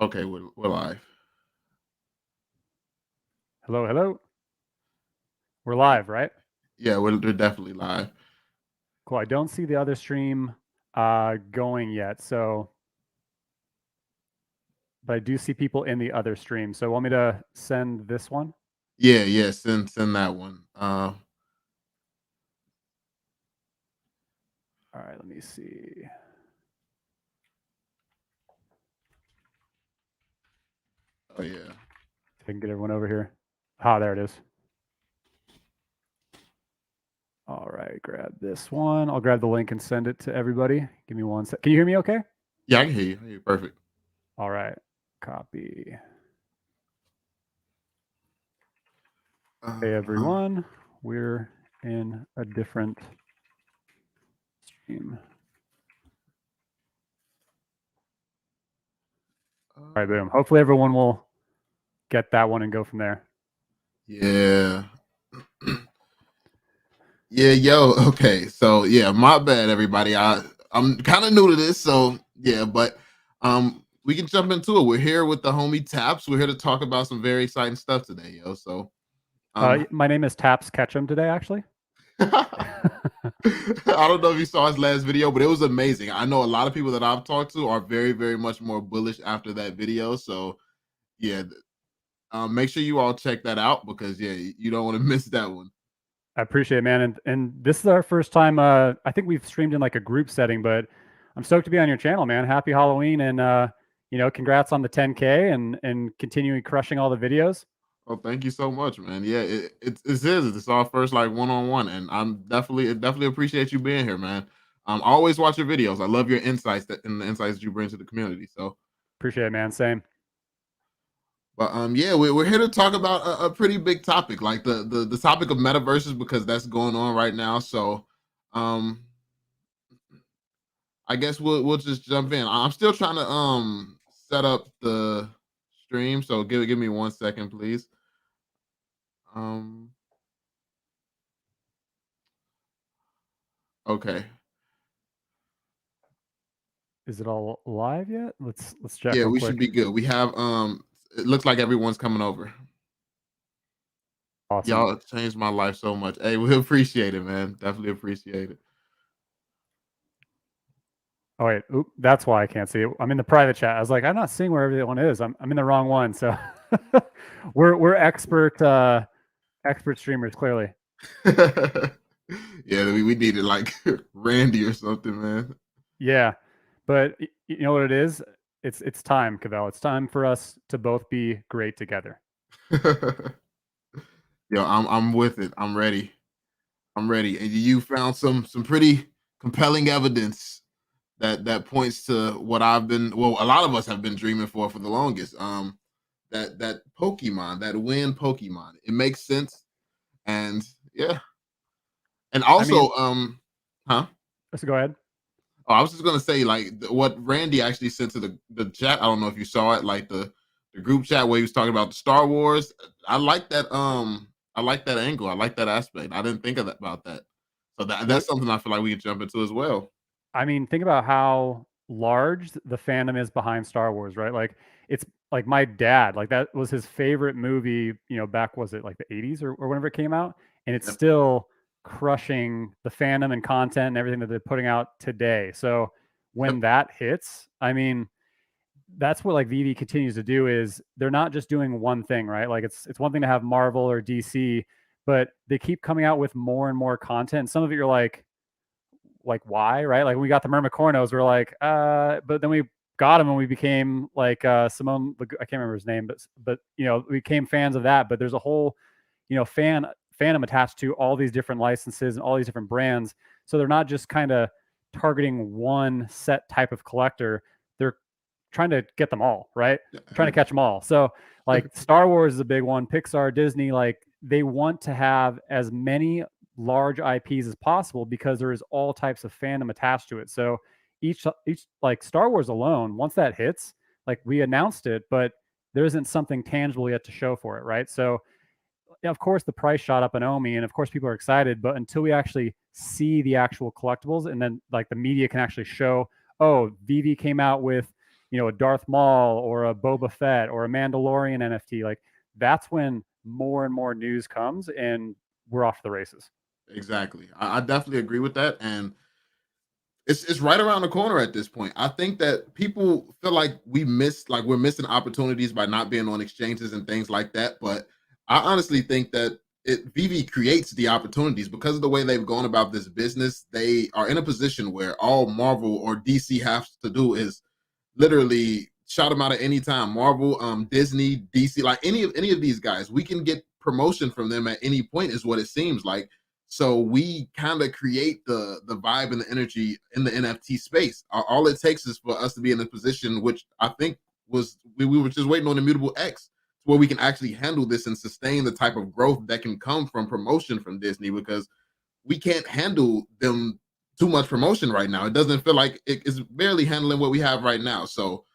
Okay, we're live. Hello, hello. We're live, right? Yeah, we're definitely live. Cool. I don't see the other stream going yet, but I do see people in the other stream. So want me to send this one? Yeah. Send that one. All right, let me see. Oh yeah. If I can get everyone over here. Ah, there it is. All right, grab this one. I'll grab the link and send it to everybody. Give me one sec. Can you hear me okay? Yeah, I can hear you. I hear you perfect. All right, copy. Hey, Uh, everyone. We're in a different stream. All right, boom. Hopefully everyone will get that one and go from there. yeah. Yeah, yo. Okay, so yeah, my bad, everybody. I'm kind of new to this, so yeah, but we can jump into it. We're here with the homie Taps. We're here to talk about some very exciting stuff today, yo. So um, My name is Taps Ketchum today, actually. I don't know if you saw his last video, but it was amazing. I know a lot of people that I've talked to are very, very much more bullish after that video. So yeah, make sure you all check that out because yeah, you don't want to miss that one. I appreciate it, man. And this is our first time. I think we've streamed in like a group setting, but I'm stoked to be on your channel, man. Happy Halloween, and congrats on the 10K and continuing crushing all the videos. Oh, thank you so much, man. Yeah, it's our first like one on one, and I'm definitely appreciate you being here, man. I always watch your videos. I love your insights and the insights that you bring to the community. So Appreciate it, man. Same. but yeah, we're here to talk about a pretty big topic, like the topic of metaverses, because that's going on right now. So, um, I guess we'll just jump in. I'm still trying to set up the stream, so give me 1 second, please. Um, okay, Is it all live yet? Let's check yeah, real we should quick. be good. We have it looks like everyone's coming over. Awesome. Y'all have changed my life so much. Hey, we appreciate it, man. Definitely appreciate it. Oh wait, oop, that's why I can't see it. I'm in the private chat. I was like, I'm not seeing where everyone is. I'm in the wrong one. So we're expert streamers, clearly. Yeah, we needed like Randy or something, man. Yeah, but you know what it is? It's time, Cavell. It's time for us to both be great together. Yo, I'm with it. I'm ready. I'm ready. And you found some pretty compelling evidence that points to what I've been well, a lot of us have been dreaming for the longest. That Pokemon, that win Pokemon. It makes sense. And yeah. And I mean, also, huh? let's go ahead. Oh, I was just gonna say, like what Randy actually sent to the chat. I don't know if you saw it, like the group chat where he was talking about the Star Wars. I like that. I like that angle. I like that aspect. I didn't think of that about that. So Well, that's something I feel like we could jump into as well. I mean, think about how large the fandom is behind Star Wars, right? Like, it's like my dad, like that was his favorite movie. Back was it like the '80s or whenever it came out, and it's Yep. still crushing the fandom and content and everything that they're putting out today. So when Yep. that hits, I mean, that's what like VeVe continues to do is they're not just doing one thing, right? Like it's one thing to have Marvel or DC, but they keep coming out with more and more content. Some of it you're like why, right? Like when we got the Mermicornos, we're like, but then we got him and we became like Simone. I can't remember his name, but we became fans of that. But there's a whole fandom attached to all these different licenses and all these different brands. So they're not just kind of targeting one set type of collector. They're trying to get them all, right? Yeah, Trying to catch them all. So like Star Wars is a big one, Pixar, Disney, like they want to have as many large IPs as possible because there is all types of fandom attached to it. So each like Star Wars alone, once that hits, like we announced it, but there isn't something tangible yet to show for it, right? So yeah, of course the price shot up in OMI, and of course people are excited, but until we actually see the actual collectibles, and then like the media can actually show, oh, VeVe came out with a Darth Maul or a Boba Fett or a Mandalorian NFT, like that's when more and more news comes and we're off to the races. Exactly. I definitely agree with that. And it's right around the corner at this point. I think that people feel like we're missing opportunities by not being on exchanges and things like that. But I honestly think that VeVe creates the opportunities because of the way they've gone about this business. They are in a position where all Marvel or DC has to do is literally shout them out at any time. Marvel, Disney, DC, like any of these guys, we can get promotion from them at any point, is what it seems like. So we kind of create the vibe and the energy in the NFT space. All it takes is for us to be in a position, which I think we were just waiting on Immutable X, where we can actually handle this and sustain the type of growth that can come from promotion from Disney, because we can't handle them too much promotion right now. It doesn't feel like it is barely handling what we have right now. So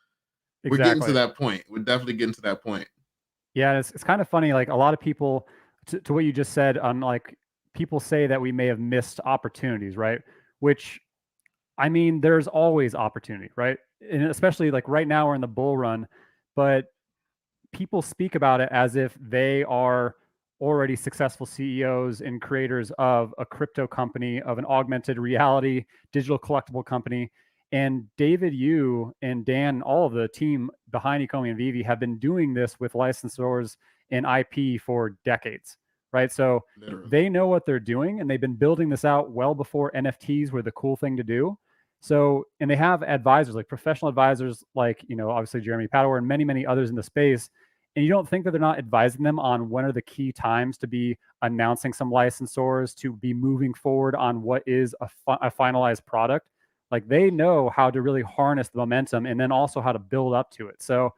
we're getting to Exactly. that point. We're definitely getting to that point. Yeah, it's kind of funny. Like a lot of people, to what you just said, on like people say that we may have missed opportunities, right? Which, I mean, there's always opportunity, right? And especially like right now we're in the bull run, but people speak about it as if they are already successful CEOs and creators of a crypto company, of an augmented reality digital collectible company. And David, you and Dan, all of the team behind Ecomi and VeVe have been doing this with licensors and IP for decades, right? So Literally. they know what they're doing and they've been building this out well before NFTs were the cool thing to do. So, and they have advisors, like professional advisors, like, obviously Jeremy Pador and many, many others in the space. And you don't think that they're not advising them on when are the key times to be announcing some licensors, to be moving forward on what is a finalized product. Like they know how to really harness the momentum and then also how to build up to it. So,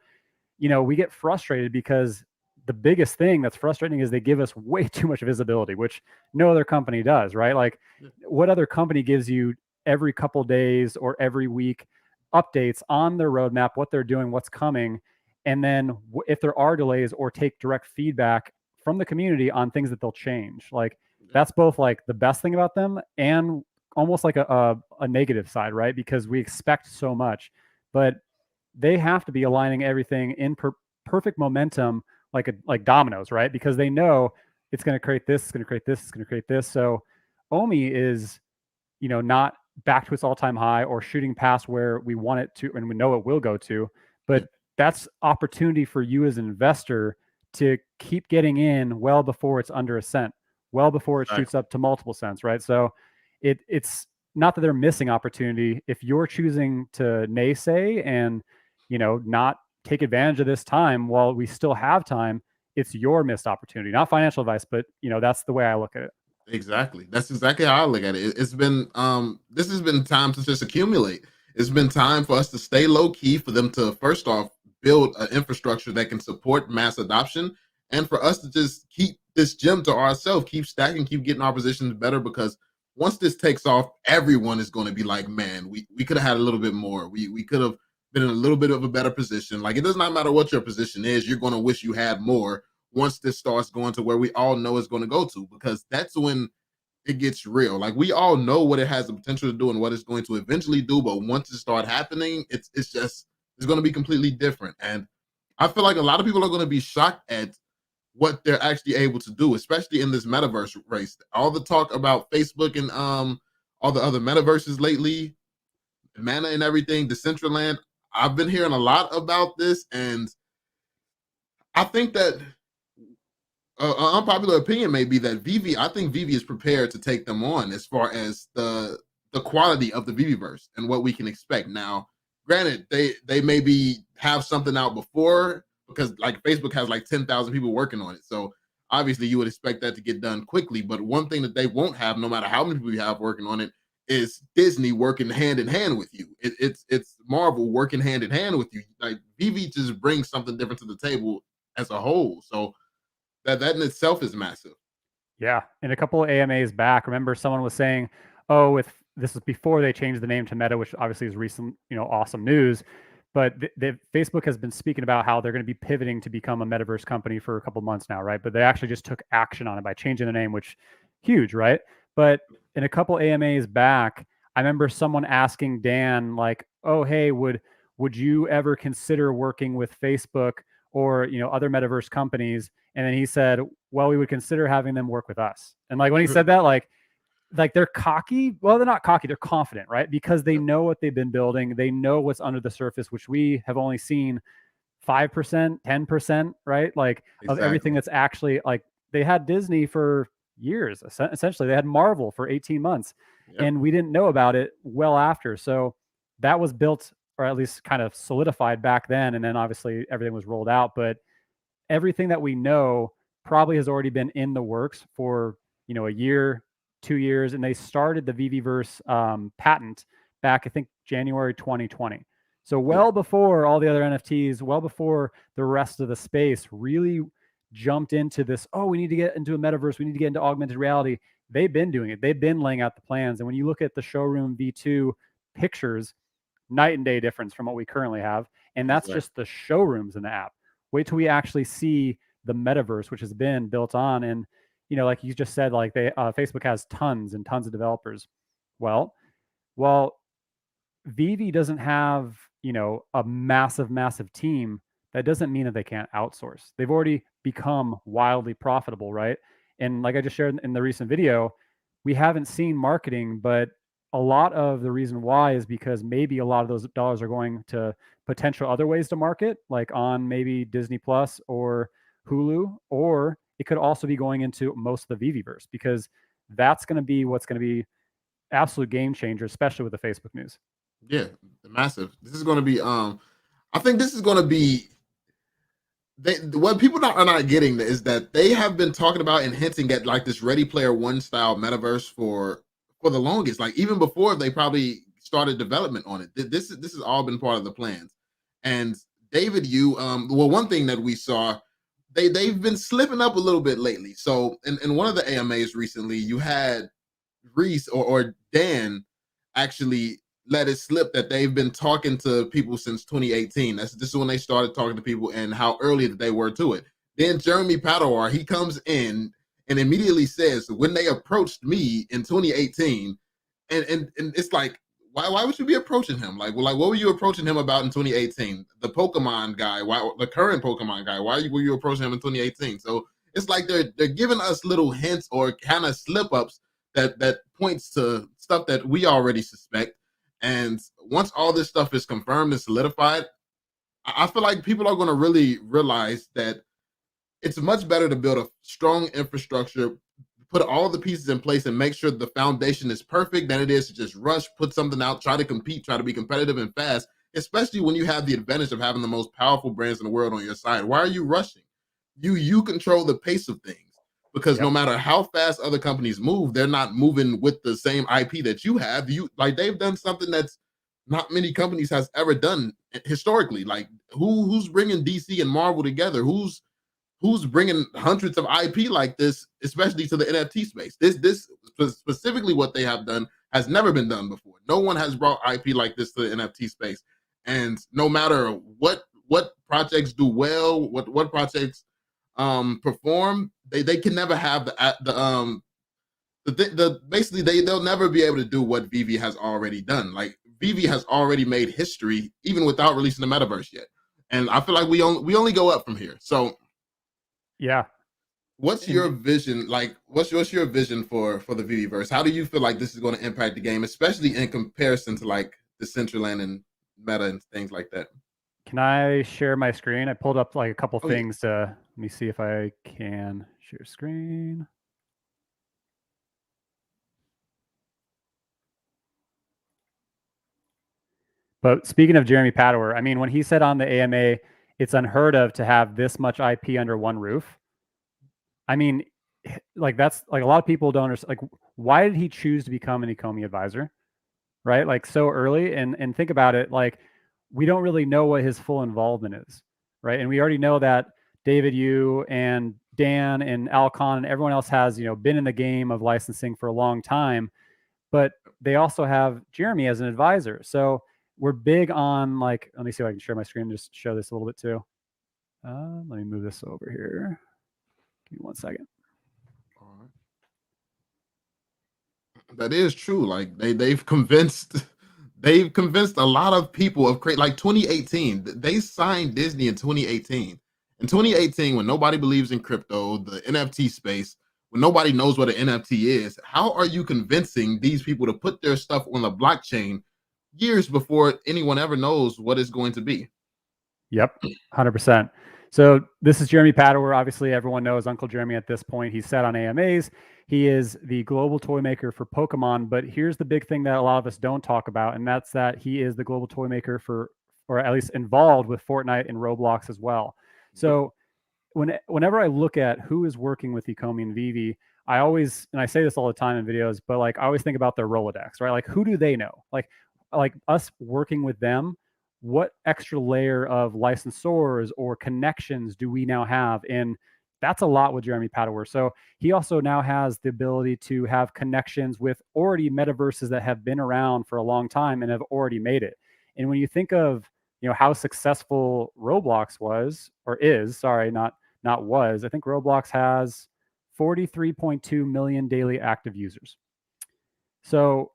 we get frustrated because the biggest thing that's frustrating is they give us way too much visibility, which no other company does, right? Like what other company gives you every couple days or every week updates on their roadmap, what they're doing, what's coming, and then if there are delays, or take direct feedback from the community on things that they'll change. Like that's both like the best thing about them and almost like a negative side, right? Because we expect so much, but they have to be aligning everything in perfect momentum, like dominoes, right? Because they know it's going to create this, it's going to create this, it's going to create this. So OMI is, not back to its all-time high or shooting past where we want it to and we know it will go to, but that's opportunity for you as an investor to keep getting in well before it's under a cent, well before it shoots up to multiple cents, right? So it's not that they're missing opportunity. If you're choosing to naysay and not take advantage of this time while we still have time, it's your missed opportunity. Not financial advice, but that's the way I look at it. Exactly. That's exactly how I look at it. It's been this has been time to just accumulate. It's been time for us to stay low key, for them to first off build an infrastructure that can support mass adoption, and for us to just keep this gem to ourselves, keep stacking, keep getting our positions better, because once this takes off, everyone is going to be like, man, we could have had a little bit more. We could have been in a little bit of a better position. Like it does not matter what your position is, you're going to wish you had more once this starts going to where we all know it's going to go to, because that's when it gets real. Like we all know what it has the potential to do and what it's going to eventually do, but once it start happening, it's going to be completely different. And I feel like a lot of people are going to be shocked at what they're actually able to do, especially in this metaverse race. All the talk about Facebook and all the other metaverses lately, Mana and everything, Decentraland. I've been hearing a lot about this, and I think that an unpopular opinion may be that VeVe. I think VeVe is prepared to take them on as far as the quality of the VeVeverse and what we can expect. Now, granted, they maybe have something out before, because like Facebook has like 10,000 people working on it, so obviously you would expect that to get done quickly. But one thing that they won't have, no matter how many people you have working on it, is Disney working hand in hand with you. It's Marvel working hand in hand with you. Like VeVe just brings something different to the table as a whole. So that in itself is massive. Yeah. And a couple of AMAs back, remember someone was saying, oh, if this was before they changed the name to Meta, which obviously is recent, awesome news. But Facebook has been speaking about how they're going to be pivoting to become a metaverse company for a couple months now, right? But they actually just took action on it by changing the name, which huge, right? But in a couple AMAs back, I remember someone asking Dan, like, "Oh, hey, would would you ever consider working with Facebook or, other metaverse companies? And then he said, well, we would consider having them work with us. And like when he said that, like they're cocky. Well, they're not cocky, they're confident, right? Because they know what they've been building, they know what's under the surface, which we have only seen 5%, 10%, right? Like of everything that's actually, like, they had Disney for years. Essentially, they had Marvel for 18 months, and we didn't know about it well after. So that was built, or at least kind of solidified back then, and then obviously everything was rolled out. But everything that we know probably has already been in the works for, a year, 2 years, and they started the VeVeverse patent back, I think, January 2020. So well before all the other NFTs, well before the rest of the space really jumped into this, oh, we need to get into a metaverse, we need to get into augmented reality. They've been doing it. They've been laying out the plans. And when you look at the showroom V2 pictures, night and day difference from what we currently have. And that's just the showrooms in the app. Wait till we actually see the metaverse, which has been built on. And, like you just said, like Facebook has tons and tons of developers. Well, VeVe doesn't have, a massive team. That doesn't mean that they can't outsource. They've already become wildly profitable, right? And like I just shared in the recent video, we haven't seen marketing, but a lot of the reason why is because maybe a lot of those dollars are going to potential other ways to market, like on maybe Disney Plus or Hulu, or it could also be going into most of the VeVeverse, because that's going to be what's going to be absolute game changer, especially with the Facebook news. Yeah, massive. This is going to be. I think this is going to be. What people are not getting is that they have been talking about and hinting at like this Ready Player One style metaverse for the longest. Like even before they probably started development on it. This has all been part of the plans. And David, well, one thing that we saw, they've been slipping up a little bit lately. So in one of the AMAs recently, you had Reese or Dan actually let it slip that they've been talking to people since 2018. This is when they started talking to people and how early that they were to it. Then Jeremy Padawar, he comes in and immediately says, when they approached me in 2018, and it's like, why would you be approaching him? Like, what were you approaching him about in 2018? The Pokemon guy, the current Pokemon guy, were you approaching him in 2018? So it's like they're giving us little hints or kind of slip ups that points to stuff that we already suspect. And once all this stuff is confirmed and solidified, I feel like people are going to really realize that it's much better to build a strong infrastructure, put all the pieces in place, and make sure the foundation is perfect than it is to just rush, put something out, try to compete, try to be competitive and fast, especially when you have the advantage of having the most powerful brands in the world on your side. Why are you rushing? You control the pace of things, because no matter how fast other companies move, they're not moving with the same IP that you have. They've done something that's not many companies has ever done historically. Like who's bringing DC and Marvel together? Who's bringing hundreds of IP like this, especially to the NFT space? This specifically what they have done has never been done before. No one has brought IP like this to the NFT space. And no matter what projects do well, what projects perform, they can never have basically they'll never be able to do what VeVe has already done. Like VeVe has already made history even without releasing the metaverse yet. And I feel like we only go up from here. So yeah. What's your vision? Like, what's your vision for the VeVeverse? How do you feel like this is going to impact the game, especially in comparison to like Decentraland and Meta and things like that? Can I share my screen? I pulled up like a couple things. Let me see if I can share screen. But speaking of Jeremy Padawar, I mean, when he said on the AMA, it's unheard of to have this much IP under one roof. I mean, like that's like a lot of people don't understand. Like, why did he choose to become an Ecomi advisor, right? Like so early, and think about it. Like, we don't really know what his full involvement is, right? And we already know that David Yu and Dan and Alcon and everyone else has been in the game of licensing for a long time, but they also have Jeremy as an advisor. So we're big on like, let me see if I can share my screen and just show this a little bit too. Let me move this over here. Give me 1 second. All right. That is true. Like they've convinced they've convinced a lot of people of create like 2018. They signed Disney in 2018. In 2018, when nobody believes in crypto, the NFT space, when nobody knows what an NFT is, how are you convincing these people to put their stuff on the blockchain years before anyone ever knows what it's going to be? Yep, 100%. So this is Jeremy Padower. Obviously, everyone knows Uncle Jeremy at this point. He's set on AMAs. He is the global toy maker for Pokemon. But here's the big thing that a lot of us don't talk about, and that's that he is the global toy maker for, or at least involved with Fortnite and Roblox as well. So whenever I look at who is working with Ecomi and VeVe, I always, and I say this all the time in videos, but like I always think about their Rolodex, right? Like who do they know? Like us working with them, what extra layer of licensors or connections do we now have? And that's a lot with Jeremy Padower. So he also now has the ability to have connections with already metaverses that have been around for a long time and have already made it. And when you think of, you know, how successful Roblox was or is, sorry, not was, I think Roblox has 43.2 million daily active users. So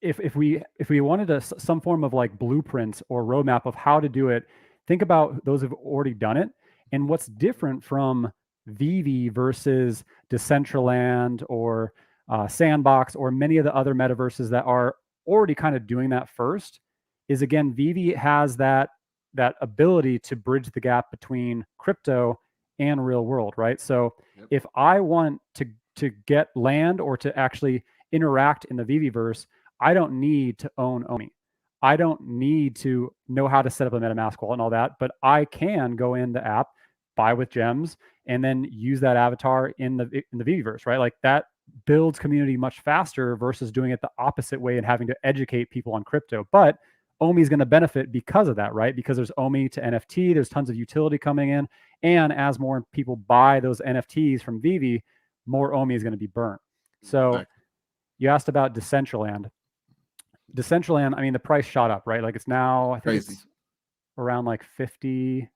if we wanted some form of like blueprint or roadmap of how to do it, think about those who've already done it and what's different from VeVe versus Decentraland or Sandbox or many of the other metaverses that are already kind of doing that first is, again, VeVe has that ability to bridge the gap between crypto and real world, right? So if I want to get land or to actually interact in the VeVeverse, I don't need to own OMI. I don't need to know how to set up a MetaMask wallet and all that, but I can go in the app, buy with gems, and then use that avatar in the VeVeverse, right? Like that builds community much faster versus doing it the opposite way and having to educate people on crypto. But OMI is going to benefit because of that, right? Because there's OMI to NFT, there's tons of utility coming in, and as more people buy those NFTs from VeVe, more OMI is going to be burnt. So you asked about Decentraland. Decentraland, I mean, the price shot up, right? Like it's now, I think it's around like 50,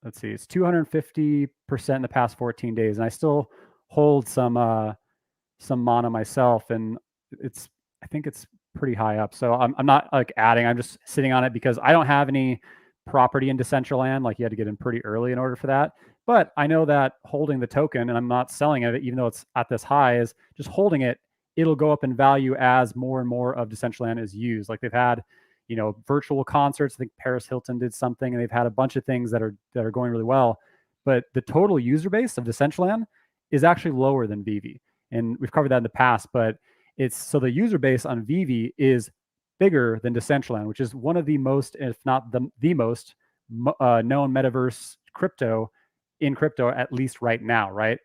let's see, it's 250% in the past 14 days. And I still hold some mana myself, and I think it's pretty high up. So I'm not like adding, I'm just sitting on it because I don't have any property in Decentraland. Like you had to get in pretty early in order for that. But I know that holding the token, and I'm not selling it, even though it's at this high, is just holding it. It'll go up in value as more and more of Decentraland is used. Like they've had, you know, virtual concerts. I think Paris Hilton did something, and they've had a bunch of things that are going really well. But the total user base of Decentraland is actually lower than VeVe. And we've covered that in the past, but it's so the user base on VeVe is bigger than Decentraland, which is one of the most, if not the most known metaverse crypto in crypto, at least right now, right?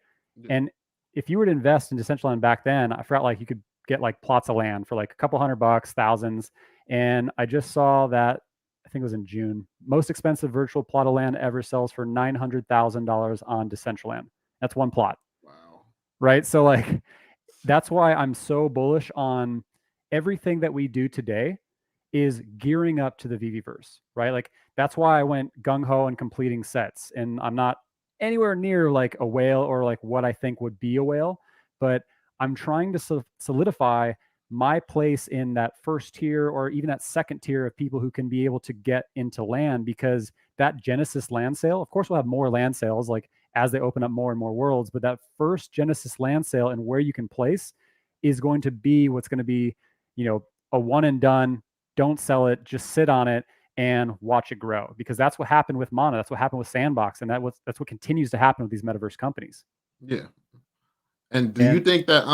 And if you were to invest in Decentraland back then, I forgot, like you could get like plots of land for like a couple $100, thousands. And I just saw that, I think it was in June, most expensive virtual plot of land ever sells for $900,000 on Decentraland. That's one plot. Wow. Right? So like, that's why I'm so bullish on everything that we do today is gearing up to the VeVeverse, right? Like that's why I went gung-ho and completing sets. And I'm not anywhere near like a whale or like what I think would be a whale, but I'm trying to solidify my place in that first tier or even that second tier of people who can be able to get into land, because that Genesis land sale, of course, we'll have more land sales like as they open up more and more worlds, but that first Genesis land sale and where you can place is going to be what's going to be, you know, a one and done. Don't sell it, just sit on it and watch it grow, because that's what happened with Mana. That's what happened with Sandbox. And that's what continues to happen with these metaverse companies. Yeah. And do you think that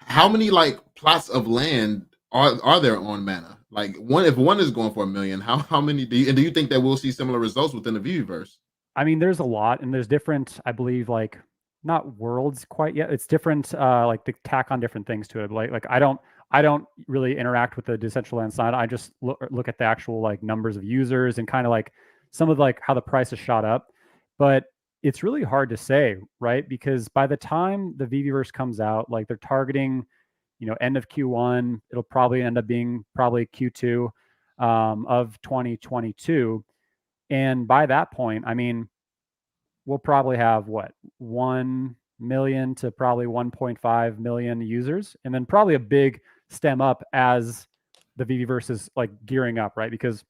how many like plots of land are there on Mana? Like if one is going for $1 million, how many do you think that we'll see similar results within the VeVeverse? I mean, there's a lot, and there's different, I believe, like not worlds quite yet. It's different, like they tack on different things to it. Like I don't really interact with the Decentraland side. I just look at the actual like numbers of users and kind of like some of like how the price has shot up. But it's really hard to say, right? Because by the time the VeVeverse comes out, like they're targeting, you know, end of Q1. It'll probably end up being probably Q2 of 2022. And by that point, I mean, we'll probably have what, 1 million to probably 1.5 million users, and then probably a big stem up as the VeVeverse is like gearing up, right? Because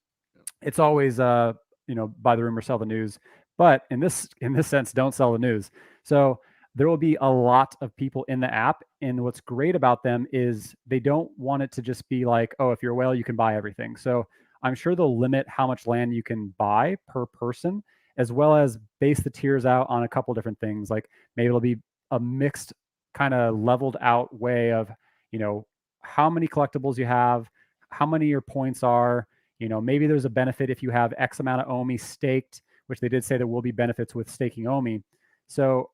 it's always buy the rumor, sell the news. But in this sense, don't sell the news. So there will be a lot of people in the app, and what's great about them is they don't want it to just be like, oh, if you're a whale, you can buy everything. So I'm sure they'll limit how much land you can buy per person, as well as base the tiers out on a couple different things. Like maybe it'll be a mixed kind of leveled out way of, how many collectibles you have, how many your points are. Maybe there's a benefit if you have X amount of OMI staked, which they did say there will be benefits with staking OMI. So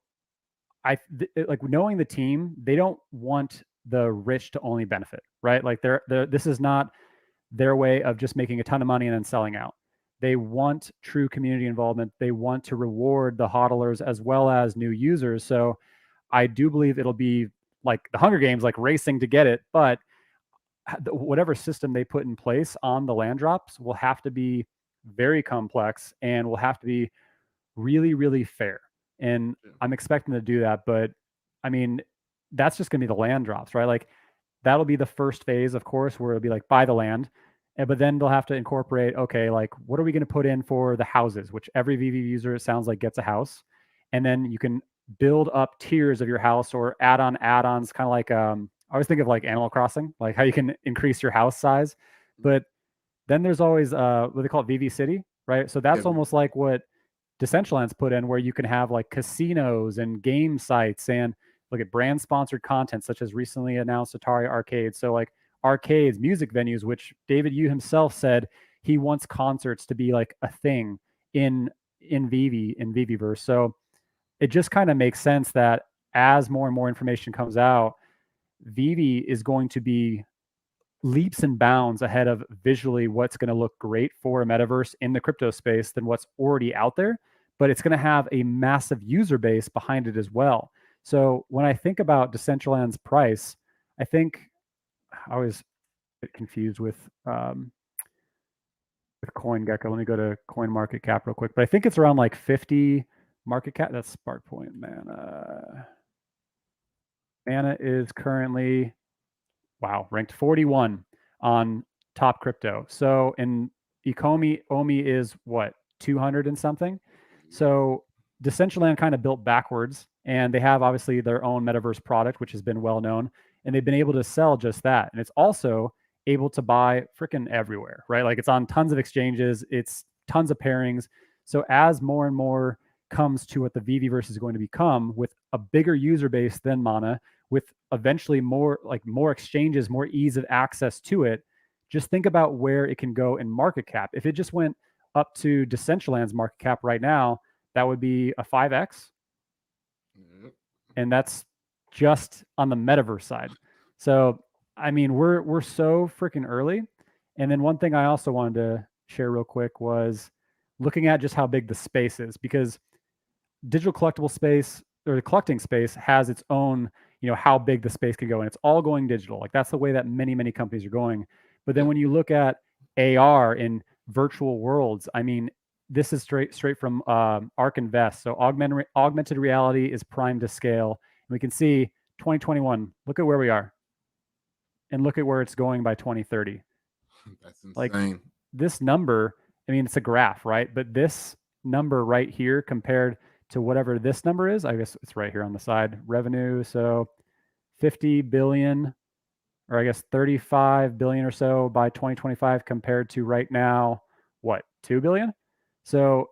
like knowing the team, they don't want the rich to only benefit, right? Like this is not their way of just making a ton of money and then selling out. They want true community involvement. They want to reward the hodlers as well as new users. So I do believe it'll be like the Hunger Games, like racing to get it, but whatever system they put in place on the land drops will have to be very complex and will have to be really, really fair. And I'm expecting to do that, but I mean, that's just going to be the land drops, right? Like that'll be the first phase, of course, where it'll be like buy the land, but then they'll have to incorporate, okay, like what are we going to put in for the houses, which every VeVe user, it sounds like, gets a house. And then you can build up tiers of your house or add-ons, kind of like, I always think of like Animal Crossing, like how you can increase your house size. But then there's always what they call it, VeVe City, right? So that's almost like what Decentraland's put in, where you can have like casinos and game sites and look at brand sponsored content, such as recently announced Atari Arcade. So like arcades, music venues, which David Yu himself said he wants concerts to be like a thing in VeVeverse. So it just kind of makes sense that as more and more information comes out, VeVe is going to be leaps and bounds ahead of visually what's going to look great for a metaverse in the crypto space than what's already out there. But it's going to have a massive user base behind it as well. So when I think about Decentraland's price, I think I always get confused with CoinGecko. Let me go to Coin Market Cap real quick. But I think it's around like 50 market cap. That's Spark Point, man. Mana is currently, ranked 41 on top crypto. So in Ecomi, OMI is what, 200 and something? So Decentraland kind of built backwards, and they have obviously their own metaverse product, which has been well known, and they've been able to sell just that. And it's also able to buy freaking everywhere, right? Like it's on tons of exchanges, it's tons of pairings. So as more and more comes to what the VeVeverse is going to become, with a bigger user base than Mana, with eventually more exchanges, more ease of access to it, just think about where it can go in market cap. If it just went up to Decentraland's market cap right now, that would be a 5x. And that's just on the metaverse side. So, I mean, we're so freaking early. And then one thing I also wanted to share real quick was looking at just how big the space is, because digital collectible space, or the collecting space, has its own, how big the space can go, and it's all going digital. Like that's the way that many companies are going. But then when you look at AR in virtual worlds, I mean, this is straight from ARK Invest. So augmented reality is primed to scale. And we can see 2021, look at where we are, and look at where it's going by 2030. That's insane. Like this number, I mean, it's a graph, right? But this number right here compared to whatever this number is, I guess it's right here on the side, revenue. So 50 billion, or I guess 35 billion or so by 2025, compared to right now, what, 2 billion? So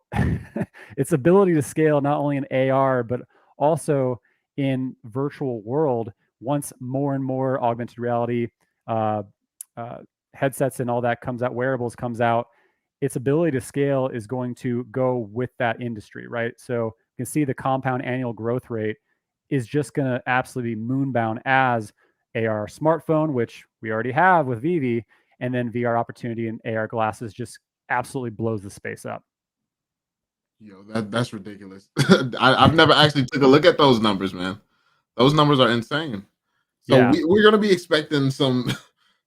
its ability to scale not only in AR, but also in virtual world, once more and more augmented reality headsets and all that comes out, wearables comes out, its ability to scale is going to go with that industry, right? So you can see the compound annual growth rate is just going to absolutely be moonbound as AR smartphone, which we already have with VeVe, and then VR opportunity and AR glasses just absolutely blows the space up. Yo, that's ridiculous. I've never actually took a look at those numbers, man. Those numbers are insane. So Yeah. we're going to be expecting some,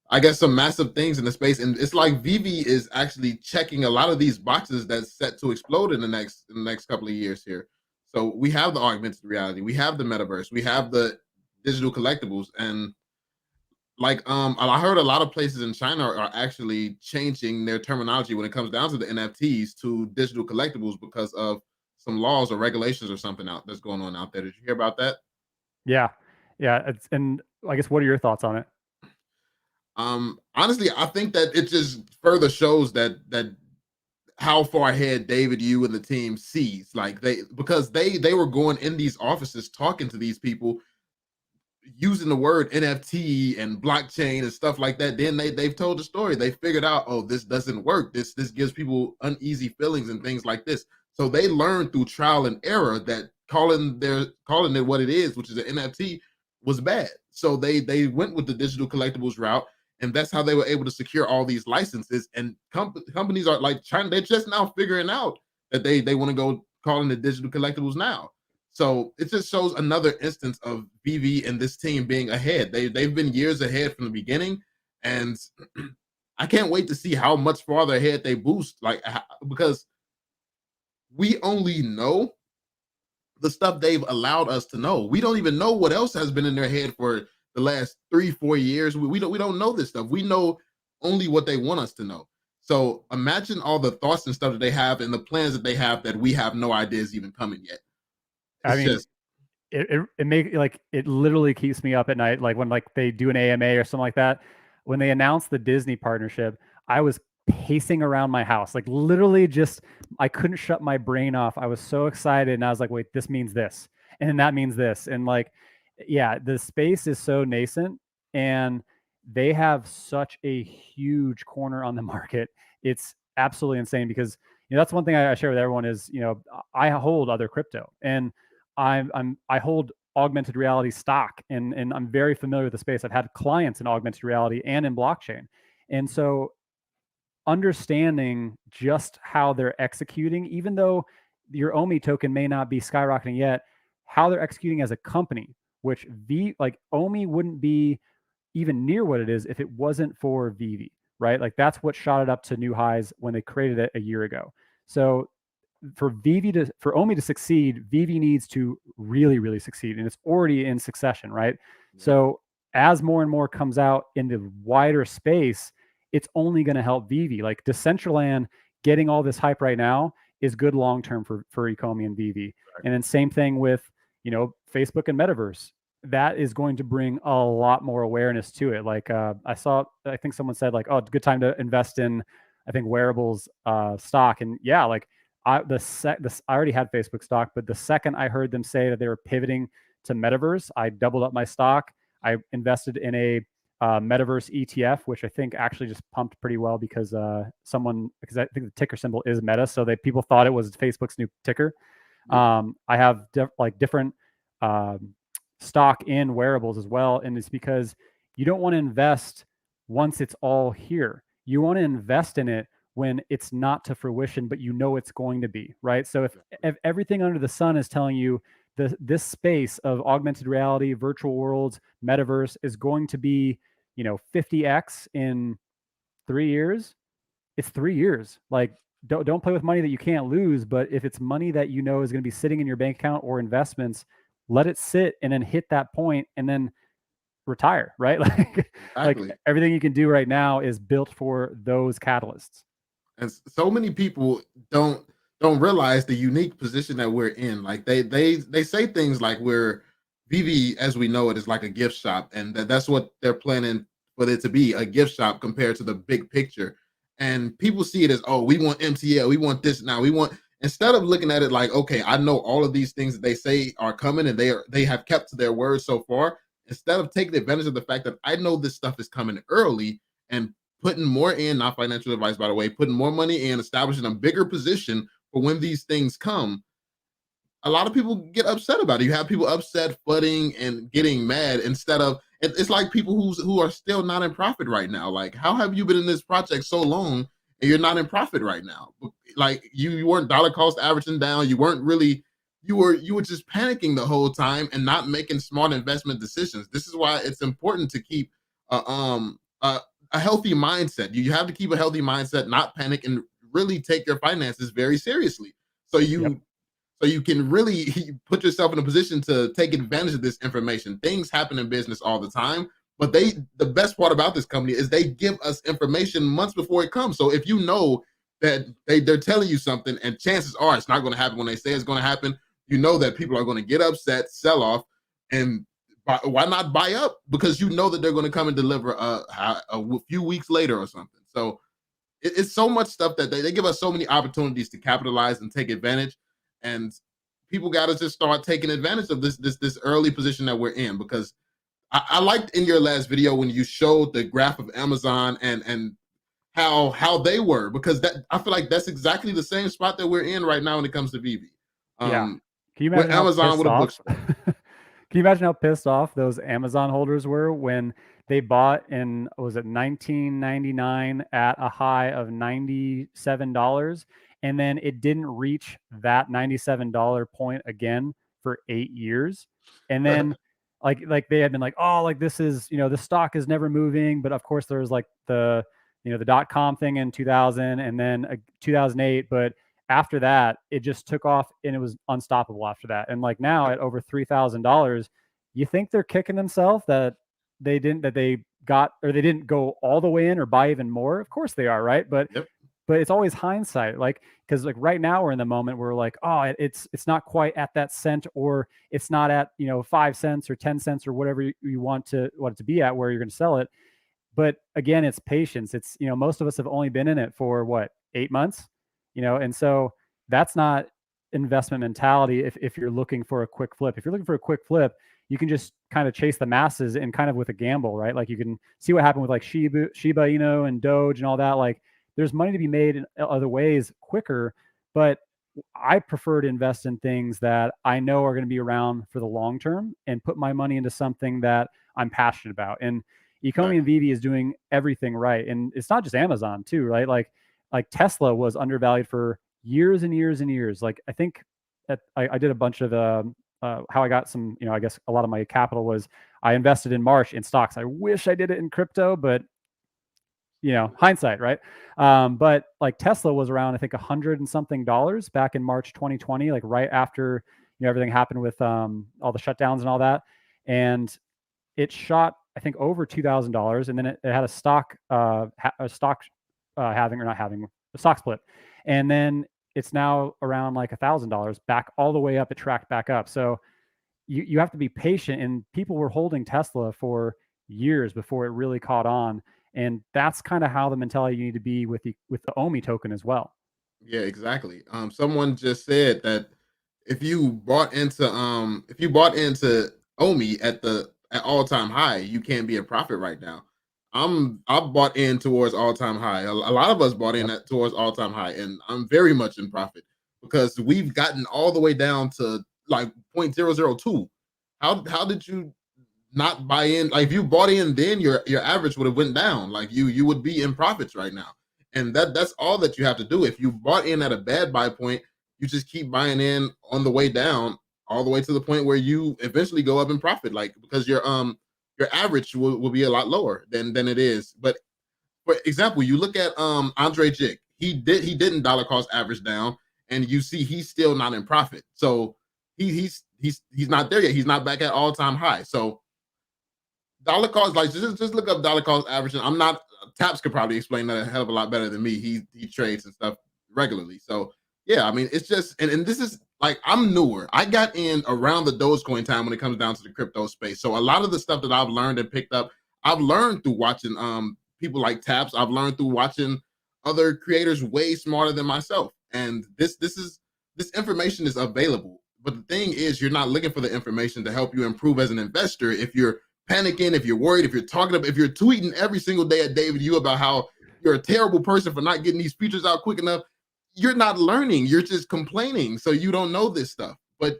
I guess, some massive things in the space, and it's like VeVe is actually checking a lot of these boxes that's set to explode in the next couple of years here. So we have the augmented reality, we have the metaverse, we have the digital collectibles, and Like, I heard a lot of places in China are actually changing their terminology when it comes down to the NFTs to digital collectibles because of some laws or regulations or something out that's going on out there. Did you hear about that? Yeah, yeah. And I guess what are your thoughts on it? Honestly, I think that it just further shows that how far ahead David, you and the team sees. Like because they were going in these offices talking to these people using the word NFT and blockchain and stuff like that. Then they've told the story. They figured out, oh, this doesn't work. This gives people uneasy feelings and things like this. So they learned through trial and error that calling it what it is, which is an NFT, was bad. So they went with the digital collectibles route, and that's how they were able to secure all these licenses. And companies are like China, they're just now figuring out that they want to go calling it digital collectibles now. So it just shows another instance of VeVe and this team being ahead. They've been years ahead from the beginning, and I can't wait to see how much farther ahead they boost. Like because we only know the stuff they've allowed us to know. We don't even know what else has been in their head for the last 3-4 years. We don't know this stuff. We know only what they want us to know. So imagine all the thoughts and stuff that they have and the plans that they have that we have no idea is even coming yet. I It's mean, just it make like it literally keeps me up at night. Like when like they do an AMA or something like that. When they announced the Disney partnership, I was pacing around my house, like literally just I couldn't shut my brain off. I was so excited, and I was like, wait, this means this, and then that means this, and like, yeah, the space is so nascent, and they have such a huge corner on the market. It's absolutely insane because that's one thing I share with everyone is I hold other crypto and I hold augmented reality stock and I'm very familiar with the space. I've had clients in augmented reality and in blockchain. And so understanding just how they're executing, even though your OMI token may not be skyrocketing yet, how they're executing as a company, which like OMI wouldn't be even near what it is if it wasn't for VeVe, right? Like that's what shot it up to new highs when they created it a year ago. So for OMI to succeed, VeVe needs to really, really succeed, and it's already in succession, right? yeah, So as more and more comes out in the wider space, it's only going to help VeVe. Like Decentraland getting all this hype right now is good long term for Ecomi and VeVe. And then same thing with Facebook and Metaverse. That is going to bring a lot more awareness to it. Like I think someone said like, oh, it's a good time to invest in, I think wearables stock. And yeah, like I already had Facebook stock, but the second I heard them say that they were pivoting to Metaverse, I doubled up my stock. I invested in a Metaverse ETF, which I think actually just pumped pretty well because because I think the ticker symbol is Meta, so people thought it was Facebook's new ticker. I have different stock in wearables as well, and it's because you don't want to invest once it's all here. You want to invest in it when it's not to fruition, but it's going to be, right? So if everything under the sun is telling you this space of augmented reality, virtual worlds, metaverse is going to be 50x in 3 years, it's 3 years. Like don't play with money that you can't lose, but if it's money that is going to be sitting in your bank account or investments, let it sit and then hit that point and then retire, right? Like exactly. everything you can do right now is built for those catalysts. And so many people don't realize the unique position that we're in. Like they say things like we're VeVe as we know it is like a gift shop, and that's what they're planning for it to be, a gift shop compared to the big picture. And people see it as, oh, we want MTL, we want this now, we want, instead of looking at it like, okay, I know all of these things that they say are coming and they have kept to their word so far. Instead of taking advantage of the fact that I know this stuff is coming early and putting more in, not financial advice, by the way, putting more money in, establishing a bigger position for when these things come, a lot of people get upset about it. You have people upset, footing, and getting mad instead of, it's like people who are still not in profit right now. Like, how have you been in this project so long and you're not in profit right now? Like you weren't dollar cost averaging down. You weren't really, you were just panicking the whole time and not making smart investment decisions. This is why it's important to keep a healthy mindset. You have to keep a healthy mindset, not panic, and really take your finances very seriously. So Yep. you can really put yourself in a position to take advantage of this information. Things happen in business all the time, But the best part about this company is they give us information months before it comes. So if you know that they're telling you something, and chances are it's not going to happen when they say it's going to happen, you know that people are going to get upset, sell off, and why not buy up? Because you know that they're going to come and deliver a few weeks later or something. So it's so much stuff that they give us so many opportunities to capitalize and take advantage, and people got to just start taking advantage of this early position that we're in. Because I liked in your last video when you showed the graph of Amazon and how they were, because that I feel like that's exactly the same spot that we're in right now when it comes to VeVe. Yeah. Can you With imagine Amazon with a how pissed bookstore. off? Can you imagine how pissed off those Amazon holders were when they bought in, was it 1999 at a high of $97, and then it didn't reach that $97 point again for 8 years. And then like they had been like, oh, like this is, the stock is never moving, but of course there was like the the .com thing in 2000, and then 2008, but after that, it just took off and it was unstoppable after that. And like now at over $3,000, you think they're kicking themselves that they didn't go all the way in or buy even more. Of course they are, right? But Yep. but it's always hindsight, like, because like right now we're in the moment where we're like, oh, it's not quite at that cent, or it's not at 5 cents or 10 cents or whatever you want it to be at where you're going to sell it. But again, it's patience. It's, most of us have only been in it for what, 8 months, and so that's not investment mentality. If you're looking for a quick flip, if you're looking for a quick flip, you can just kind of chase the masses and kind of with a gamble, right? Like you can see what happened with like Shiba Inu and Doge and all that. Like there's money to be made in other ways quicker, but I prefer to invest in things that I know are going to be around for the long term and put my money into something that I'm passionate about. And Ecomi and VeVe is doing everything right. And it's not just Amazon too, right? Like Tesla was undervalued for years and years and years. Like I think that I did a bunch of how I got some, I guess a lot of my capital was I invested in March in stocks. I wish I did it in crypto, but hindsight, right? But like Tesla was around, I think $100 and something back in March 2020, like right after everything happened with all the shutdowns and all that, and it shot I think over $2,000, and then it had a stock having or not having a stock split, and then it's now around like $1,000 back all the way up. It tracked back up, so you have to be patient, and people were holding Tesla for years before it really caught on. And that's kind of how the mentality you need to be with the OMI token as well. Yeah, exactly. Someone just said that if you bought into OMI at all time high, you can't be in profit right now. I've bought in towards all time high. A lot of us bought in Yep. towards all time high, and I'm very much in profit because we've gotten all the way down to like 0.002. How did you not buy in? Like if you bought in, then your average would have went down. Like you would be in profits right now. And that's all that you have to do. If you bought in at a bad buy point, you just keep buying in on the way down, all the way to the point where you eventually go up in profit. Like because your average will be a lot lower than it is. But for example, you look at Andre Jick. He didn't dollar cost average down, and you see he's still not in profit. So he's not there yet. He's not back at all time high. So dollar cost, like just look up dollar cost averaging. I'm not Taps could probably explain that a hell of a lot better than me. He trades and stuff regularly. So yeah, I mean it's just and this is like I'm newer. I got in around the Dogecoin time when it comes down to the crypto space. So a lot of the stuff that I've learned and picked up, I've learned through watching people like Taps. I've learned through watching other creators way smarter than myself. And this information is available. But the thing is, you're not looking for the information to help you improve as an investor. If you're panicking, if you're worried, if you're if you're tweeting every single day at David you about how you're a terrible person for not getting these features out quick enough, you're not learning. You're just complaining. So you don't know this stuff. But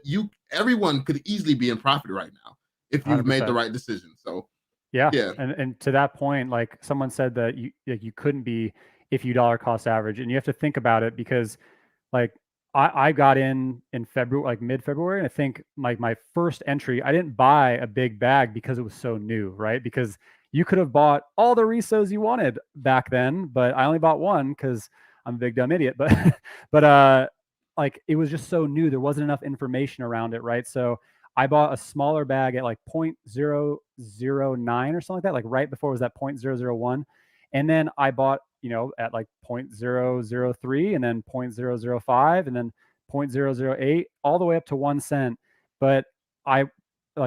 everyone could easily be in profit right now if you've made the 100%. right decision. So Yeah. yeah, And to that point, like someone said that you couldn't be if you dollar cost average, and you have to think about it because like I got in February, like mid-February, and I think like my first entry, I didn't buy a big bag because it was so new, right? Because you could have bought all the resos you wanted back then, but I only bought one because I'm a big dumb idiot. But like it was just so new, there wasn't enough information around it, right? So I bought a smaller bag at like 0.009 or something like that, like right before it was at 0.001. And then I bought, at like 0.003 and then 0.005 and then 0.008 all the way up to 1 cent. But I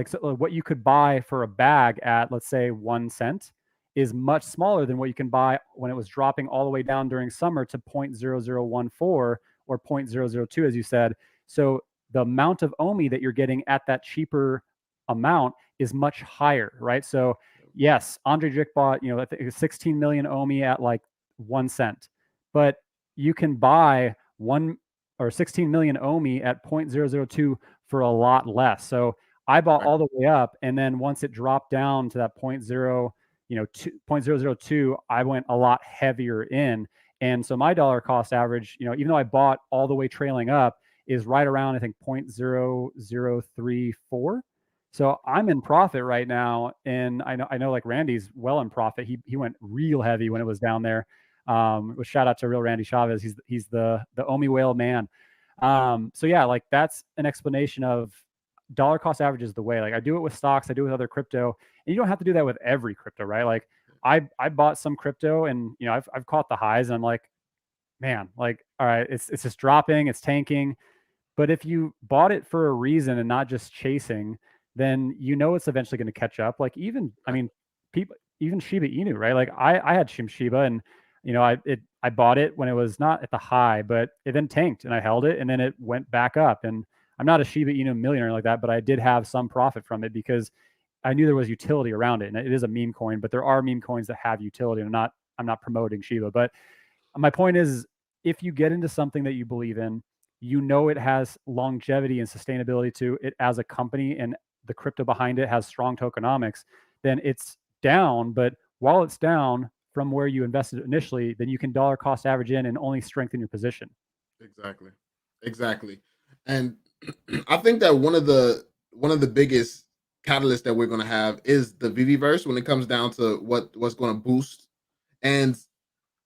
so what you could buy for a bag at, let's say, 1 cent is much smaller than what you can buy when it was dropping all the way down during summer to 0.0014 or 0.002, as you said. So the amount of OMI that you're getting at that cheaper amount is much higher, right? So yes, Andre Dick bought, I think 16 million OMI at like 1 cent, but you can buy 16 million OMI at 0.002 for a lot less. So I bought all the way up, and then once it dropped down to that 0.002, I went a lot heavier in. And so my dollar cost average, even though I bought all the way trailing up, is right around, I think, 0.0034. So I'm in profit right now, and I know like Randy's well in profit. He went real heavy when it was down there. With shout out to real Randy Chavez. He's the OMI whale man. So yeah, like that's an explanation of dollar cost average is the way. Like I do it with stocks, I do it with other crypto, and you don't have to do that with every crypto, right? Like I bought some crypto, and I've caught the highs, and I'm like, man, like all right, it's just dropping, it's tanking. But if you bought it for a reason and not just chasing, then it's eventually going to catch up. Like I mean, people, even Shiba Inu, right? Like I had Shiba, and I bought it when it was not at the high, but it then tanked, and I held it, and then it went back up. And I'm not a Shiba Inu millionaire like that, but I did have some profit from it because I knew there was utility around it, and it is a meme coin. But there are meme coins that have utility. And I'm not promoting Shiba, but my point is, if you get into something that you believe in, it has longevity and sustainability to it as a company, and the crypto behind it has strong tokenomics, then it's down. But while it's down from where you invested initially, then you can dollar cost average in and only strengthen your position. Exactly. And I think that one of the biggest catalysts that we're going to have is the VeVe when it comes down to what's going to boost. And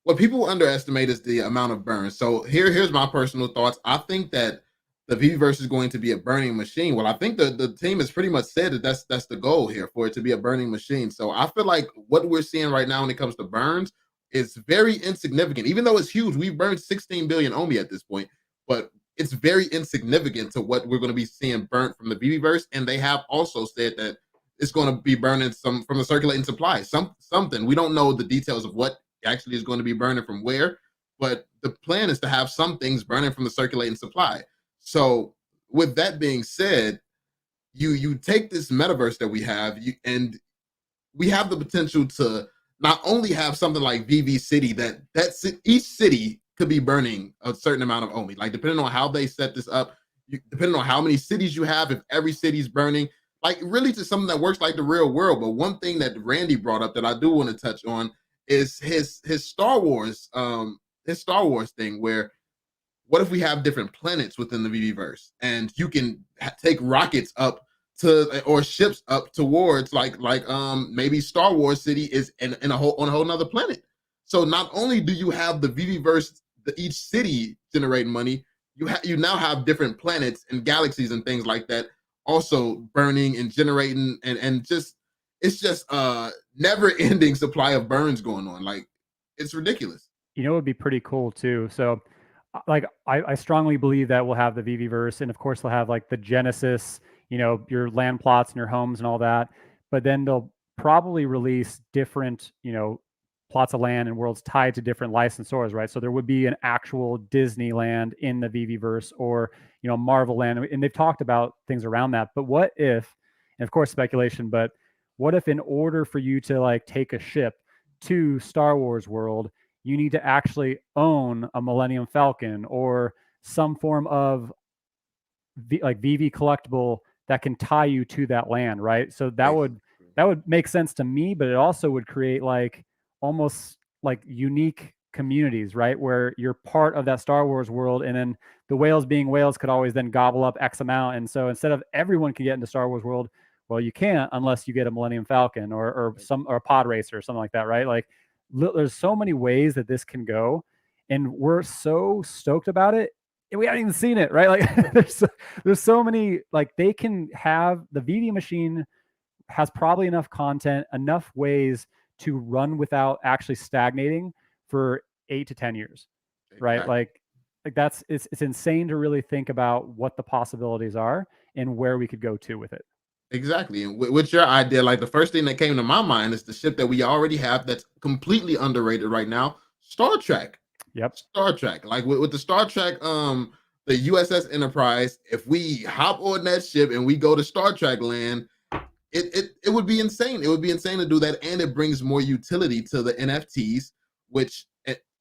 what people underestimate is the amount of burn. So here's my personal thoughts. I think that the VeVe is going to be a burning machine. Well, I think the team has pretty much said that that's the goal here, for it to be a burning machine. So I feel like what we're seeing right now when it comes to burns is very insignificant. Even though it's huge, we've burned 16 billion OMI at this point, but it's very insignificant to what we're going to be seeing burnt from the VeVe. And they have also said that it's going to be burning some from the circulating supply. Something we don't know the details of what actually is going to be burning from where, but the plan is to have some things burning from the circulating supply. So with that being said, you take this metaverse that we have, and we have the potential to not only have something like VeVe City, that's each city could be burning a certain amount of OMI, like depending on how they set this up, depending on how many cities you have, if every city's burning, like really to something that works like the real world. But one thing that Randy brought up that I do want to touch on is his Star Wars thing, where what if we have different planets within the VeVe and you can take rockets up to, or ships up towards like maybe Star Wars City is in a whole nother planet. So not only do you have the VeVe each city generating money, you now have different planets and galaxies and things like that also burning and generating, and just it's just never ending supply of burns going on. Like it's ridiculous. It would be pretty cool too. So like I strongly believe that we'll have the VeVe, and of course they'll have like the Genesis, your land plots and your homes and all that. But then they'll probably release different, plots of land and worlds tied to different licensors, right? So there would be an actual Disneyland in the VeVe, or Marvel Land, and they've talked about things around that. But what if, and of course speculation, but what if in order for you to like take a ship to Star Wars World, you need to actually own a Millennium Falcon or some form of like VeVe collectible that can tie you to that land, right? So that would make sense to me, but it also would create like almost like unique communities, right? Where you're part of that Star Wars world, and then the whales being whales could always then gobble up X amount. And so instead of everyone can get into Star Wars world, well, you can't unless you get a Millennium Falcon or a pod racer or something like that, right? Like there's so many ways that this can go, and we're so stoked about it. we haven't even seen it, right? Like there's so many, like they can have the VeVe machine has probably enough content, enough ways to run without actually stagnating for 8 to 10 years, right? Exactly. Like that's it's insane to really think about what the possibilities are and where we could go to with it. Exactly. And with your idea, like the first thing that came to my mind is the ship that we already have that's completely underrated right now, Star Trek. Yep. Star Trek. Like with the Star Trek, the USS Enterprise, if we hop on that ship and we go to Star Trek land, it would be insane. It would be insane to do that, and it brings more utility to the NFTs, which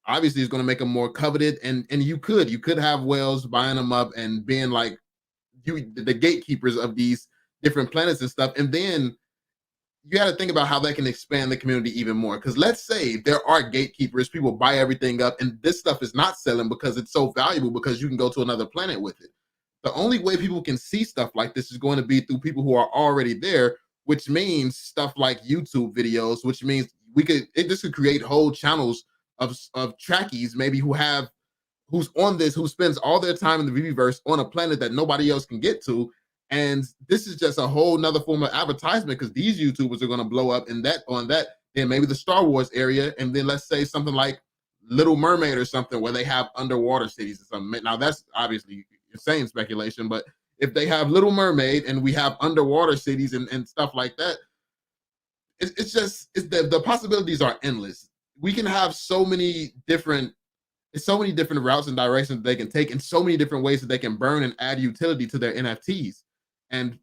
obviously is going to make them more coveted. And you could have whales buying them up and being like the gatekeepers of these different planets and stuff. And then you got to think about how that can expand the community even more. Because let's say there are gatekeepers, people buy everything up, and this stuff is not selling because it's so valuable because you can go to another planet with it. The only way people can see stuff like this is going to be through people who are already there, which means stuff like YouTube videos, which means this could create whole channels of trackies, maybe who's on this, who spends all their time in the VeVeverse on a planet that nobody else can get to. And this is just a whole nother form of advertisement because these YouTubers are going to blow up in that on that. Then maybe the Star Wars area, and then let's say something like Little Mermaid or something where they have underwater cities or something. Now that's obviously insane speculation, but if they have Little Mermaid and we have underwater cities and stuff like that, the possibilities are endless. We can have so many different routes and directions they can take, and so many different ways that they can burn and add utility to their NFTs. And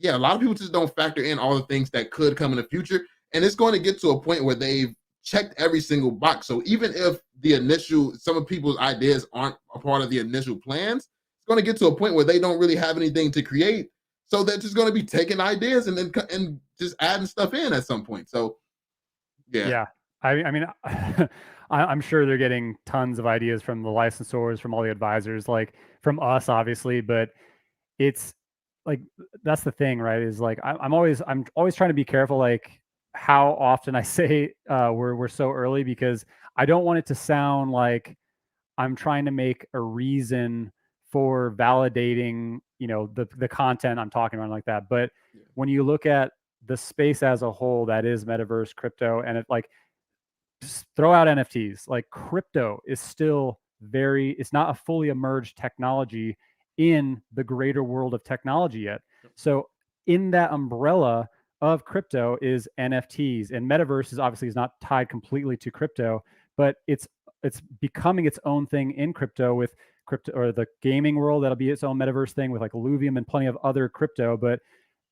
yeah, a lot of people just don't factor in all the things that could come in the future. And it's going to get to a point where they've checked every single box. So even if some of people's ideas aren't a part of the initial plans, it's going to get to a point where they don't really have anything to create. So they're just going to be taking ideas and just adding stuff in at some point. So yeah. Yeah. I mean, I'm sure they're getting tons of ideas from the licensors, from all the advisors, like from us, obviously. But it's like that's the thing, right? Is like I'm always trying to be careful, like how often I say we're so early, because I don't want it to sound like I'm trying to make a reason for validating, the content I'm talking about like that. But Yeah. when you look at the space as a whole, that is metaverse, crypto, and it like just throw out NFTs. Like crypto is still it's not a fully emerged technology in the greater world of technology yet. So in that umbrella of crypto is NFTs, and metaverse is not tied completely to crypto, but it's becoming its own thing in crypto, with crypto or the gaming world. That'll be its own metaverse thing with like Illuvium and plenty of other crypto. But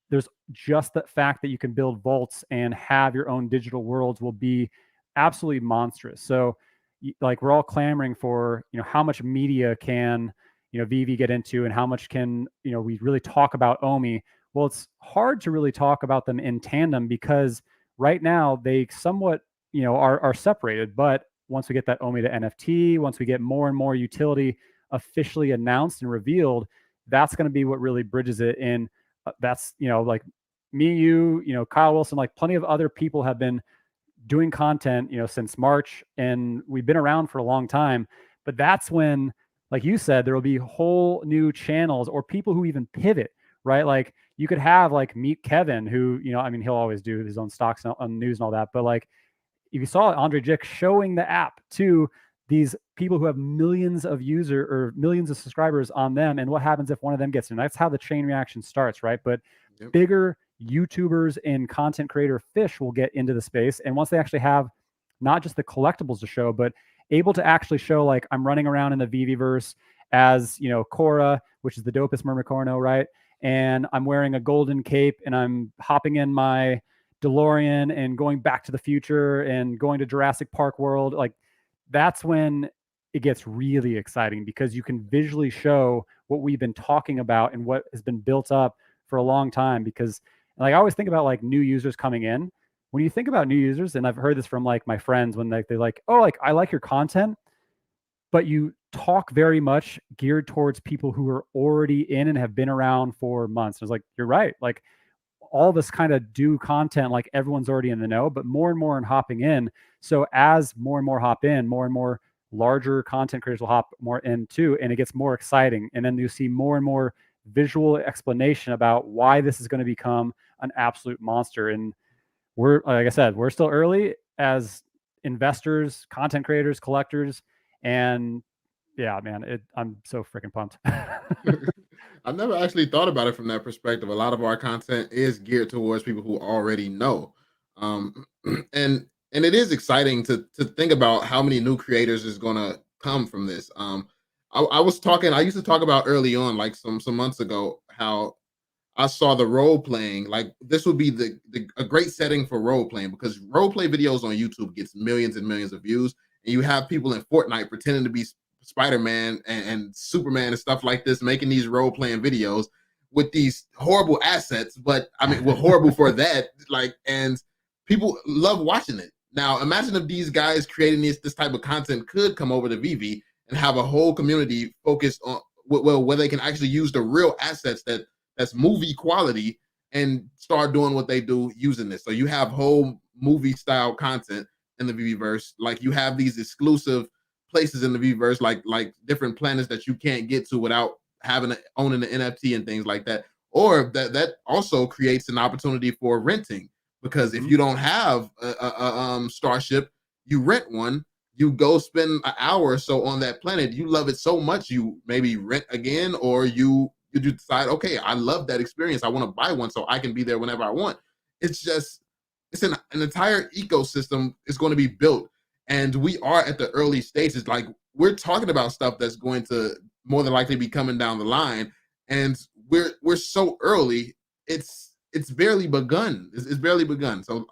there's just the fact that you can build vaults and have your own digital worlds will be absolutely monstrous. So like we're all clamoring for, how much media can, VeVe get into, and how much can, we really talk about OMI. Well, it's hard to really talk about them in tandem because right now they somewhat, are separated. But once we get that OMI to NFT, once we get more and more utility officially announced and revealed, that's going to be what really bridges it. And that's, like me, Kyle Wilson, like plenty of other people have been doing content, since March, and we've been around for a long time. But that's when, like you said, there will be whole new channels or people who even pivot, right? Like you could have like Meet Kevin, who, he'll always do his own stocks on news and all that. But like you saw Andre Jick showing the app to these people who have millions of millions of subscribers on them. And what happens if one of them gets in? That's how the chain reaction starts, right? But bigger YouTubers and content creator fish will get into the space. And once they actually have not just the collectibles to show, but able to actually show, like I'm running around in the VeVeverse as, Cora, which is the dopest Mermicorno, right? And I'm wearing a golden cape and I'm hopping in my DeLorean and going back to the future and going to Jurassic Park World. Like that's when it gets really exciting, because you can visually show what we've been talking about and what has been built up for a long time. Because like I always think about like new users coming in. When you think about new users, and I've heard this from like my friends when they're like, oh, like I like your content, but you talk very much geared towards people who are already in and have been around for months. I was like, you're right. Like all of us kind of do content like everyone's already in the know, but more and more in hopping in. So as more and more hop in, more and more larger content creators will hop more into, and it gets more exciting. And then you see more and more visual explanation about why this is going to become an absolute monster. And we're, like I said, we're still early as investors, content creators, collectors, and yeah, man, I'm so freaking pumped. I've never actually thought about it from that perspective. A lot of our content is geared towards people who already know, um, and it is exciting to think about how many new creators is going to come from this. I was talking. I used to talk about early on, like some months ago, how I saw the role playing. Like this would be the a great setting for role playing because role play videos on YouTube gets millions and millions of views, and you have people in Fortnite pretending to be Spider-Man and Superman and stuff like this, making these role playing videos with these horrible assets. But I mean, well, horrible for that. Like, and people love watching it. Now, imagine if these guys creating this type of content could come over to VeVe and have a whole community focused on well, where they can actually use the real assets that's movie quality and start doing what they do using this. So you have whole movie style content in the VeVeverse. Like you have these exclusive places in the VeVeverse, like different planets that you can't get to without having owning the NFT and things like that. Or that also creates an opportunity for renting because if Mhm. you don't have a starship, you rent one. You go spend an hour or so on that planet. You love it so much, you maybe rent again, or you decide, okay, I love that experience. I want to buy one so I can be there whenever I want. It's just it's an entire ecosystem is going to be built, and we are at the early stages. Like we're talking about stuff that's going to more than likely be coming down the line, and we're so early. It's barely begun. It's barely begun. So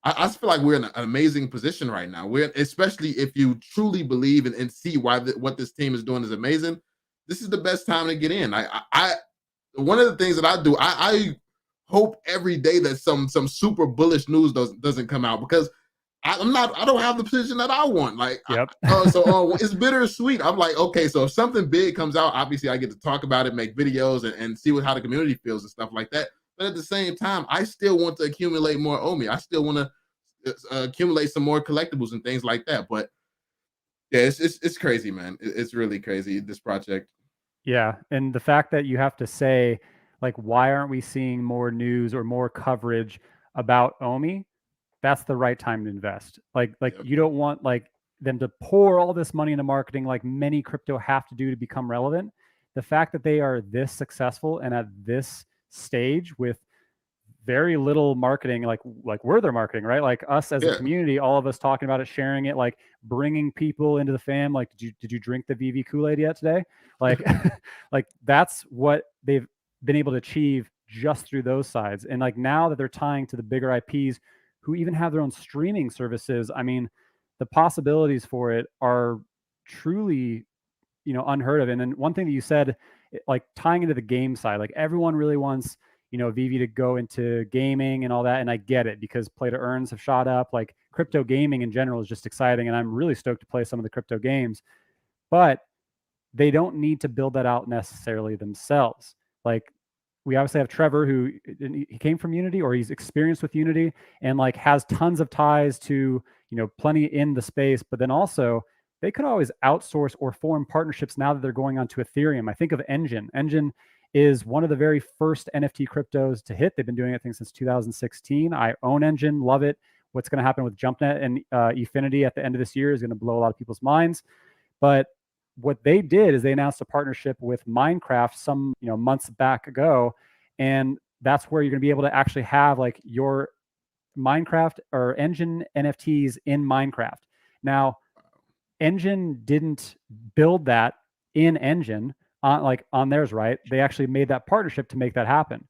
I feel like we're in an amazing position right now. We're especially if you truly believe and see why what this team is doing is amazing. This is the best time to get in. I one of the things that I do, I hope every day that some super bullish news doesn't come out because I don't have the position that I want. Like, Yep. it's bittersweet. I'm like, okay, so if something big comes out, obviously I get to talk about it, make videos, and see how the community feels and stuff like that. But at the same time, I still want to accumulate more OMI. I still want to accumulate some more collectibles and things like that. But yeah, it's crazy, man. It's really crazy, this project. Yeah, and the fact that you have to say, like, why aren't we seeing more news or more coverage about OMI? That's the right time to invest. Like Yep. you don't want like them to pour all this money into marketing like many crypto have to do to become relevant. The fact that they are this successful and at this stage with very little marketing, like we're their marketing, right? Like us as a Yeah. community, all of us talking about it, sharing it, like bringing people into the fam. Like, did you drink the VeVe Kool-Aid yet today? Like, like that's what they've been able to achieve just through those sides. And like now that they're tying to the bigger IPs who even have their own streaming services, I mean, the possibilities for it are truly, unheard of. And then one thing that you said, like tying into the game side, like everyone really wants, VeVe to go into gaming and all that. And I get it because play to earns have shot up. Like crypto gaming in general is just exciting. And I'm really stoked to play some of the crypto games, but they don't need to build that out necessarily themselves. Like we obviously have Trevor, who he came from Unity or he's experienced with Unity and like has tons of ties to, plenty in the space, but then also they could always outsource or form partnerships now that they're going onto Ethereum. I think of Engine. Engine is one of the very first NFT cryptos to hit. They've been doing it, I think, since 2016. I own Engine, love it. What's going to happen with JumpNet and Efinity at the end of this year is going to blow a lot of people's minds. But what they did is they announced a partnership with Minecraft some months back ago, and that's where you're going to be able to actually have like your Minecraft or Engine NFTs in Minecraft. Now, Engine didn't build that in Engine on theirs, right? They actually made that partnership to make that happen.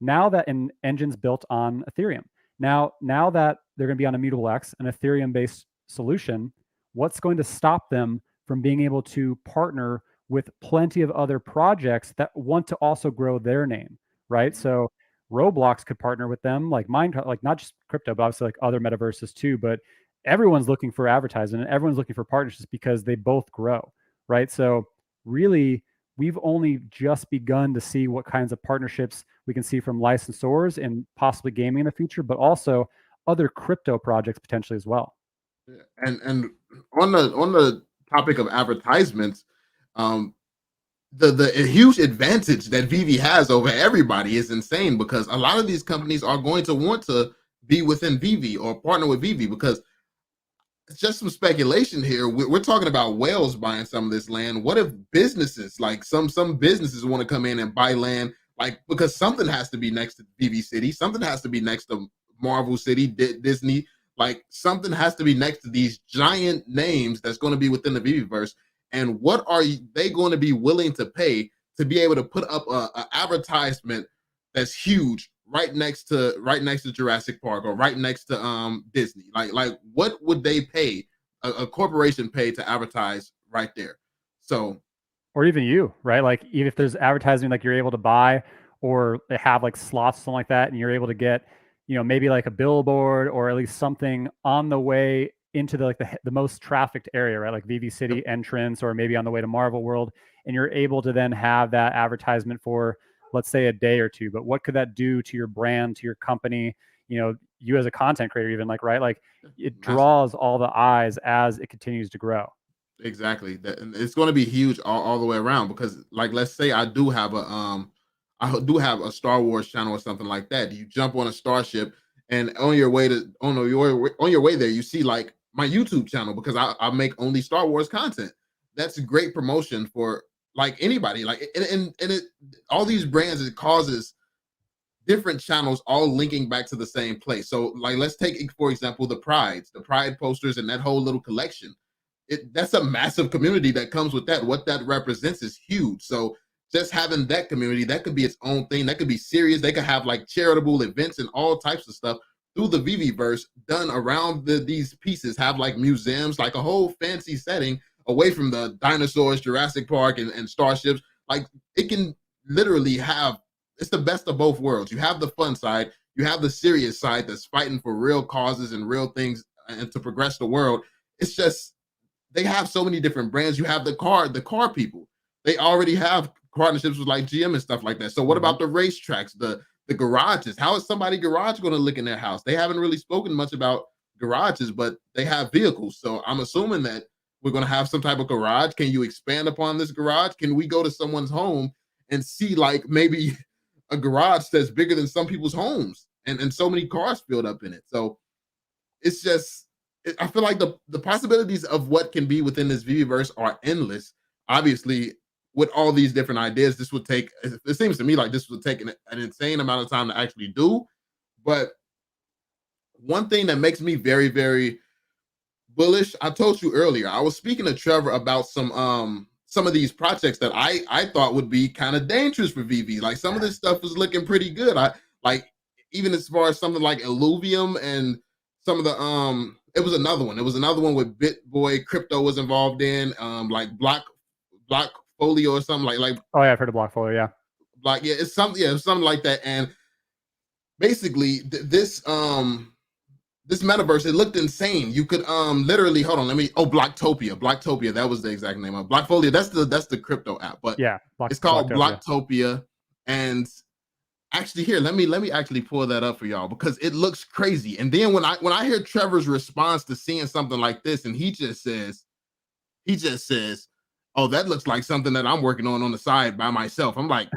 Now that Engine's built on Ethereum. Now that they're going to be on Immutable X, an Ethereum-based solution, what's going to stop them from being able to partner with plenty of other projects that want to also grow their name, right? So Roblox could partner with them, like Minecraft, like not just crypto, but obviously like other metaverses too. But everyone's looking for advertising and everyone's looking for partnerships because they both grow, right? So really, we've only just begun to see what kinds of partnerships we can see from licensors and possibly gaming in the future, but also other crypto projects potentially as well. And on the topic of advertisements, um, the huge advantage that VeVe has over everybody is insane because a lot of these companies are going to want to be within VeVe or partner with VeVe because it's just some speculation here. We're talking about whales buying some of this land. What if businesses, like some businesses, want to come in and buy land, like because something has to be next to VV City, something has to be next to Marvel City, Disney, like something has to be next to these giant names that's going to be within the VV verse. And what are they going to be willing to pay to be able to put up a advertisement that's huge right next to Jurassic Park or right next to Disney? Like what would they pay a corporation pay to advertise right there? So Or even you, right? Like even if there's advertising like you're able to buy or they have like slots or something like that, and you're able to get, maybe like a billboard or at least something on the way into the most trafficked area, right? Like VV yep, City entrance or maybe on the way to Marvel World, and you're able to then have that advertisement for, let's say, a day or two. But what could that do to your brand, to your company? You as a content creator, even like, right? Like it massive. draws all the eyes as it continues to grow. Exactly. That and it's going to be huge all the way around because, like, let's say I do have a Star Wars channel or something like that. You jump on a starship, and on your way there, you see like my YouTube channel because I make only Star Wars content. That's great promotion for like anybody. Like, and it all these brands, it causes different channels all linking back to the same place. So, like, let's take for example the Pride posters, and that whole little collection. That's a massive community that comes with that. What that represents is huge. So just having that community, that could be its own thing. That could be serious. They could have like charitable events and all types of stuff through the VV verse done around these pieces. Have like museums, like a whole fancy setting away from the dinosaurs, Jurassic Park, and starships. Like it can literally have. It's the best of both worlds. You have the fun side. You have the serious side that's fighting for real causes and real things and to progress the world. It's just they have so many different brands. You have the car people. They already have partnerships with like GM and stuff like that. So what Mhm. about the racetracks, the garages? How is somebody garage going to look in their house? They haven't really spoken much about garages, but they have vehicles. So I'm assuming that we're going to have some type of garage. Can you expand upon this garage? Can we go to someone's home and see like maybe a garage that's bigger than some people's homes and so many cars filled up in it? So it's just I feel like the possibilities of what can be within this VVverse are endless. Obviously, with all these different ideas, this would take. It seems to me like this would take an insane amount of time to actually do. But one thing that makes me very, very bullish. I told you earlier. I was speaking to Trevor about some of these projects that I thought would be kind of dangerous for VV. Like some of this stuff was looking pretty good. I like even as far as something like Illuvium and some of the it was another one. It was another one with BitBoy Crypto was involved in like Block Folio or something like Oh yeah, I've heard of Blockfolio. Yeah. yeah, it's something like that. And basically this metaverse, it looked insane. You could literally hold on, Blocktopia, that was the exact name of Blockfolio. That's the crypto app, but Yeah. it's called Blocktopia. Blocktopia. And actually here, let me actually pull that up for y'all because it looks crazy. And then when I hear Trevor's response to seeing something like this, and he just says, oh, that looks like something that I'm working on the side by myself. I'm like,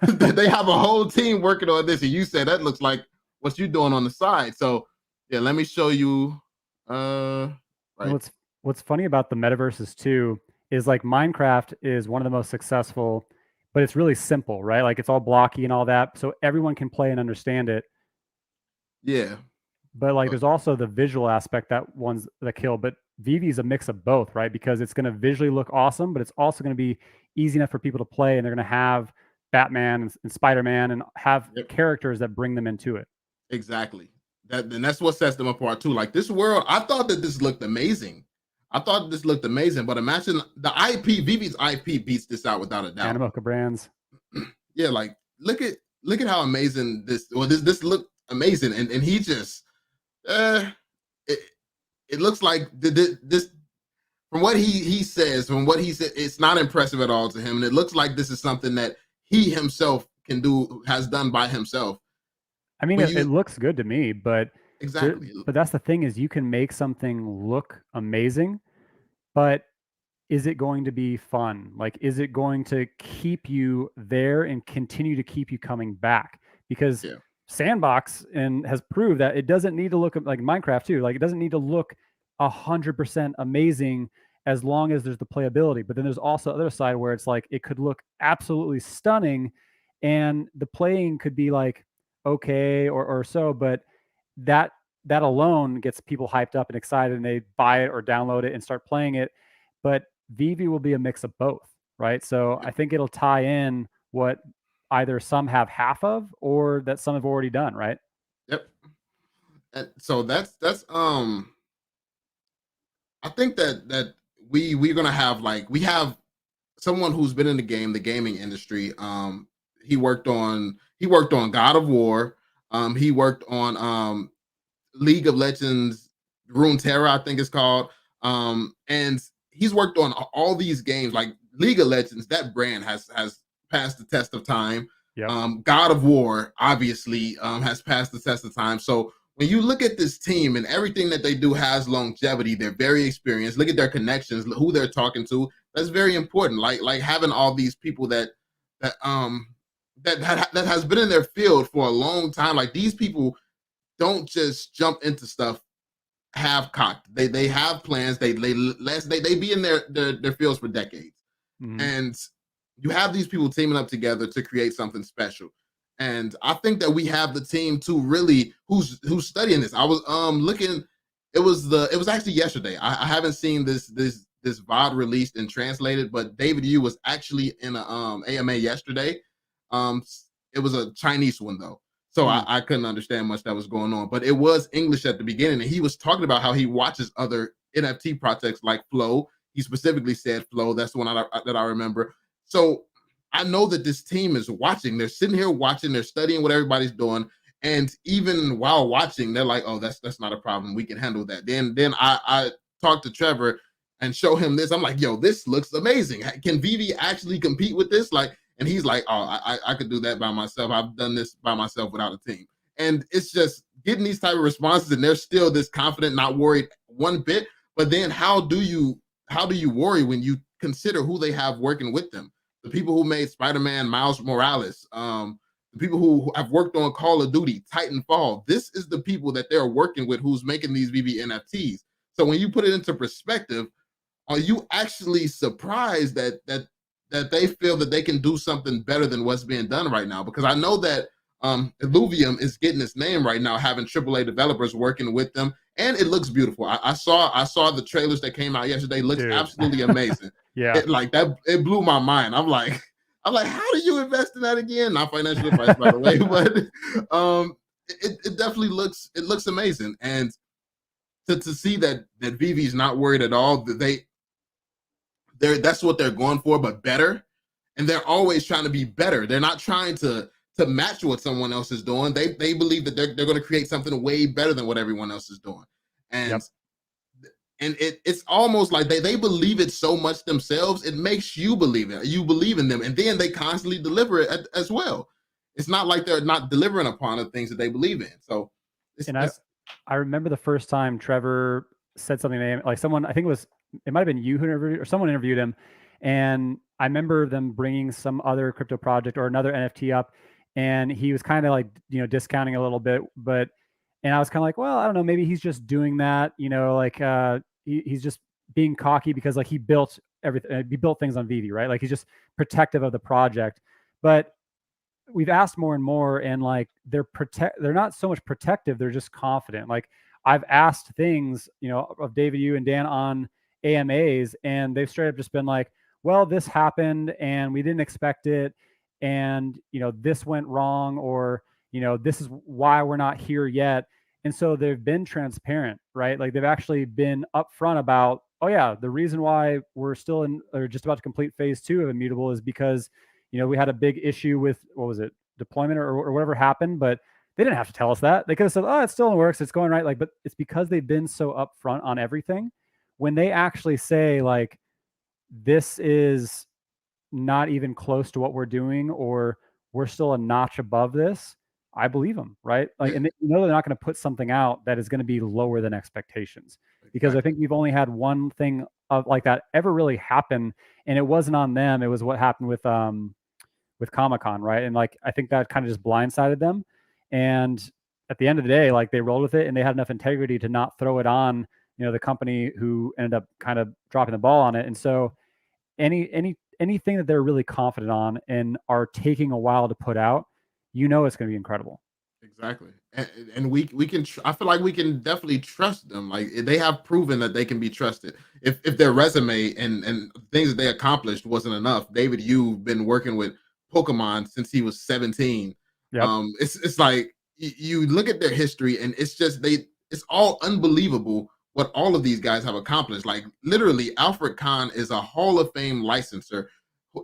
they have a whole team working on this, and you said that looks like what you're doing on the side. So yeah, let me show you. And Right. what's funny about the metaverses too is like Minecraft is one of the most successful, but it's really simple, right? Like it's all blocky and all that, so everyone can play and understand it. Yeah. But like Uh, there's also the visual aspect that one's the kill. But VV is a mix of both, right? Because it's going to visually look awesome, but it's also going to be easy enough for people to play, and they're going to have Batman and Spider-Man and have yep. characters that bring them into it. Exactly. That's what sets them apart too. Like this world, I thought that this looked amazing. I thought this looked amazing, but imagine the IP, Vivi's IP beats this out without a doubt. Animoca brands. Yeah, like look at how amazing this looked amazing, and he just uh it, it looks like this from what he says, from what he said, it's not impressive at all to him, and it looks like this is something that he himself can do, has done by himself. I mean, When it you looks good to me, but Exactly. But that's the thing, is you can make something look amazing, but is it going to be fun? Like, is it going to keep you there and continue to keep you coming back? Because Yeah. Sandbox and has proved that it doesn't need to look like Minecraft too. Like, it doesn't need to look 100% amazing as long as there's the playability. But then there's also the other side where it's like it could look absolutely stunning, and the playing could be like okay or so, but that that alone gets people hyped up and excited, and they buy it or download it and start playing it. But VeVe will be a mix of both, right? So I Yep. think it'll tie in what either some have half of or that some have already done, right? Yep. And so that's I think that we're gonna have like we have someone who's been in the gaming industry. He worked on God of War. He worked on League of Legends, Runeterra, I think it's called. And he's worked on all these games. Like League of Legends, that brand has passed the test of time. Yep. God of War, obviously, has passed the test of time. So when you look at this team and everything that they do has longevity, they're very experienced. Look at their connections, who they're talking to. That's very important. Like having all these people that has been in their field for a long time. Like these people don't just jump into stuff half cocked. They have plans. They be in their fields for decades, Mhm. and you have these people teaming up together to create something special. And I think that we have the team to really who's studying this. I was looking. It was actually yesterday. I haven't seen this VOD released and translated, but David Yu was actually in a AMA yesterday. Um, it was a Chinese one though, so I, Mm. I couldn't understand much that was going on. But it was English at the beginning, and he was talking about how he watches other NFT projects like Flow. He specifically said Flow. That's the one that I remember. So I know that this team is watching. They're sitting here watching. They're studying what everybody's doing, and even while watching, they're like, "Oh, that's not a problem. We can handle that." Then I talked to Trevor and show him this. I'm like, "Yo, this looks amazing. Can VeVe actually compete with this?" Like, and he's like, "Oh, I could do that by myself. I've done this by myself without a team." And it's just getting these type of responses, and they're still this confident, not worried one bit. But then how do you worry when you consider who they have working with them? The people who made Spider-Man, Miles Morales, the people who have worked on Call of Duty, Titanfall. This is the people that they're working with who's making these VV NFTs. So when you put it into perspective, are you actually surprised that they feel that they can do something better than what's being done right now? Because I know that Illuvium is getting its name right now, having AAA developers working with them, and it looks beautiful. I saw the trailers that came out yesterday. Looks Dude. absolutely amazing. Yeah. It like that. It blew my mind. I'm like, how do you invest in that again? Not financial advice, by the way, but it definitely looks amazing. And to see that VeVe's not worried at all, that that's what they're going for, but better. And they're always trying to be better. They're not trying to match what someone else is doing. They believe that they're going to create something way better than what everyone else is doing. And Yep. it's almost like they believe it so much themselves, it makes you believe it. You believe in them, and then they constantly deliver it as well. It's not like they're not delivering upon the things that they believe in. So it's, And I it's I remember the first time Trevor said something to him, like someone, I think it might have been you who interviewed or someone interviewed him. And I remember them bringing some other crypto project or another NFT up. And he was kind of like, discounting a little bit, and I was kind of like, well, I don't know, maybe he's just doing that, like, he's just being cocky because like he built everything, he built things on VeVe, right? Like he's just protective of the project. But we've asked more and more, and like they're not so much protective, they're just confident. Like I've asked things, of David Yu and Dan on AMAs, and they've straight up just been like, well, this happened and we didn't expect it, and this went wrong, or this is why we're not here yet. And so they've been transparent, right? Like they've actually been upfront about, oh yeah, the reason why we're still in or just about to complete phase 2 of Immutable is because we had a big issue with, what was it, deployment or whatever happened, but they didn't have to tell us that. They could have said, "Oh, it's still in works, it's going right." Like, but it's because they've been so upfront on everything. When they actually say like, "This is not even close to what we're doing," or "We're still a notch above this," I believe them, right? Like, Yeah, and they're not going to put something out that is going to be lower than expectations, because I exactly. think we've only had one thing of like that ever really happen, and it wasn't on them. It was what happened with Comic Con, right? And like I think that kind of just blindsided them. And at the end of the day, like they rolled with it, and they had enough integrity to not throw it on, the company who ended up kind of dropping the ball on it. And so anything that they're really confident on and are taking a while to put out, it's going to be incredible. Exactly. And we can I feel like we can definitely trust them. Like they have proven that they can be trusted. If their resume and things that they accomplished wasn't enough, David, you've been working with Pokemon since he was 17. Yep. It's like you look at their history and it's just it's all unbelievable what all of these guys have accomplished. Like literally, Alfred Kahn is a Hall of Fame licenser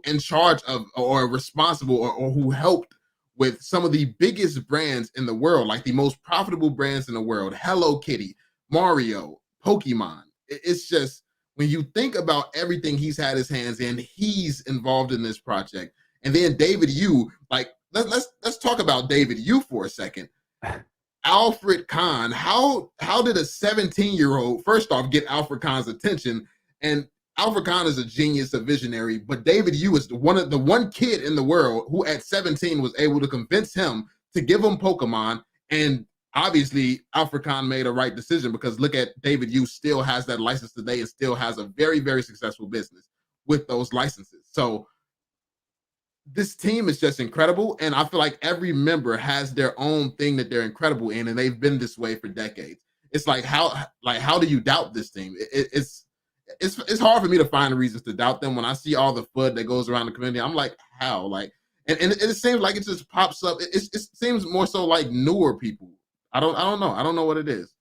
in charge of or responsible or who helped with some of the biggest brands in the world, like the most profitable brands in the world, Hello Kitty, Mario, Pokemon. It's just when you think about everything he's had his hands in, he's involved in this project. And then David Yu, like let's talk about David Yu for a second. Alfred Kahn, how did a 17-year-old first off get Alfred Kahn's attention? And Alfred Kahn is a genius, a visionary, but David Yu is the one kid in the world who at 17 was able to convince him to give him Pokemon. And obviously Alfred Kahn made a right decision, because look at David Yu still has that license today and still has a very, very successful business with those licenses. So this team is just incredible, and I feel like every member has their own thing that they're incredible in, and they've been this way for decades. It's like how do you doubt this team? It's hard for me to find reasons to doubt them when I see all the FUD that goes around the community. I'm like, how? Like, and it seems like it just pops up. It seems more so like newer people. I don't know. I don't know what it is.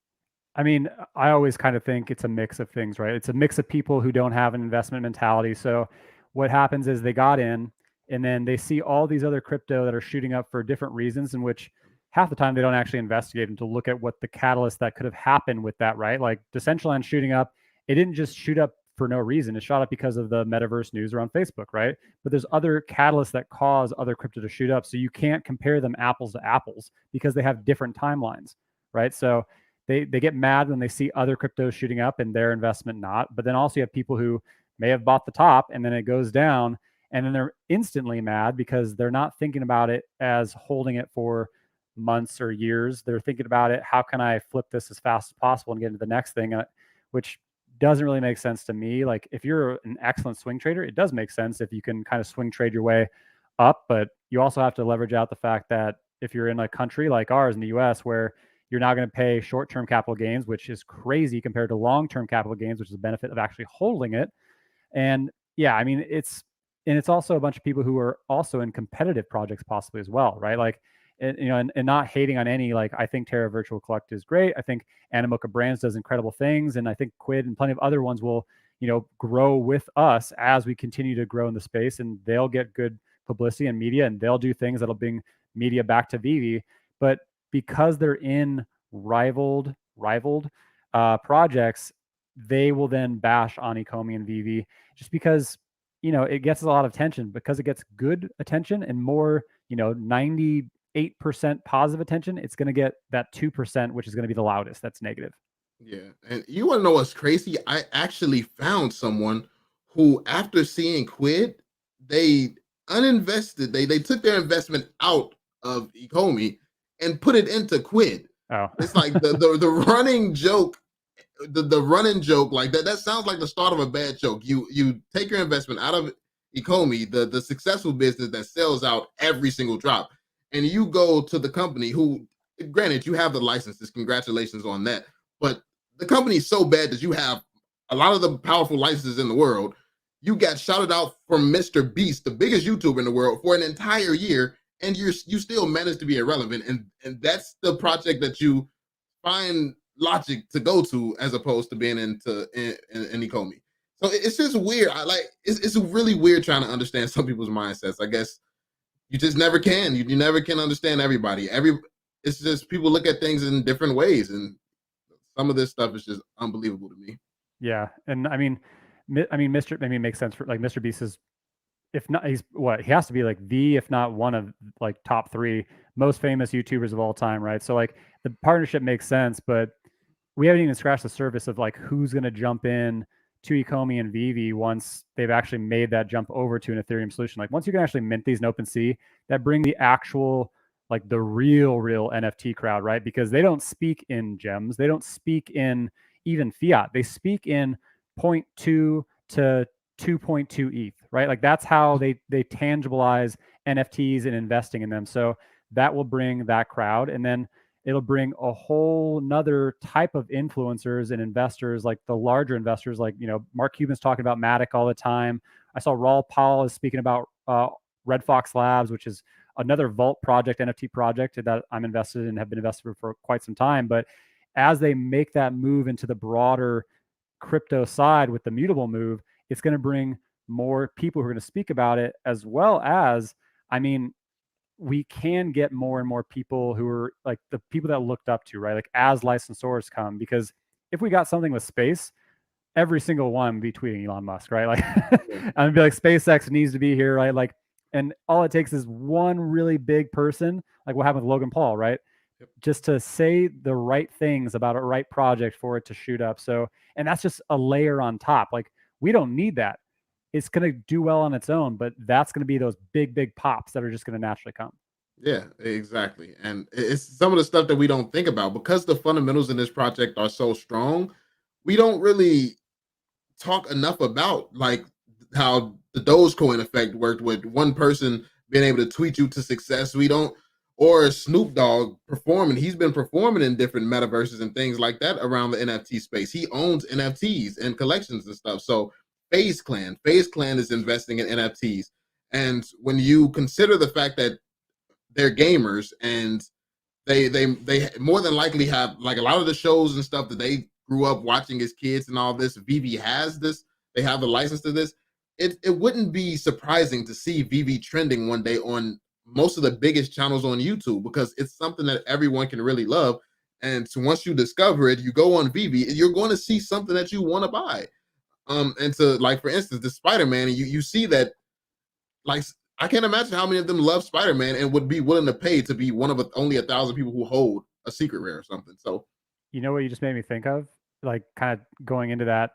I mean, I always kind of think it's a mix of things, right? It's a mix of people who don't have an investment mentality. So what happens is they got in, and then they see all these other crypto that are shooting up for different reasons, in which half the time they don't actually investigate them to look at what the catalyst that could have happened with that, right? Like Decentraland shooting up, it didn't just shoot up for no reason. It shot up because of the metaverse news around Facebook, right? But there's other catalysts that cause other crypto to shoot up. So you can't compare them apples to apples because they have different timelines, right? So they get mad when they see other cryptos shooting up and their investment not. But then also you have people who may have bought the top and then it goes down, and then they're instantly mad because they're not thinking about it as holding it for months or years. They're thinking about it, how can I flip this as fast as possible and get into the next thing, which doesn't really make sense to me. Like if you're an excellent swing trader, it does make sense if you can kind of swing trade your way up, but you also have to leverage out the fact that if you're in a country like ours in the US, where you're not going to pay short-term capital gains, which is crazy compared to long-term capital gains, which is the benefit of actually holding it. And yeah, I mean, it's also a bunch of people who are also in competitive projects possibly as well, right? Like, and not hating on any, like, I think Terra Virtual Collect is great. I think Animoca Brands does incredible things. And I think Quid and plenty of other ones will, grow with us as we continue to grow in the space, and they'll get good publicity and media, and they'll do things that'll bring media back to VeVe. But because they're in rivaled projects, they will then bash on Ecomi and VeVe just because it gets a lot of attention, because it gets good attention and more 98% positive attention. It's going to get that 2%, which is going to be the loudest. That's negative. Yeah, and you want to know what's crazy? I actually found someone who, after seeing Quid, they uninvested. They took their investment out of Ecomi and put it into Quid. Oh. It's like the running joke, the running joke like that. That sounds like the start of a bad joke. You take your investment out of Ecomi, the successful business that sells out every single drop, and you go to the company who, granted, you have the licenses. Congratulations on that, but the company is so bad that you have a lot of the powerful licenses in the world. You got shouted out from Mr. Beast, the biggest YouTuber in the world, for an entire year, and you still managed to be irrelevant. And that's the project that you find logic to go to, as opposed to being in Ecomi. So it's just weird. It's really weird trying to understand some people's mindsets. I guess you just never can. You never can understand everybody. It's just people look at things in different ways, and some of this stuff is just unbelievable to me. Yeah, and I mean, Mr. Maybe it makes sense for like Mr. Beast is if not, he has to be like the, if not one of like top 3 most famous YouTubers of all time, right? So like the partnership makes sense, but we haven't even scratched the surface of like who's going to jump in to Ecomi and VeVe once they've actually made that jump over to an Ethereum solution. Like once you can actually mint these in OpenSea, that bring the actual, like the real NFT crowd, right? Because they don't speak in gems, they don't speak in even fiat, they speak in zero point 0.2 to 2.2 ETH, right? Like that's how they tangibilize NFTs and investing in them. So that will bring that crowd, and then it'll bring a whole nother type of influencers and investors, like the larger investors, like, you know, Mark Cuban's talking about Matic all the time. I saw Raul Powell is speaking about Red Fox Labs, which is another Vault project, NFT project that I'm invested in and have been invested for quite some time. But as they make that move into the broader crypto side with the mutable move, it's going to bring more people who are going to speak about it, as well as, I mean, we can get more and more people who are like the people that looked up to, right? Like as licensors come, because if we got something with space, every single one would be tweeting Elon Musk, right? Like Yeah. I'd be like, SpaceX needs to be here, right? Like, and all it takes is one really big person, like what happened with Logan Paul, right? Yep. Just to say the right things about a right project for it to shoot up. So, and that's just a layer on top. Like we don't need that. It's going to do well on its own, but that's going to be those big pops that are just going to naturally come. Yeah, exactly. And it's some of the stuff that we don't think about because the fundamentals in this project are so strong. We don't really talk enough about like how the Dogecoin effect worked with one person being able to tweet you to success. We don't, or Snoop Dogg performing. He's been performing in different metaverses and things like that around the NFT space. He owns NFTs and collections and stuff. So FaZe Clan is investing in NFTs. And when you consider the fact that they're gamers and they more than likely have like a lot of the shows and stuff that they grew up watching as kids and all this. VeVe has this. They have the license to this. It wouldn't be surprising to see VeVe trending one day on most of the biggest channels on YouTube because it's something that everyone can really love. And so once you discover it, you go on VeVe, you're going to see something that you want to buy. And to like for instance, the Spider-Man, and you see that like I can't imagine how many of them love Spider-Man and would be willing to pay to be one of only 1,000 people who hold a secret rare or something. So You know what you just made me think of? Like kind of going into that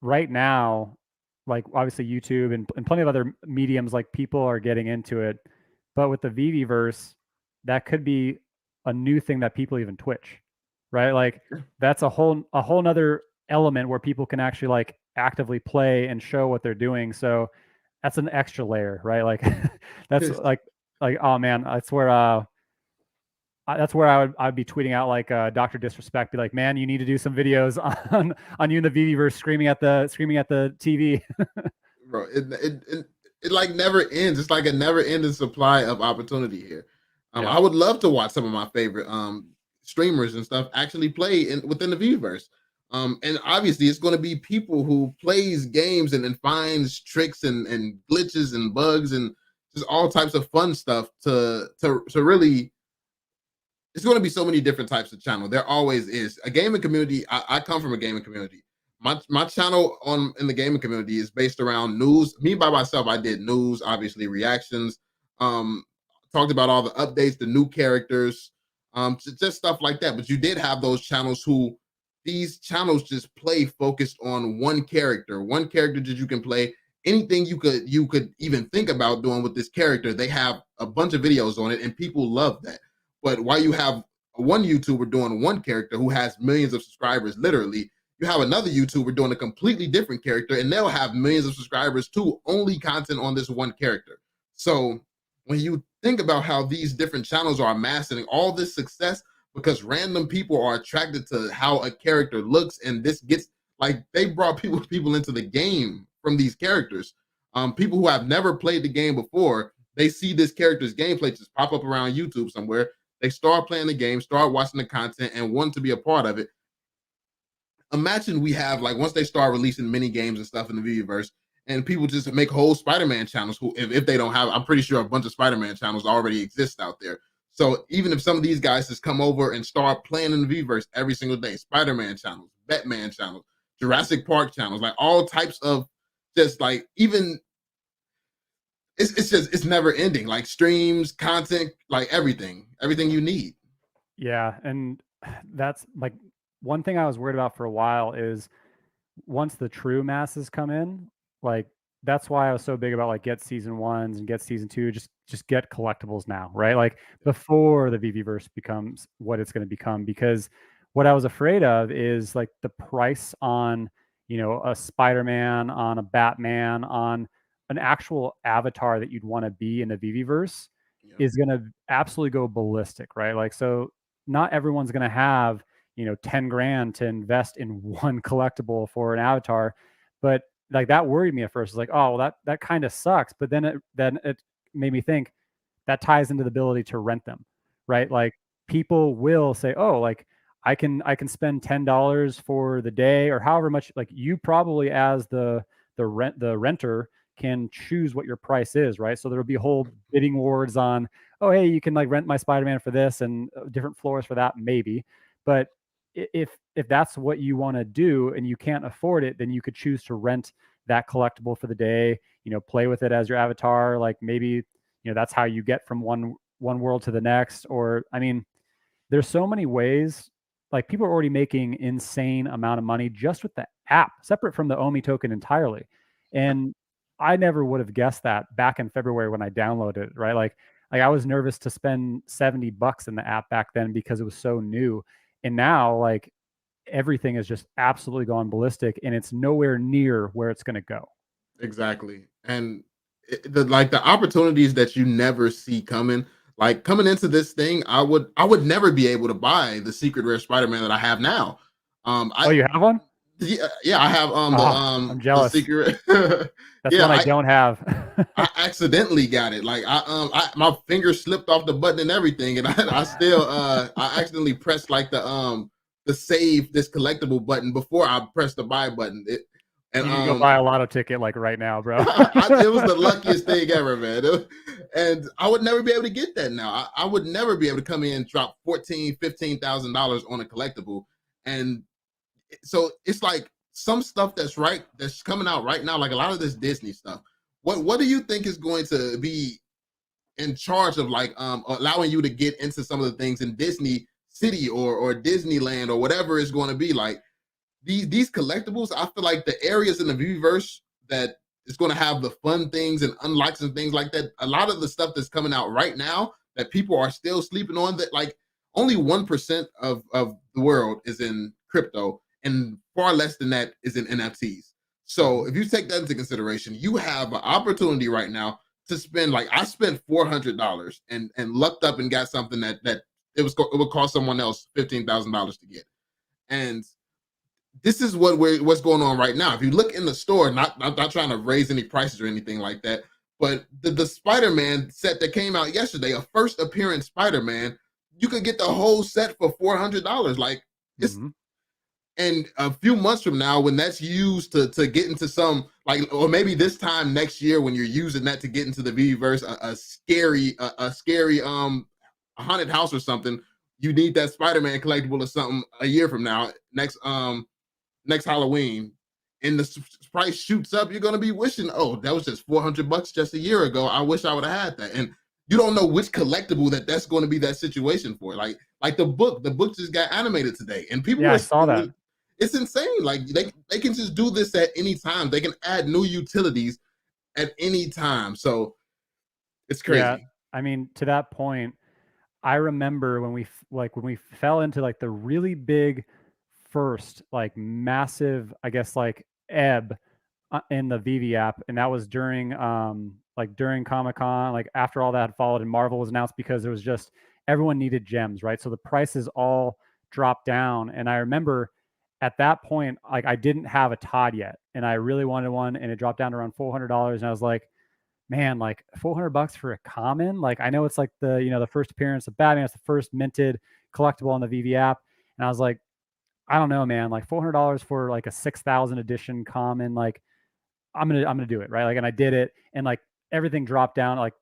right now, like obviously YouTube and plenty of other mediums, like people are getting into it. But with the VeVe that could be a new thing that people even Twitch, right? Like that's a whole nother element where people can actually like actively play and show what they're doing. So that's an extra layer, right? Like that's like oh man, that's where I'd be tweeting out like Dr. Disrespect, be like, man, you need to do some videos on you in the VeVe screaming at the TV. bro, it like never ends. It's like a never ending supply of opportunity here. Yeah. I would love to watch some of my favorite streamers and stuff actually play within the VeVe. And obviously it's going to be people who plays games and finds tricks and glitches and bugs and just all types of fun stuff to really it's going to be so many different types of channel. There always is a gaming community. I come from a gaming community. My channel on in the gaming community is based around news. Me by myself, I did news, obviously reactions. Um, Talked about all the updates, the new characters, just stuff like that. But you did have those channels who these channels just play focused on one character that you can play. Anything you could even think about doing with this character, they have a bunch of videos on it, and people love that. But while you have one YouTuber doing one character who has millions of subscribers, literally, you have another YouTuber doing a completely different character, and they'll have millions of subscribers too, only content on this one character. So when you think about how these different channels are amassing all this success because random people are attracted to how a character looks, and this gets like they brought people into the game from these characters. People who have never played the game before, they see this character's gameplay just pop up around YouTube somewhere. They start playing the game, start watching the content, and want to be a part of it. Imagine we have like once they start releasing mini games and stuff in the VeVe, and people just make whole Spider-Man channels. Who, if they don't have, I'm pretty sure a bunch of Spider-Man channels already exist out there. So even if some of these guys just come over and start playing in the VeVe every single day, Spider-Man channels, Batman channels, Jurassic Park channels, like all types of just like even it's never ending. Like streams, content, like everything you need. Yeah, and that's like one thing I was worried about for a while is once the true masses come in, like that's why I was so big about like get season ones and get season two, just get collectibles now, right? Like before the VeVeverse becomes what it's going to become, because what I was afraid of is like the price on, a Spider-Man, on a Batman, on an actual avatar that you'd want to be in the VeVeverse Yeah. is going to absolutely go ballistic, right? Like, so not everyone's going to have 10 grand to invest in one collectible for an avatar. But like that worried me at first. It's like, oh, well, that kind of sucks. But then it made me think that ties into the ability to rent them, right? Like people will say, oh, like I can spend $10 for the day or however much. Like you probably as the renter can choose what your price is, right? So there'll be whole bidding wars on, oh, hey, you can like rent my Spider-Man for this and different floors for that, maybe. But if that's what you want to do and you can't afford it, then you could choose to rent that collectible for the day, play with it as your avatar. Like maybe, that's how you get from one world to the next. Or I mean, there's so many ways. Like people are already making insane amount of money just with the app, separate from the OMI token entirely. And I never would have guessed that back in February when I downloaded it, right? Like I was nervous to spend $70 in the app back then because it was so new. And now like everything is just absolutely gone ballistic and it's nowhere near where it's going to go. Exactly. And the opportunities that you never see coming, like coming into this thing, I would never be able to buy the secret rare Spider-Man that I have now. Oh, I you have one? yeah, I have I'm the jealous. secret That's yeah, one I don't have. I accidentally got it. Like my finger slipped off the button and everything, and I still I accidentally pressed like the save this collectible button before I pressed the buy button. And You need to go buy a lotto ticket like right now, bro. it was the luckiest thing ever, man. And I would never be able to get that now. I would never be able to come in and drop 14, $15,000 on a collectible. And so it's like some stuff that's coming out right now, like a lot of this Disney stuff. What do you think is going to be in charge of like allowing you to get into some of the things in Disney City or Disneyland or whatever it's going to be like? These collectibles, I feel like the areas in the Vverse that is going to have the fun things and unlocks and things like that. A lot of the stuff that's coming out right now that people are still sleeping on, that like only 1% of the world is in crypto, and far less than that is in NFTs. So if you take that into consideration, you have an opportunity right now to spend, like I spent $400 and lucked up and got something that it would cost someone else $15,000 to get. And this is what's going on right now. If you look in the store, I'm not trying to raise any prices or anything like that, but the Spider-Man set that came out yesterday, a first appearance Spider-Man, you could get the whole set for $400. Like it's Mhm. and a few months from now, when that's used to get into some like, or maybe this time next year when you're using that to get into the Vverse, a scary a haunted house or something, you need that Spider-Man collectible or something a year from now. Next Halloween, and the price shoots up, you're gonna be wishing, oh, that was just $400 just a year ago. I wish I would have had that. And you don't know which collectible that's going to be that situation for. Like the book just got animated today, and people Yeah, are I saw still. that. It's insane. Like they can just do this at any time. They can add new utilities at any time. So it's Yeah, crazy. I mean, to that point, I remember when we fell into like the really big first like massive, I guess like ebb in the VeVe app, and that was during Comic Con, like after all that had followed, and Marvel was announced because there was just everyone needed gems, right? So the prices all dropped down, and I remember at that point, like I didn't have a Todd yet, and I really wanted one, and it dropped down to around $400, and I was like, man, like $400 for a common. Like I know it's like the first appearance of Batman, it's the first minted collectible on the VeVe app, and I was like, I don't know, man, like $400 for like a 6,000 edition common, like I'm gonna do it, right? Like, and I did it, and like everything dropped down, like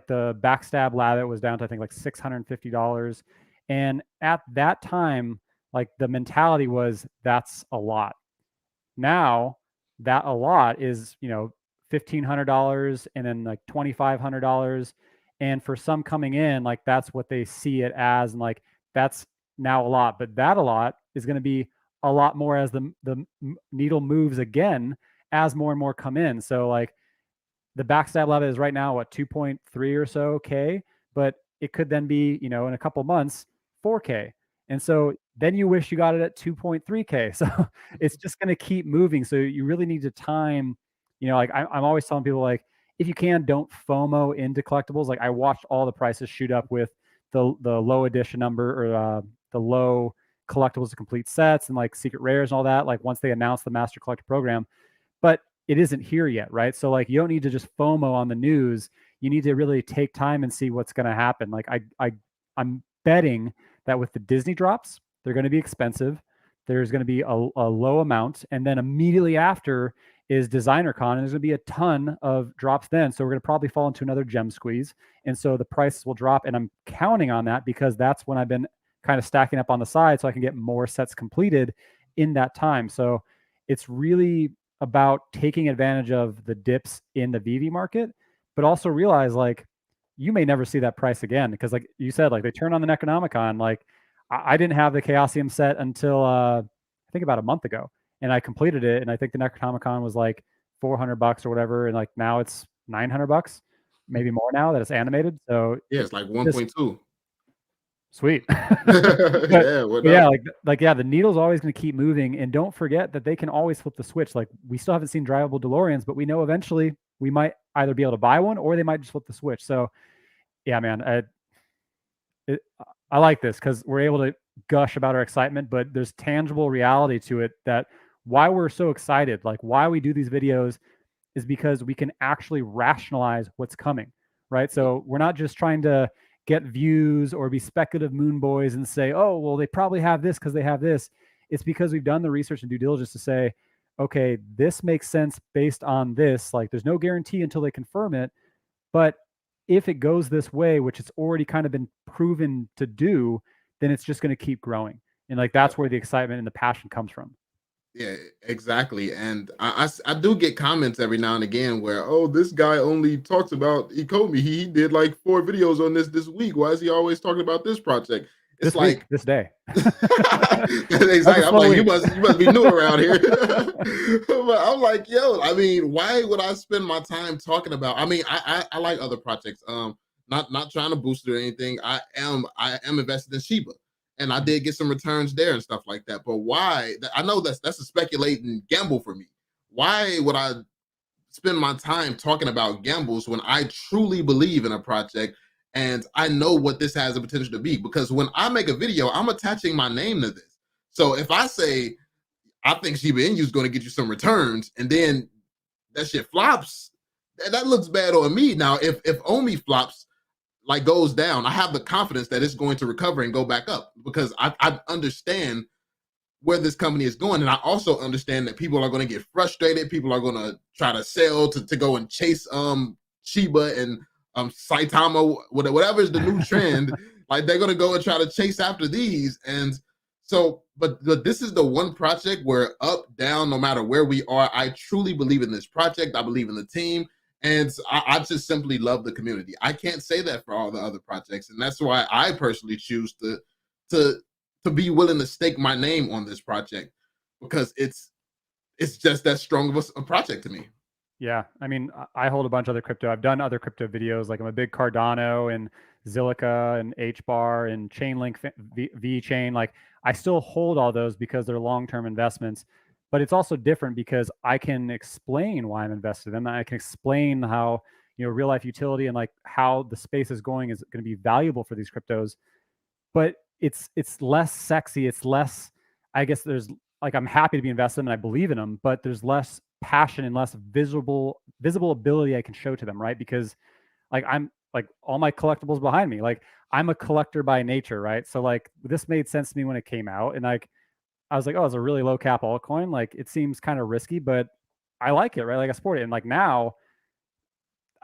the backstab labbit was down to I think like $650, and at that time, like the mentality was that's a lot. Now that a lot is $1,500 and then like $2,500. And for some coming in, like that's what they see it as. And like that's now a lot, but that a lot is going to be a lot more as the needle moves again as more and more come in. So like the backstab level is right now what 2.3 or so K, but it could then be, in a couple months 4K. And so then you wish you got it at 2.3K. So it's just going to keep moving. So you really need to time, like I'm always telling people, like, if you can, don't FOMO into collectibles. Like I watched all the prices shoot up with the low edition number or the low collectibles to complete sets and like secret rares and all that. Like once they announced the Master Collector program, but it isn't here yet, right? So like you don't need to just FOMO on the news. You need to really take time and see what's going to happen. Like I'm betting that with the Disney drops, they're going to be expensive. There's going to be a low amount, and then immediately after is Designer Con, and there's going to be a ton of drops then. So we're going to probably fall into another gem squeeze, and so the prices will drop. And I'm counting on that because that's when I've been kind of stacking up on the side so I can get more sets completed in that time. So it's really about taking advantage of the dips in the VeVe market, but also realize like you may never see that price again because like you said, like they turn on the Necronomicon. Like I didn't have the Chaosium set until I think about a month ago, and I completed it, and I think the Necronomicon was like $400 or whatever, and like now it's $900, maybe more now that it's animated. So Yeah, it's like 1.2. Sweet. Yeah, what yeah, up? like yeah, the needle's always going to keep moving, and don't forget that they can always flip the switch. Like we still haven't seen drivable DeLoreans, but we know eventually we might either be able to buy one or they might just flip the switch. So yeah, man, I like this because we're able to gush about our excitement, but there's tangible reality to it that why we're so excited, like why we do these videos is because we can actually rationalize what's coming, right? So we're not just trying to get views or be speculative moon boys and say, oh, well, they probably have this because they have this. It's because we've done the research and due diligence to say, okay, this makes sense based on this. Like there's no guarantee until they confirm it. But if it goes this way, which it's already kind of been proven to do, then it's just going to keep growing. And like that's where the excitement and the passion comes from. Yeah, exactly. And I do get comments every now and again where, oh, this guy only talks about Ecomi. He did like 4 videos on this week. Why is he always talking about this project? It's This week, like this day. exactly. I'm like, you must be new around here. But I'm like, yo, I mean, why would I spend my time talking about? I mean, I like other projects. Not trying to boost it or anything. I am invested in Shiba, and I did get some returns there and stuff like that. But why? I know that's a speculating gamble for me. Why would I spend my time talking about gambles when I truly believe in a project and I know what this has the potential to be? Because when I make a video, I'm attaching my name to this. So if I say I think Shiba Inu is going to get you some returns, and then that shit flops, that looks bad on me. Now, if OMI flops, like goes down, I have the confidence that it's going to recover and go back up because I understand where this company is going. And I also understand that people are going to get frustrated. People are going to try to sell to go and chase Shiba and Saitama, whatever is the new trend. Like they're going to go and try to chase after these. And so, but this is the one project where up, down, no matter where we are, I truly believe in this project. I believe in the team. And I just simply love the community. I can't say that for all the other projects. And that's why I personally choose to be willing to stake my name on this project because it's just that strong of a project to me. Yeah, I mean, I hold a bunch of other crypto. I've done other crypto videos. Like I'm a big Cardano and Zilliqa and HBAR and Chainlink V Chain. Like I still hold all those because they're long-term investments. But it's also different because I can explain why I'm invested in them. I can explain how real life utility and like how the space is going is going to be valuable for these cryptos. But it's less sexy. It's less. I guess there's like I'm happy to be invested and I believe in them, but there's less passion and less visible ability I can show to them, right? Because like I'm like all my collectibles behind me, like I'm a collector by nature, right? So like this made sense to me when it came out, and like I was like, oh, it's a really low cap altcoin. Like it seems kind of risky, but I like it, right? Like I support it, and like now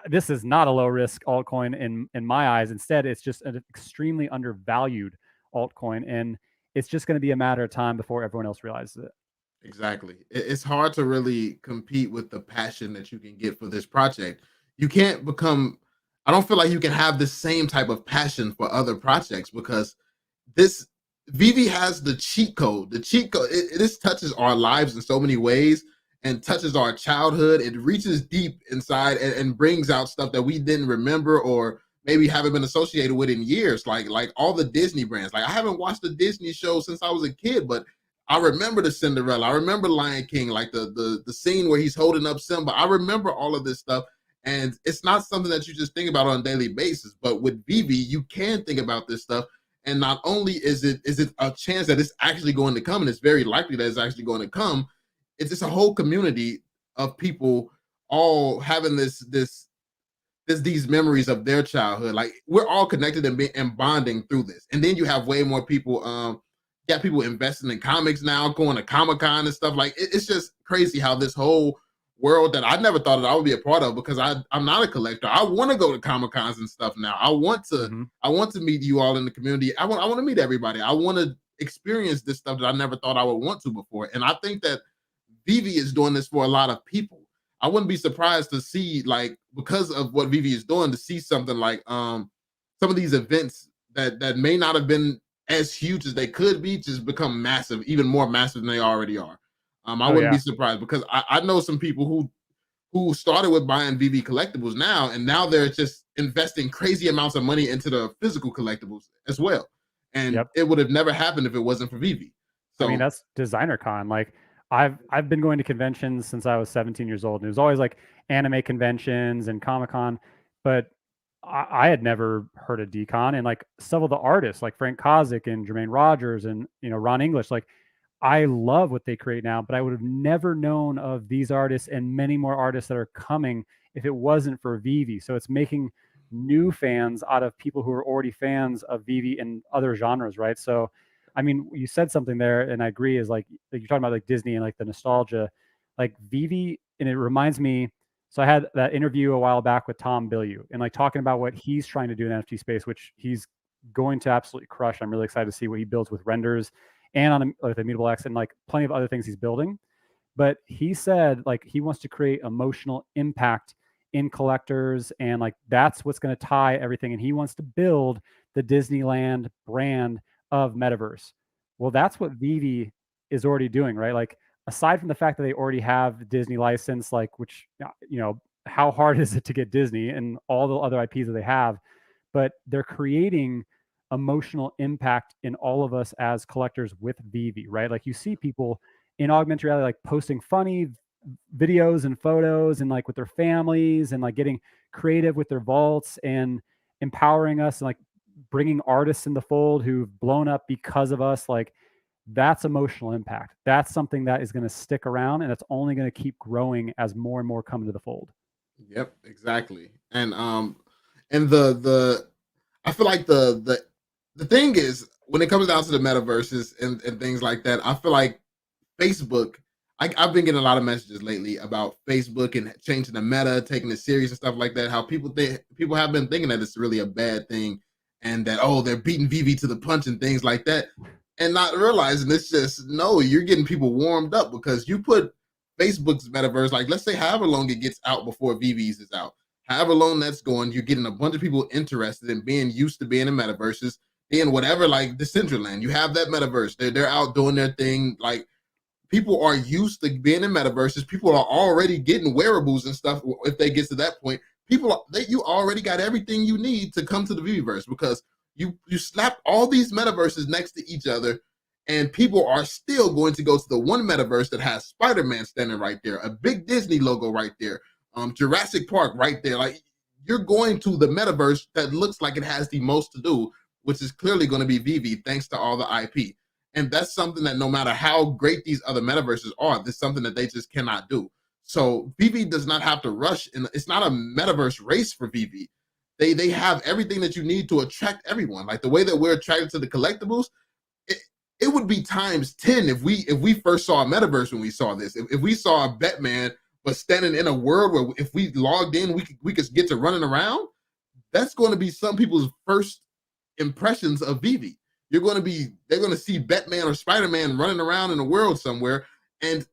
this is not a low risk altcoin in my eyes. Instead, it's just an extremely undervalued altcoin, and it's just going to be a matter of time before everyone else realizes it. Exactly. It's hard to really compete with the passion that you can get for this project. You can't become, I don't feel like you can have the same type of passion for other projects because this VeVe has the cheat code. The cheat code, this touches our lives in so many ways and touches our childhood. It reaches deep inside and brings out stuff that we didn't remember or maybe haven't been associated with in years. Like all the Disney brands. Like I haven't watched a Disney show since I was a kid, but I remember the Cinderella. I remember Lion King, like the scene where he's holding up Simba. I remember all of this stuff, and it's not something that you just think about on a daily basis. But with VeVe, you can think about this stuff, and not only is it a chance that it's actually going to come, and it's very likely that it's actually going to come. It's just a whole community of people all having these memories of their childhood. Like we're all connected and bonding through this. And then you have way more people. Got people investing in comics now, going to Comic-Con and stuff. Like it's just crazy how this whole world that I never thought that I would be a part of because I'm not a collector. I want to go to Comic-Cons and stuff now. Mm-hmm. I want to meet you all in the community. I want to meet everybody. I want to experience this stuff that I never thought I would want to before. And I think that VeVe is doing this for a lot of people. I wouldn't be surprised to see, like, because of what VeVe is doing, to see something like some of these events that may not have been as huge as they could be just become massive, even more massive than they already are. I Oh wouldn't yeah. be surprised because I know some people who started with buying VeVe collectibles now, and now they're just investing crazy amounts of money into the physical collectibles as well. And Yep. it would have never happened if it wasn't for VeVe. I mean, So that's designer con. Like I've been going to conventions since I was 17 years old, and it was always like anime conventions and Comic Con, but I had never heard of decon. And like some of the artists, like Frank Kozik and Jermaine Rogers and Ron English, like I love what they create now, but I would have never known of these artists and many more artists that are coming if it wasn't for VeVe. So it's making new fans out of people who are already fans of VeVe and other genres, right? So I mean, you said something there, and I agree. Is like you're talking about like Disney and like the nostalgia, like VeVe, and it reminds me. So I had that interview a while back with Tom Bilyeu, and like talking about what he's trying to do in NFT space, which he's going to absolutely crush. I'm really excited to see what he builds with renders and on with Immutable X and like plenty of other things he's building. But he said like he wants to create emotional impact in collectors, and like that's what's going to tie everything. And he wants to build the Disneyland brand of metaverse. Well, that's what VeVe is already doing, right? Like aside from the fact that they already have the Disney license, like which how hard is it to get Disney and all the other IPs that they have, but they're creating emotional impact in all of us as collectors with VeVe, right? Like you see people in augmented reality like posting funny videos and photos and like with their families and like getting creative with their vaults and empowering us and like bringing artists in the fold who've blown up because of us. Like that's emotional impact. That's something that is going to stick around and it's only going to keep growing as more and more come into the fold. yep, exactly. And the I feel like the thing is when it comes down to the metaverses and things like that, I feel like Facebook. I've been getting a lot of messages lately about Facebook and changing the meta, taking it serious and stuff like that. How people have been thinking that it's really a bad thing, and that they're beating VeVe to the punch and things like that, and not realizing it's just no. You're getting people warmed up because you put Facebook's metaverse, like let's say however long it gets out before VeVe's is out, however long that's going, you're getting a bunch of people interested in being used to being in metaverses, in whatever like Decentraland. You have that metaverse. They're out doing their thing like people are used to being in metaverses. People are already getting wearables and stuff. If they get to that point, you already got everything you need to come to the VeVeverse because you slap all these metaverses next to each other, and people are still going to go to the one metaverse that has Spider-Man standing right there, a big Disney logo right there, Jurassic Park right there. Like you're going to the metaverse that looks like it has the most to do, which is clearly going to be VeVe, thanks to all the IP. And that's something that no matter how great these other metaverses are, there's something that they just cannot do. So VeVe does not have to rush, and it's not a metaverse race for VeVe. They have everything that you need to attract everyone. Like the way that we're attracted to the collectibles, it, it would be times 10 if we first saw a metaverse when we saw this. If we saw a Batman but standing in a world where if we logged in, we could get to running around. That's going to be some people's first impressions of VeVe. They're going to see Batman or Spider-Man running around in the world somewhere, And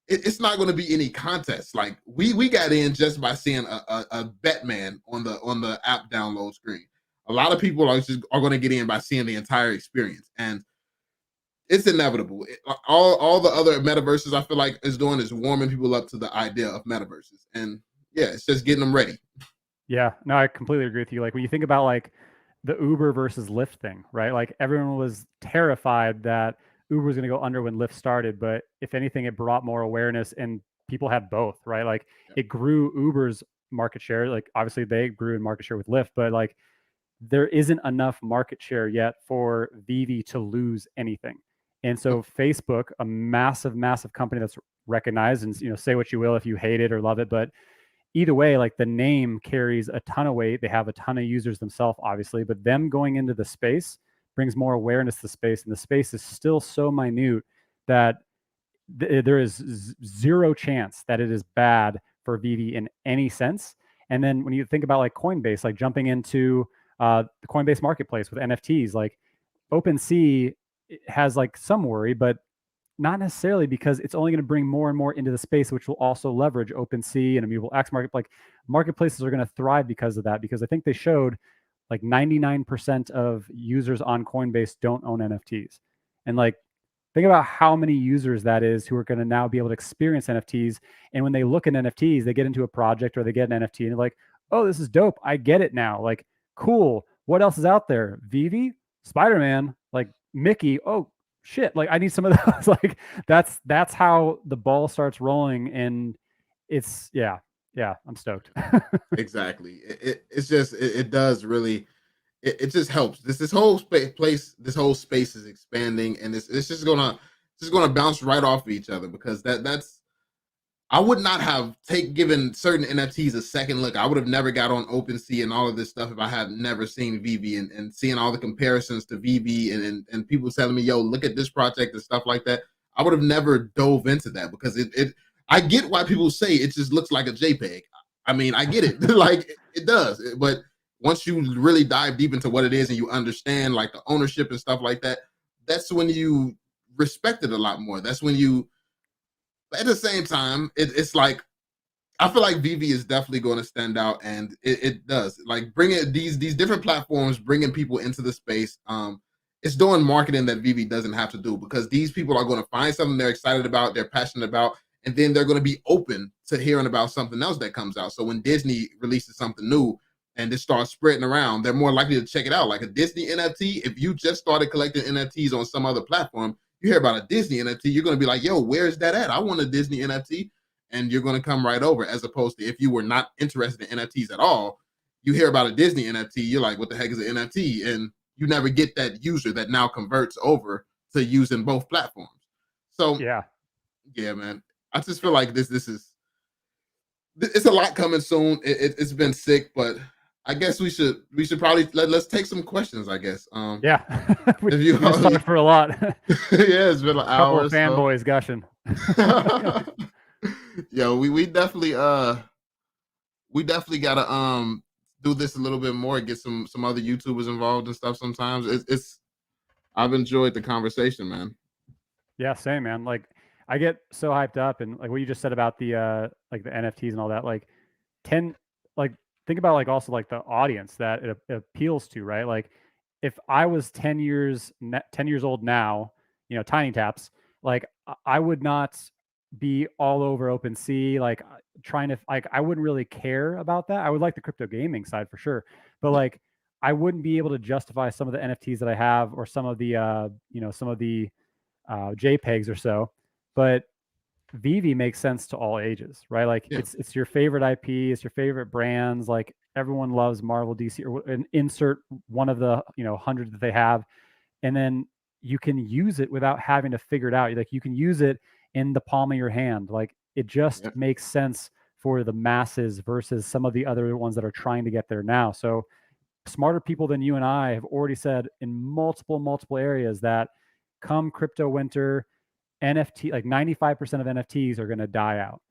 it's not going to be any contest. Like we got in just by seeing a Batman on the app download screen. A lot of people are going to get in by seeing the entire experience, and it's inevitable. All the other metaverses I feel like is doing is warming people up to the idea of metaverses, and yeah, it's just getting them ready. Yeah, no, I completely agree with you. Like when you think about like the Uber versus Lyft thing, right? Like everyone was terrified that Uber was going to go under when Lyft started, but if anything, it brought more awareness and people had both, right? Like Yeah. it grew Uber's market share. Like obviously they grew in market share with Lyft, but like there isn't enough market share yet for VeVe to lose anything. And so Facebook, a massive, massive company that's recognized, and say what you will if you hate it or love it, but either way, like the name carries a ton of weight. They have a ton of users themselves, obviously, but them going into the space brings more awareness to the space. And the space is still so minute that there is zero chance that it is bad for VeVe in any sense. And then when you think about like Coinbase, like jumping into the Coinbase marketplace with NFTs, like OpenSea has like some worry, but not necessarily, because it's only going to bring more and more into the space, which will also leverage OpenSea and Immutable X market. Like marketplaces are going to thrive because of that, because I think they showed like 99% of users on Coinbase don't own NFTs. And like, think about how many users that is who are going to now be able to experience NFTs. And when they look at NFTs, they get into a project or they get an NFT and they're like, oh, this is dope. I get it now. Like, cool. What else is out there? VeVe, Spider-Man, like Mickey. Oh, shit, like I need some of those. Like that's how the ball starts rolling, and it's yeah, I'm stoked. Exactly. It's just it does really it just helps. This whole this whole space is expanding, and it's just gonna bounce right off of each other, because that's I would not have given certain NFTs a second look. I would have never got on OpenSea and all of this stuff if I had never seen VeVe, and seeing all the comparisons to VeVe, and people telling me, yo, look at this project and stuff like that. I would have never dove into that, because it I get why people say it just looks like a JPEG. I mean, I get it. Like it does. But once you really dive deep into what it is and you understand like the ownership and stuff like that, that's when you respect it a lot more. That's when you, at the same time, it's like I feel like VeVe is definitely going to stand out, and it does. Like bringing these different platforms, bringing people into the space. It's doing marketing that VeVe doesn't have to do, because these people are going to find something they're excited about, they're passionate about, and then they're going to be open to hearing about something else that comes out. So when Disney releases something new and it starts spreading around, they're more likely to check it out. Like a Disney NFT, if you just started collecting NFTs on some other platform, you hear about a Disney NFT, you're going to be like, yo, where's that at? I want a Disney NFT. And you're going to come right over, as opposed to if you were not interested in NFTs at all, you hear about a Disney NFT, you're like, what the heck is an NFT? And you never get that user that now converts over to using both platforms. So Yeah. yeah, man, I just feel like this is it's a lot coming soon. It's been sick, but I guess we should probably let's take some questions. I guess. Yeah. we, If you, we just talked for a lot. yeah, it's been an Couple hour of or so. fanboys gushing. Yo, we definitely gotta do this a little bit more. Get some other YouTubers involved and stuff. Sometimes it's I've enjoyed the conversation, man. Yeah, same, man. Like I get so hyped up, and like what you just said about the like the NFTs and all that, like 10 like think about like also like the audience that it appeals to, right? Like if I was 10 years old now, tiny taps, like I would not be all over OpenSea, like trying to like I wouldn't really care about that. I would like the crypto gaming side for sure, but Yeah, like I wouldn't be able to justify some of the NFTs that I have, or some of the some of the JPEGs or so. But VeVe makes sense to all ages, right? Like yeah, it's your favorite IP, it's your favorite brands. Like everyone loves Marvel, DC, or insert one of the 100 that they have, and then you can use it without having to figure it out. Like you can use it in the palm of your hand. Like it just yeah. makes sense for the masses versus some of the other ones that are trying to get there now. So smarter people than you and I have already said in multiple areas that come crypto winter, NFT, like 95% of NFTs are going to die out.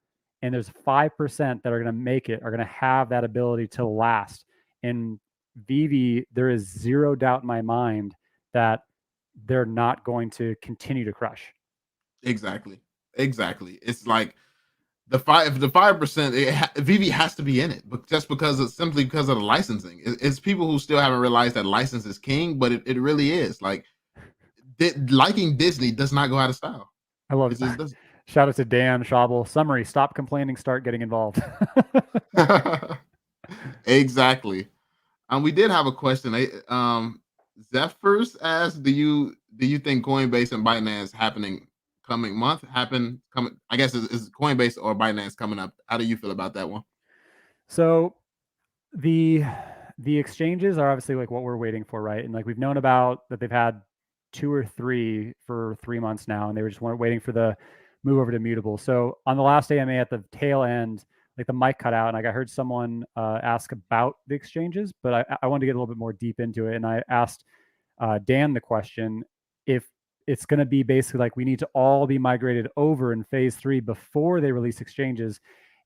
And there's 5% that are going to make it, are going to have that ability to last. And VeVe, there is zero doubt in my mind that they're not going to continue to crush. Exactly. Exactly. It's like the 5%, VeVe has to be in it, but just because it's simply because of the licensing. It's people who still haven't realized that license is king, but it really is. Like liking Disney does not go out of style. I love It just it. does. Shout out to Dan Schauble. Summary: stop complaining, start getting involved. Exactly. We did have a question. Zephyr's asked, do you think Coinbase and Binance happening coming month happen coming? I guess is Coinbase or Binance coming up? How do you feel about that one? So the exchanges are obviously like what we're waiting for, right? And like we've known about that they've had 2 or 3 for 3 months now, and they were just waiting for the move over to mutable. So on the last AMA at the tail end, like the mic cut out, and like I heard someone ask about the exchanges, but I wanted to get a little bit more deep into it, and I asked Dan the question if it's going to be basically like we need to all be migrated over in phase 3 before they release exchanges,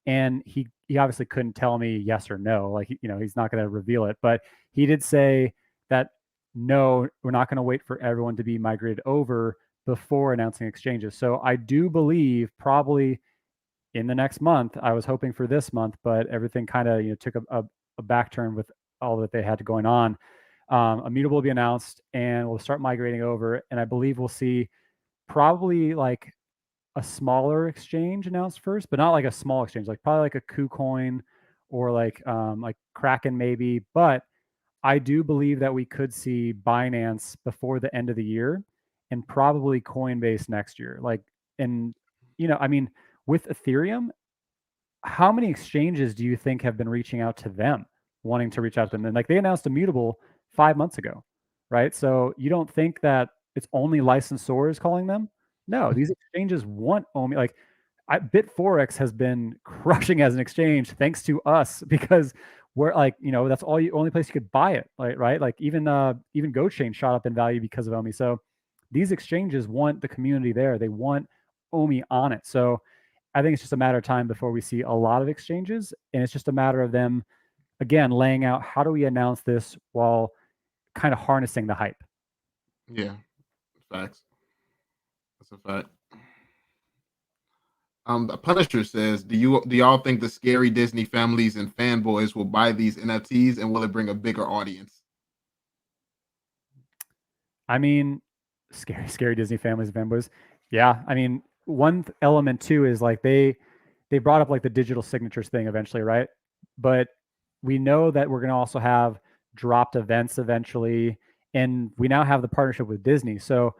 and he obviously couldn't tell me yes or no, like he's not going to reveal it, but he did say that no, we're not going to wait for everyone to be migrated over before announcing exchanges. So I do believe probably in the next month. I was hoping for this month, but everything kind of took a back turn with all that they had going on. Immutable will be announced, and we'll start migrating over. And I believe we'll see probably like a smaller exchange announced first, but not like a small exchange, like probably like a KuCoin or like Kraken maybe. But I do believe that we could see Binance before the end of the year and probably Coinbase next year. Like, and I mean, with Ethereum, how many exchanges do you think have been reaching out to them, wanting to reach out to them? And like they announced Immutable 5 months ago, right? So you don't think that it's only licensors calling them? No, these exchanges want OMI. Like Bitforex has been crushing as an exchange thanks to us because we're like, that's only place you could buy it, right? Like even GoChain shot up in value because of OMI. So these exchanges want the community there. They want OMI on it. So I think it's just a matter of time before we see a lot of exchanges, and it's just a matter of them, again, laying out how do we announce this while kind of harnessing the hype. Yeah, facts. That's a fact. The Punisher says, do y'all think the scary Disney families and fanboys will buy these NFTs, and will it bring a bigger audience? I mean, scary Disney families and fanboys. Yeah, I mean, one element too is like they brought up like the digital signatures thing eventually, right? But we know that we're going to also have dropped events eventually, and we now have the partnership with Disney. So,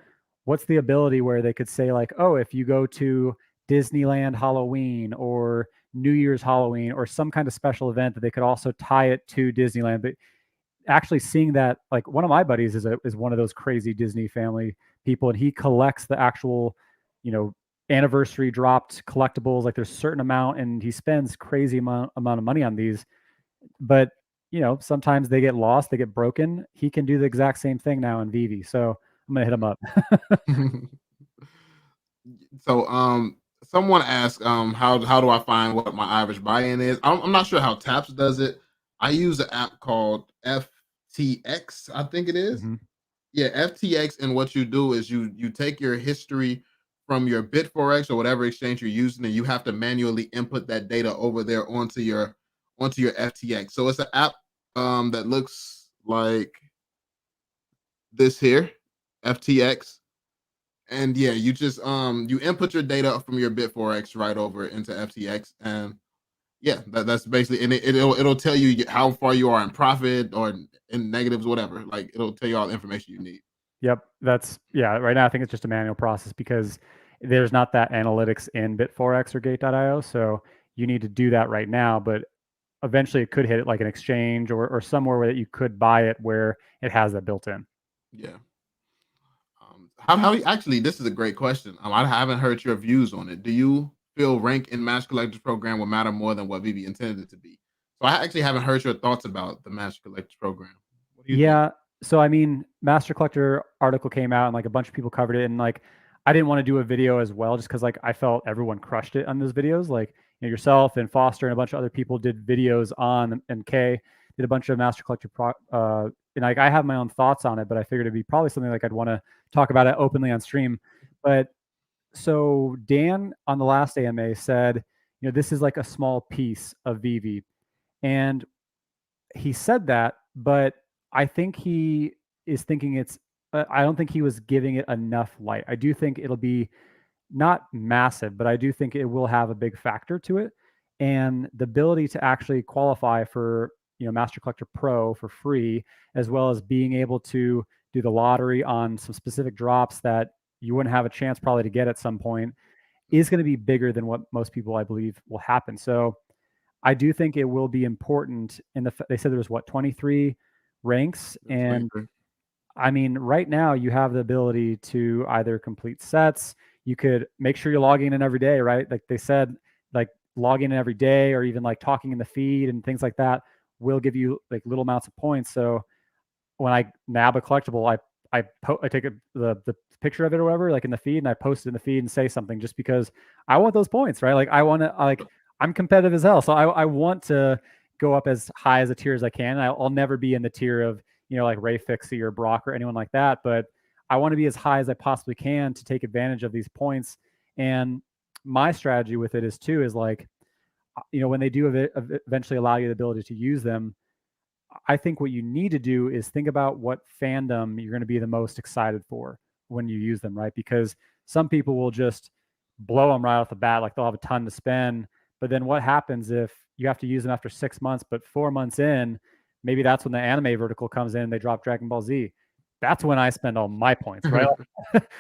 what's the ability where they could say like, oh, if you go to Disneyland Halloween or New Year's Halloween or some kind of special event, that they could also tie it to Disneyland, but actually seeing that, like one of my buddies is one of those crazy Disney family people, and he collects the actual, anniversary dropped collectibles. Like there's a certain amount, and he spends crazy amount of money on these. But sometimes they get lost, they get broken. He can do the exact same thing now in VeVe. So I'm gonna hit him up. So, someone asked, how do I find what my average buy-in is? I'm not sure how Taps does it. I use an app called FTX, I think it is. Mm-hmm. Yeah, FTX, and what you do is you take your history from your Bitforex or whatever exchange you're using, and you have to manually input that data over there onto your FTX. So it's an app that looks like this here, FTX. And yeah, you just you input your data from your Bitforex right over into FTX, and yeah, that's basically, and it'll tell you how far you are in profit or in negatives, whatever. Like it'll tell you all the information you need. Yep, right now I think it's just a manual process because there's not that analytics in Bitforex or Gate.io, so you need to do that right now. But eventually, it could hit it like an exchange or somewhere where you could buy it where it has that built in. Yeah. Actually, this is a great question. I haven't heard your views on it. Do you feel rank in Master Collectors program will matter more than what VeVe intended it to be? So I actually haven't heard your thoughts about the Master Collectors program. What do you think? Yeah. So I mean, Master Collector article came out and like a bunch of people covered it, and like I didn't want to do a video as well just because like I felt everyone crushed it on those videos. Like yourself and Foster and a bunch of other people did videos on, and Kay did a bunch of Master Collector and like I have my own thoughts on it, but I figured it'd be probably something like I'd want to talk about it openly on stream. But So Dan on the last AMA said, this is like a small piece of VeVe. And he said that, but I think he is thinking I don't think he was giving it enough light. I do think it'll be not massive, but I do think it will have a big factor to it. And the ability to actually qualify for, Master Collector Pro for free, as well as being able to do the lottery on some specific drops that you wouldn't have a chance probably to get at some point, is going to be bigger than what most people, I believe, will happen. So I do think it will be important. They said there was 23 ranks, and 23. I mean, right now you have the ability to either complete sets. You could make sure you're logging in every day, right? Like they said, like logging in every day, or even like talking in the feed and things like that will give you like little amounts of points. So when I nab a collectible, I take the picture of it or whatever, like in the feed, and I post it in the feed and say something, just because I want those points, right? Like I want to, I'm competitive as hell, so I want to go up as high as a tier as I can. I'll never be in the tier of like Ray Fixie or Brock or anyone like that, but I want to be as high as I possibly can to take advantage of these points. And my strategy with it is like, when they do eventually allow you the ability to use them, I think what you need to do is think about what fandom you're going to be the most excited for when you use them, right? Because some people will just blow them right off the bat, like they'll have a ton to spend. But then what happens if you have to use them after 6 months, but 4 months in, maybe that's when the anime vertical comes in and they drop Dragon Ball Z. That's when I spend all my points, right?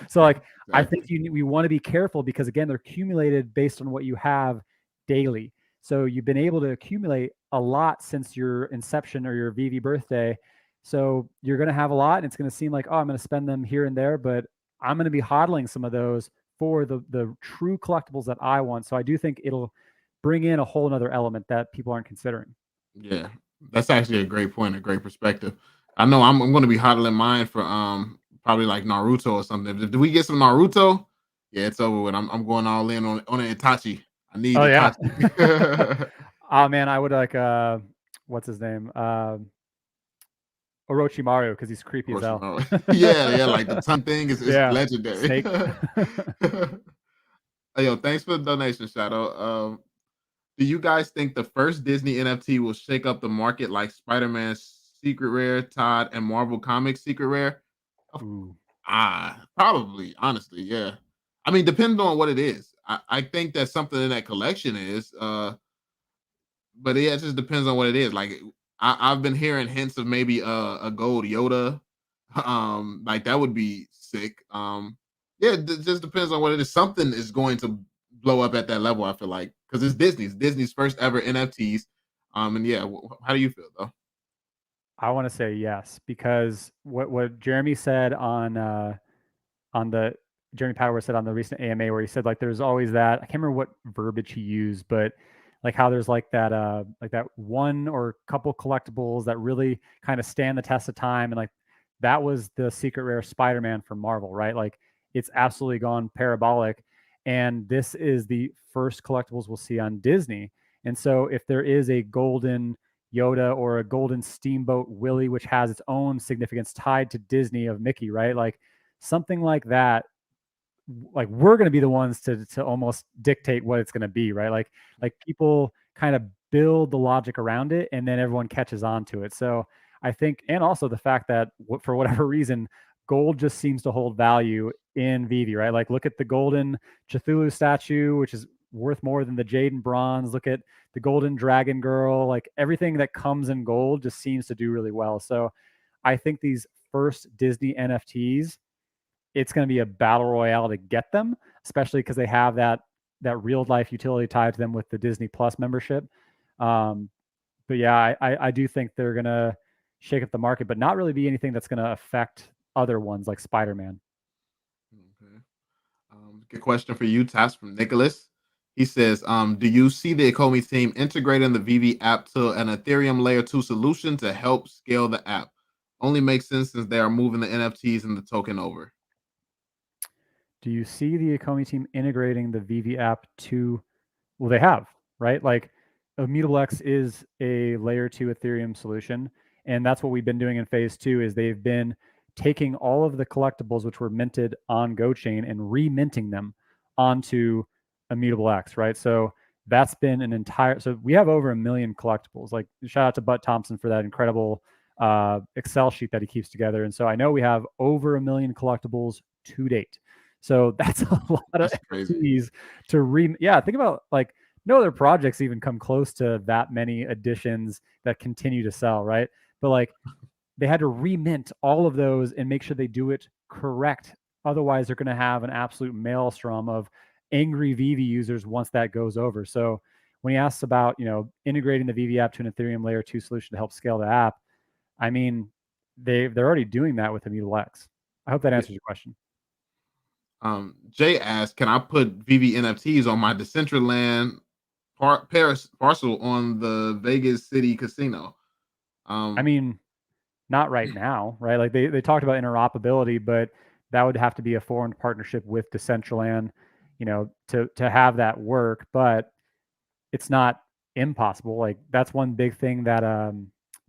So like, I think we want to be careful, because again, they're accumulated based on what you have daily. So you've been able to accumulate a lot since your inception or your VeVe birthday. So you're going to have a lot, and it's going to seem like, oh, I'm going to spend them here and there, but I'm going to be hodling some of those for the true collectibles that I want. So I do think it'll bring in a whole other element that people aren't considering. Yeah, that's actually a great point, a great perspective. I know I'm going to be hodling mine for probably like Naruto or something. Do we get some Naruto? Yeah, it's over with. I'm going all in on an Itachi. I need Oh yeah. Itachi. Oh man, I would like what's his name? Orochimaru, because he's creepy as hell. Yeah, like the tongue thing is Yeah, legendary. snake. Hey, yo, thanks for the donation, Shadow. Do you guys think the first Disney NFT will shake up the market like Spider-Man's Secret Rare, Todd, and Marvel Comics Secret Rare? Of- Ooh. Probably, honestly, yeah. I mean, depending on what it is. I think that something in that collection is, but yeah, it just depends on what it is. Like I've been hearing hints of maybe a gold Yoda. Like that would be sick. Yeah, it just depends on what it is. Something is going to blow up at that level, I feel like, because it's Disney's first ever NFTs. And yeah, how do you feel though? I want to say yes, because what Jeremy said on the Jeremy Power said on the recent AMA, where he said like there's always that, I can't remember what verbiage he used, but like how there's like that one or couple collectibles that really kind of stand the test of time, and like that was the secret rare Spider-Man from Marvel, right? Like it's absolutely gone parabolic, and this is the first collectibles we'll see on Disney. And so if there is a golden Yoda or a golden Steamboat Willie, which has its own significance tied to Disney of Mickey, right? Like something like that, like we're going to be the ones to almost dictate what it's going to be, right? Like people kind of build the logic around it, and then everyone catches on to it. So I think, and also the fact that for whatever reason, gold just seems to hold value in VeVe, right? Like look at the golden Cthulhu statue, which is worth more than the jade and bronze. Look at the golden dragon girl. Like everything that comes in gold just seems to do really well. So I think these first Disney NFTs, it's going to be a battle royale to get them, especially because they have that real life utility tied to them with the Disney Plus membership. But yeah, I do think they're going to shake up the market, but not really be anything that's going to affect other ones like Spider-Man. Okay. Good question for you, Taps, from Nicholas. He says, do you see the Ecomi team integrating the VeVe app to an Ethereum layer 2 solution to help scale the app? Only makes sense since they are moving the NFTs and the token over. Do you see the Ecomi team integrating the VeVe app to, well, they have, right? Like Immutable X is a layer 2 Ethereum solution. And that's what we've been doing in phase 2 is they've been taking all of the collectibles which were minted on GoChain and reminting them onto Immutable X, right? So that's been an entire. So we have over 1 million collectibles. Like shout out to Butt Thompson for that incredible Excel sheet that he keeps together. And so I know we have over 1 million collectibles to date. So that's a lot of NFTs to yeah, think about like no other projects even come close to that many editions that continue to sell, right? But like they had to remint all of those and make sure they do it correct. Otherwise, they're going to have an absolute maelstrom of angry VeVe users once that goes over. So when he asks about, integrating the VeVe app to an Ethereum layer 2 solution to help scale the app, I mean, they're already doing that with Immutable X. I hope that answers your question. Jay asked, can I put VeVe NFTs on my Decentraland parcel on the Vegas City Casino? I mean, not right now, right? Like they talked about interoperability, but that would have to be a foreign partnership with Decentraland, to have that work. But it's not impossible. Like that's one big thing that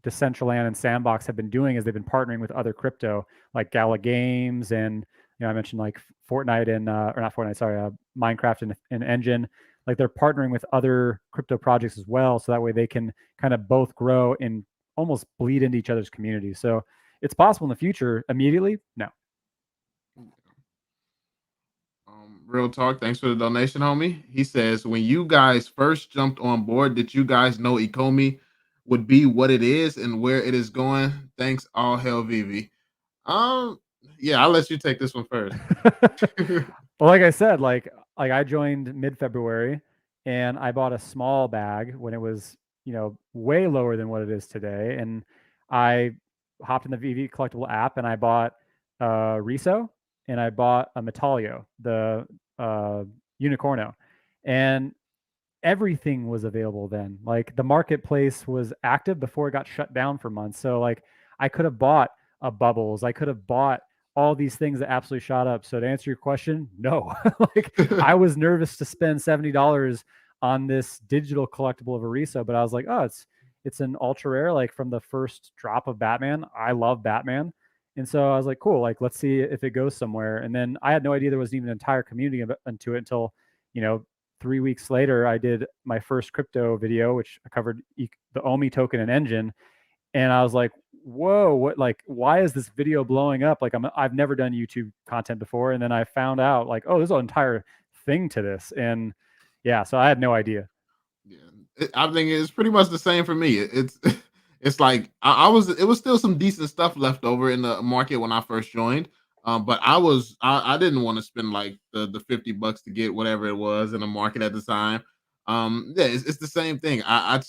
Decentraland and Sandbox have been doing is they've been partnering with other crypto like Gala Games and I mentioned like Fortnite and or not Fortnite, sorry, Minecraft and Engine. Like they're partnering with other crypto projects as well, so that way they can kind of both grow and almost bleed into each other's communities. So it's possible in the future. Immediately, no. Real talk. Thanks for the donation, homie. He says, when you guys first jumped on board, did you guys know Ecomi would be what it is and where it is going? Thanks, all hell VeVe. Yeah, I'll let you take this one first. Well, like I said, like I joined mid-February and I bought a small bag when it was, way lower than what it is today. And I hopped in the VeVe collectible app and I bought a Riso and I bought a Metalio, the Unicorno. And everything was available then. Like the marketplace was active before it got shut down for months. So like I could have bought a Bubbles. I could have bought all these things that absolutely shot up. So to answer your question, no. Like I was nervous to spend $70 on this digital collectible of a Riso, but I was like, oh, it's an ultra rare, like from the first drop of Batman. I love Batman. And so I was like, cool, like let's see if it goes somewhere. And then I had no idea there was even an entire community into it until, 3 weeks later, I did my first crypto video, which I covered the OMI token and engine. And I was like, whoa, what, like, why is this video blowing up? Like I've never done YouTube content before. And then I found out like, oh, there's an entire thing to this. And yeah, so I had no idea. Yeah, I think it's pretty much the same for me. It's it's like it was still some decent stuff left over in the market when I first joined. But I didn't want to spend like the $50 to get whatever it was in the market at the time. Yeah, it's the same thing. I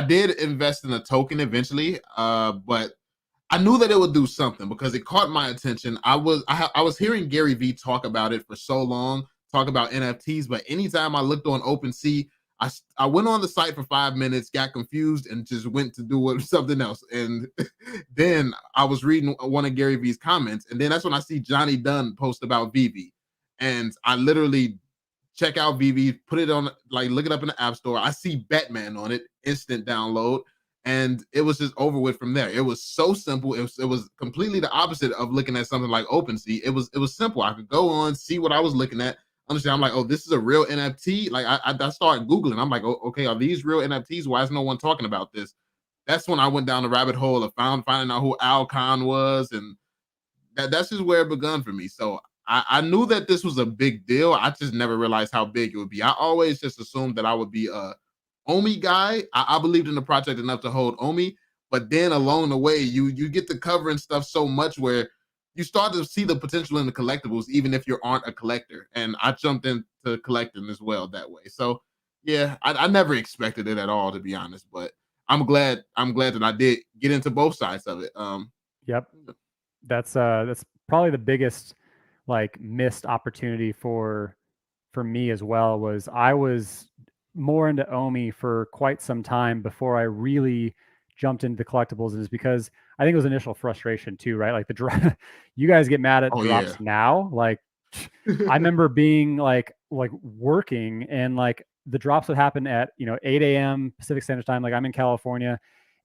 did invest in a token eventually, but I knew that it would do something because it caught my attention. I was hearing Gary Vee talk about it for so long, talk about NFTs, but anytime I looked on OpenSea, I went on the site for 5 minutes, got confused, and just went to do something else. And then I was reading one of Gary Vee's comments, and then that's when I see Johnny Dunn post about VeVe, and I literally check out VeVe, put it on, like look it up in the App Store. I see Batman on it, instant download, and it was just over with from there. It was so simple. It was completely the opposite of looking at something like OpenSea. It was simple. I could go on, see what I was looking at, understand. I'm like, oh, this is a real NFT. Like I started Googling. I'm like, oh, okay, are these real NFTs? Why is no one talking about this? That's when I went down the rabbit hole of finding out who Al Khan was, and that's just where it begun for me. So I knew that this was a big deal. I just never realized how big it would be. I always just assumed that I would be a OMI guy. I believed in the project enough to hold OMI, but then along the way, you get to covering stuff so much where you start to see the potential in the collectibles, even if you aren't a collector. And I jumped into collecting as well that way. So yeah, I never expected it at all, to be honest. But I'm glad that I did get into both sides of it. Yep. That's probably the biggest like missed opportunity for me as well. Was I was more into OMI for quite some time before I really jumped into the collectibles, is because I think it was initial frustration too, right? Like the drop, you guys get mad at drops now. Like I remember being like working and like the drops would happen at 8 a.m. Pacific Standard Time. Like I'm in California,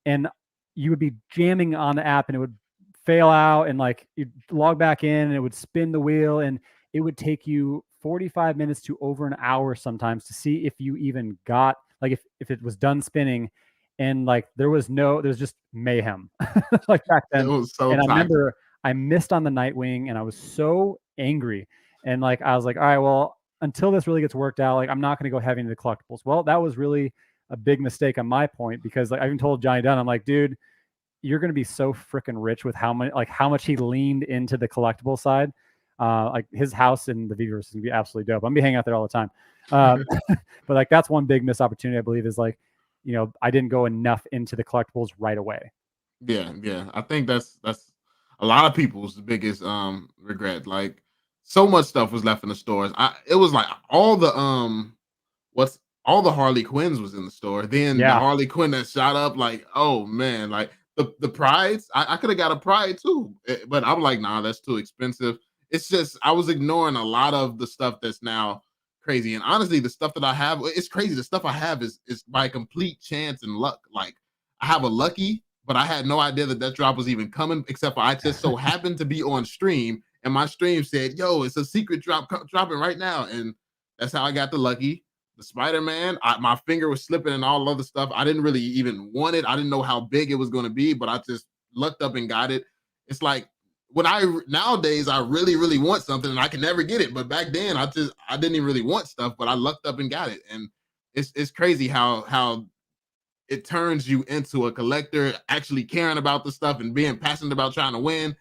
and you would be jamming on the app and it would fail out, and like you'd log back in and it would spin the wheel and it would take you 45 minutes to over an hour sometimes to see if you even got, like, if it was done spinning, and like there was just mayhem like back It then. was so And I toxic. remember I missed on the Nightwing and I was so angry. And like I was like, all right, well, until this really gets worked out, like I'm not going to go heavy into the collectibles. Well, that was really a big mistake on my point, because like I even told Johnny Dunn, I'm like, dude, you're going to be so freaking rich with how much he leaned into the collectible side. Like his house in the VeVe is going to be absolutely dope. I'm gonna be hanging out there all the time. But like that's one big missed opportunity, I believe, is like, I didn't go enough into the collectibles right away. Yeah. I think that's a lot of people's biggest regret. Like so much stuff was left in the stores. It was like all the what's all the Harley Quinns was in the store. Then the Yeah. Harley Quinn that shot up, like, oh man, like the prides. I could have got a pride too, but I'm like, nah, that's too expensive. It's just I was ignoring a lot of the stuff that's now crazy. And honestly, the stuff that I have, it's crazy. The stuff I have is by complete chance and luck. Like I have a lucky, but I had no idea that drop was even coming, except for I just so happened to be on stream, and my stream said, "Yo, it's a secret drop dropping right now," and that's how I got the lucky. The Spider-Man, my finger was slipping and all other stuff. I didn't really even want it. I didn't know how big it was going to be, but I just lucked up and got it. It's like when nowadays I really, really want something and I can never get it. But back then I didn't even really want stuff, but I lucked up and got it. And it's crazy how it turns you into a collector, actually caring about the stuff and being passionate about trying to win.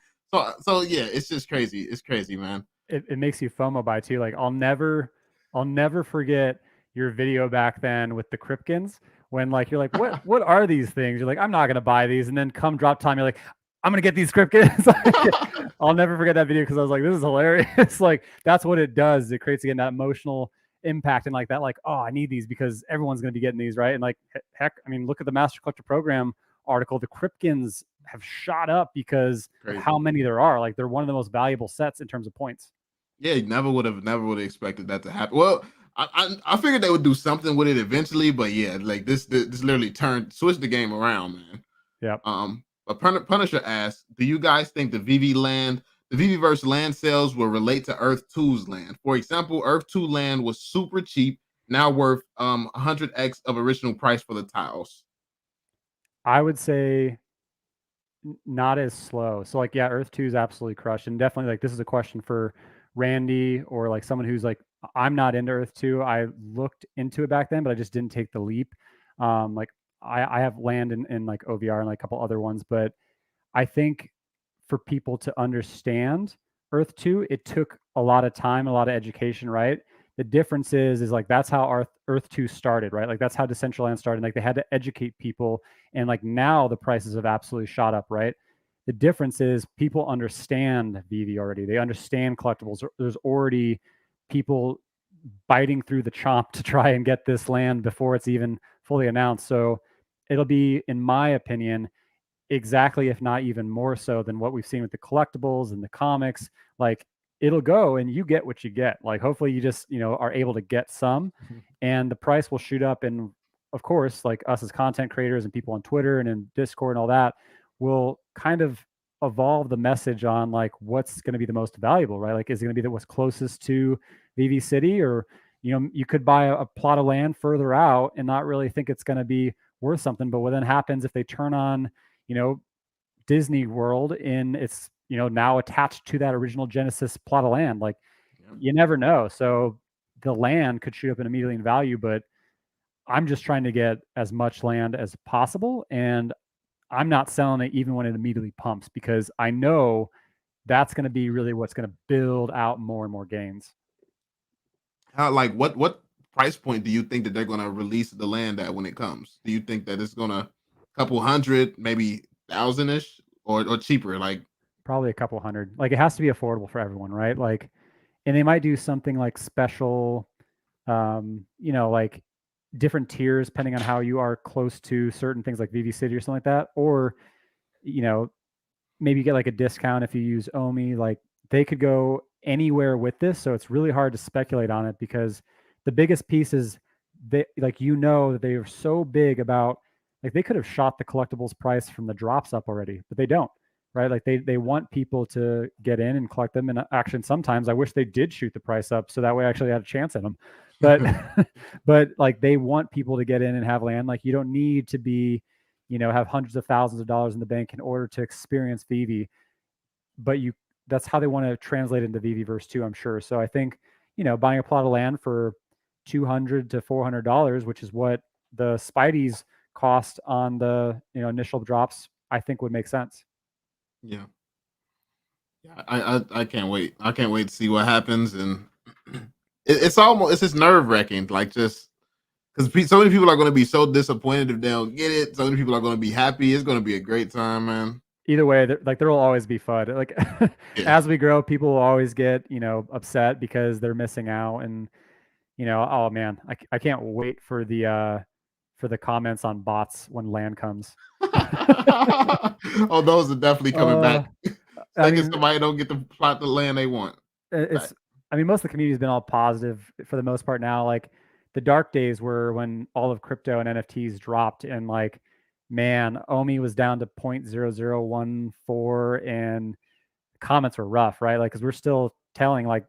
So yeah, it's just crazy. It's crazy, man. It makes you FOMO by too. Like I'll never forget your video back then with the Kripkins, when like you're like, what are these things? You're like, I'm not gonna buy these, and then come drop time, you're like, I'm gonna get these Kripkins. I'll never forget that video because I was like, this is hilarious. Like that's what it does. It creates again that emotional impact and like that, like, oh, I need these because everyone's gonna be getting these, right? And like heck, I mean, look at the Master Collector Program article. The Kripkins have shot up because of Crazy. how many there are. Like they're one of the most valuable sets in terms of points. Yeah, never would have expected that to happen. Well, I figured they would do something with it eventually, but yeah, like this literally switched the game around, man. Yep. But Punisher asks, do you guys think the VeVeverse land sales will relate to Earth 2's land? For example, Earth 2 land was super cheap, now worth 100x of original price for the tiles. I would say not as slow. So like, yeah, Earth 2 is absolutely crushed. And definitely like this is a question for Randy or like someone who's like, I'm not into Earth 2. I looked into it back then, but I just didn't take the leap. Like I have land in like OVR and like a couple other ones, but I think for people to understand Earth 2, it took a lot of time, a lot of education, right? The difference is like that's how Earth 2 started, right? Like that's how Decentraland started. Like they had to educate people, and like now the prices have absolutely shot up, right? The difference is people understand VeVe already. They understand collectibles. There's already people biting through the chomp to try and get this land before it's even fully announced. So it'll be, in my opinion, exactly, if not even more so than what we've seen with the collectibles and the comics. Like it'll go and you get what you get. Like hopefully you just, are able to get some, and the price will shoot up. And of course, like us as content creators and people on Twitter and in Discord and all that will kind of evolve the message on like what's going to be the most valuable, right? Like is it going to be what's closest to VV City, or you could buy a plot of land further out and not really think it's going to be worth something. But what then happens if they turn on you know, Disney World in it's, now attached to that original Genesis plot of land? Like Yeah. you never know. So the land could shoot up in immediately in value, but I'm just trying to get as much land as possible. And I'm not selling it even when it immediately pumps, because I know that's going to be really what's going to build out more and more gains. How like what price point do you think that they're gonna release the land at when it comes? Do you think that it's gonna couple hundred, maybe thousand-ish, or cheaper? Like Probably a couple hundred. Like it has to be affordable for everyone, right? Like, and they might do something like special, like different tiers depending on how you are close to certain things like VV City or something like that. Or, you know, maybe you get like a discount if you use OMI. Like they could go anywhere with this. So it's really hard to speculate on it, because the biggest piece is they like, that they are so big about, like they could have shot the collectibles price from the drops up already, but they don't. right? Like they want people to get in and collect them. And actually, sometimes I wish they did shoot the price up so that way I actually had a chance at them. But but like they want people to get in and have land. Like you don't need to be, have hundreds of thousands of dollars in the bank in order to experience VeVe. But that's how they want to translate into VeVeverse too, I'm sure. So I think, buying a plot of land for $200 to $400, which is what the Spideys cost on the initial drops, I think would make sense. Yeah. Yeah, I can't wait. I can't wait to see what happens, and it's just nerve wracking. Like just because so many people are going to be so disappointed if they don't get it. So many people are going to be happy. It's going to be a great time, man. Either way, there will always be FUD. Like Yeah. as we grow, people will always get upset because they're missing out, and oh man, I can't wait for the comments on bots when land comes. Oh, those are definitely coming back. I Second mean, somebody don't get to plot the land they want. Back. it's I mean, most of the community has been all positive for the most part now. Like the dark days were when all of crypto and NFTs dropped, and like, man, OMI was down to 0.0014, and comments were rough, right? Like, because we're still telling like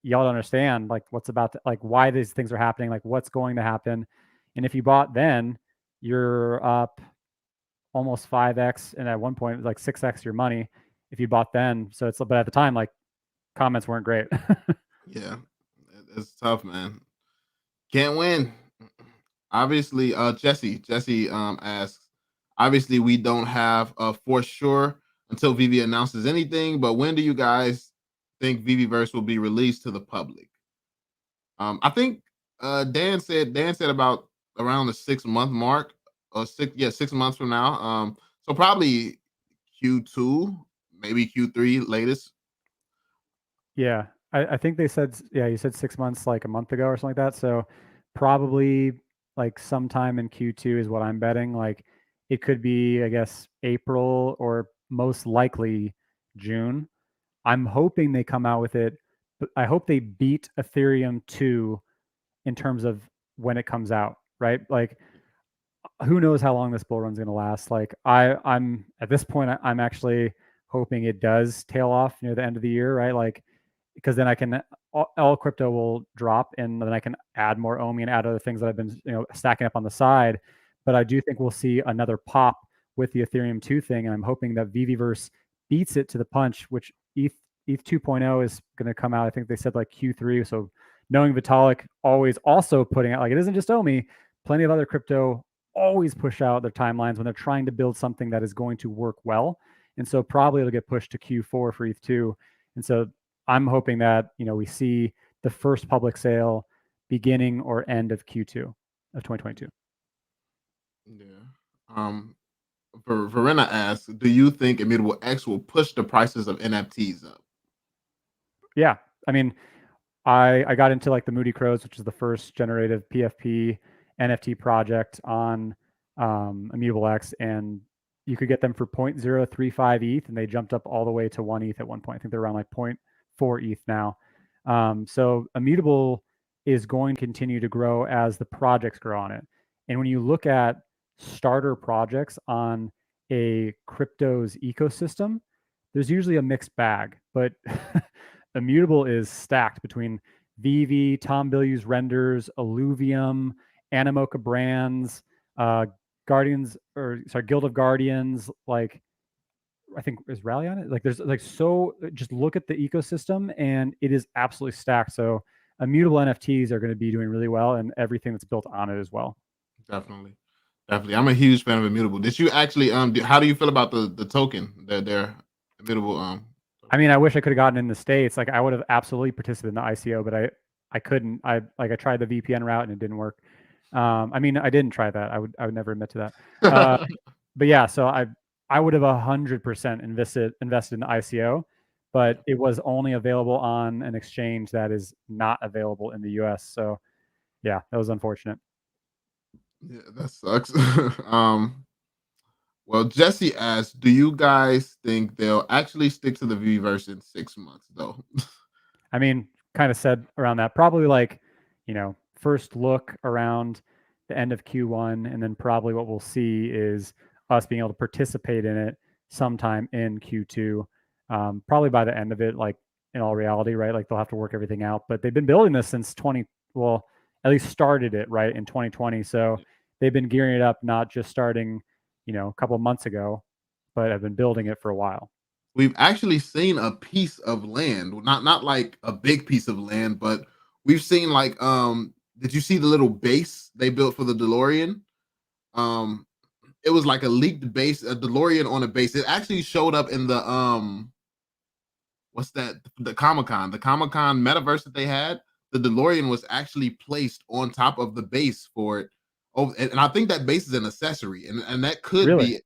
y'all don't understand like what's about to, like why these things are happening, like what's going to happen. And if you bought then, you're up almost 5x, and at one point it was like 6x your money if you bought then. So but at the time, like comments weren't great. Yeah, it's tough, man. Can't win. Obviously, Jesse asks. Obviously, we don't have for sure until VeVe announces anything. But when do you guys think VeVeverse will be released to the public? I think Dan said about around the 6 month mark, or 6 months from now. So probably Q2, maybe Q3 latest. Yeah, I think they said, yeah, you said 6 months, like a month ago or something like that. So probably like sometime in Q2 is what I'm betting. Like it could be, I guess, April or most likely June. I'm hoping they come out with it, but I hope they beat Ethereum 2 in terms of when it comes out, right? Like who knows how long this bull run's going to last. Like I'm at this point, I'm actually hoping it does tail off near the end of the year, right? Like because then I can all crypto will drop, and then I can add more OMI and add other things that I've been stacking up on the side. But I do think we'll see another pop with the Ethereum 2 thing, and I'm hoping that VeVeverse beats it to the punch, which ETH 2.0 is going to come out. I think they said like Q3. So knowing Vitalik always also putting out, like, it isn't just OMI, plenty of other crypto always push out their timelines when they're trying to build something that is going to work well. And so probably it'll get pushed to Q4 for ETH2. And so I'm hoping that, we see the first public sale beginning or end of Q2 of 2022. Yeah. Verena asks, do you think Immutable X will push the prices of NFTs up? Yeah. I mean, I got into like the Moody Crows, which is the first generative PFP NFT project on Immutable X, and you could get them for 0.035 ETH, and they jumped up all the way to 1 ETH at one point. I think they're around like 0.4 ETH now. So Immutable is going to continue to grow as the projects grow on it. And when you look at starter projects on a crypto's ecosystem, there's usually a mixed bag, but Immutable is stacked between VeVe, Tom Bilyeu's Renders, Illuvium, Animoca Brands, Guild of Guardians. Like, I think is Rally on it. Like, there's like, so just look at the ecosystem, and it is absolutely stacked. So Immutable NFTs are going to be doing really well, and everything that's built on it as well. Definitely. I'm a huge fan of Immutable. Did you actually how do you feel about the token, their Immutable I mean, I wish I could have gotten in the States. Like, I would have absolutely participated in the ICO, but I couldn't. I tried the VPN route and it didn't work. I mean, I didn't try that. I would never admit to that. But yeah, so I would have 100% invested in the ICO, but it was only available on an exchange that is not available in the US. So yeah, that was unfortunate. Yeah, that sucks. Well, Jesse asked, do you guys think they'll actually stick to the VeVeverse in 6 months though? I mean, kind of said around that, probably like, first look around the end of Q1, and then probably what we'll see is us being able to participate in it sometime in Q2, probably by the end of it, like in all reality, right? Like they'll have to work everything out, but they've been building this since well, at least started it right in 2020. So they've been gearing it up, not just starting, a couple of months ago, but have been building it for a while. We've actually seen a piece of land, not like a big piece of land, but we've seen like did you see the little base they built for the DeLorean? Um it was like a leaked base, a DeLorean on a base. It actually showed up in the what's that? The Comic Con metaverse that they had. The DeLorean was actually placed on top of the base for it. Oh, and I think that base is an accessory, and that could Really? be,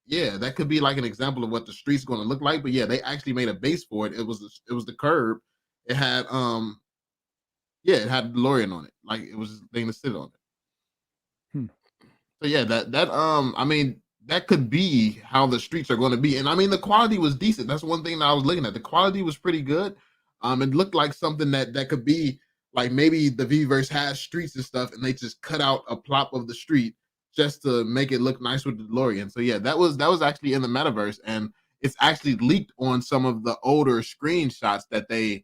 yeah, that could be like an example of what the street's going to look like. But yeah, they actually made a base for it. It was the curb. It had yeah, it had DeLorean on it, like it was a thing to sit on it. Hmm. So yeah, I mean, that could be how the streets are going to be. And I mean, the quality was decent. That's one thing that I was looking at. The quality was pretty good. It looked like something that could be like maybe the VeVerse has streets and stuff, and they just cut out a plot of the street just to make it look nice with the DeLorean. So yeah, that was actually in the metaverse, and it's actually leaked on some of the older screenshots that they've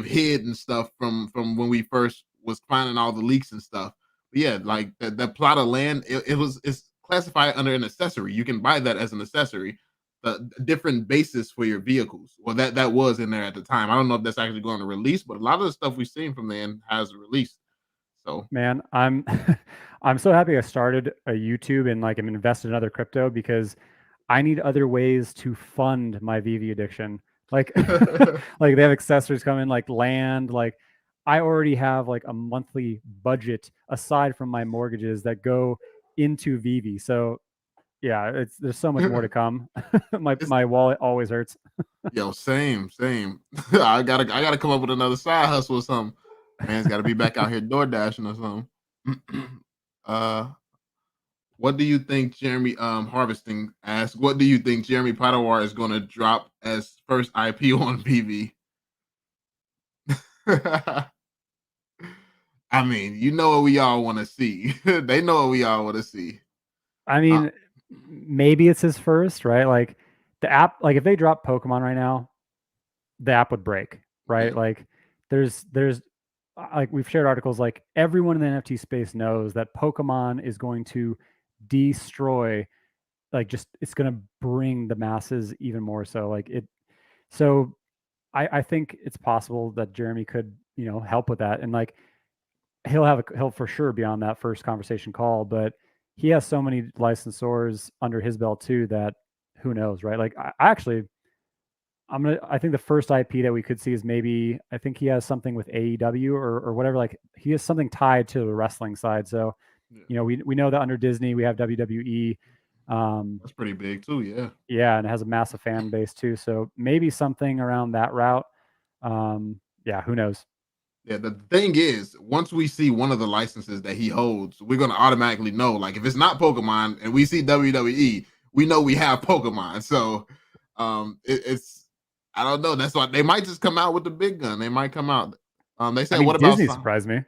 hid and stuff from when we first was finding all the leaks and stuff. But yeah, like that plot of land, it's classified under an accessory. You can buy that as an accessory. The different bases for your vehicles. Well, that was in there at the time. I don't know if that's actually going to release, but a lot of the stuff we've seen from then has released. So Man, I'm I'm so happy I started a YouTube and like I'm invested in other crypto because I need other ways to fund my VeVe addiction. Like like they have accessories coming like land, like I already have like a monthly budget aside from my mortgages that go into VeVe. So yeah, there's so much more to come. my it's my wallet always hurts. yo, same. I gotta come up with another side hustle or something. Man's got to be back out here door dashing or something. uh, what do you think Jeremy Harvesting asked? What do you think Jeremy Padawar is going to drop as first IP on VV? I mean, you know what we all want to see. They know what we all want to see. I Uh, mean, maybe it's his first, right? Like the app, like if they drop Pokemon right now, the app would break, yeah, right? Like there's like we've shared articles like everyone in the NFT space knows that Pokemon is going to destroy like just it's going to bring the masses even more so like it so I think it's possible that Jeremy could, help with that and like he'll for sure be on that first conversation call, but he has so many licensors under his belt too that who knows, right? Like I actually I think the first IP that we could see is maybe I think he has something with AEW or whatever. Like he has something tied to the wrestling side. So, yeah, we know that under Disney we have WWE. that's pretty big too. Yeah. Yeah, and it has a massive fan base too. So maybe something around that route. Yeah, who knows? Yeah, the thing is, once we see one of the licenses that he holds, we're gonna automatically know. Like, if it's not Pokemon and we see WWE, we know we have Pokemon. So, it's I don't know. That's why they might just come out with the big gun. They might come out. They I said, mean, "What about Disney some?" surprised me.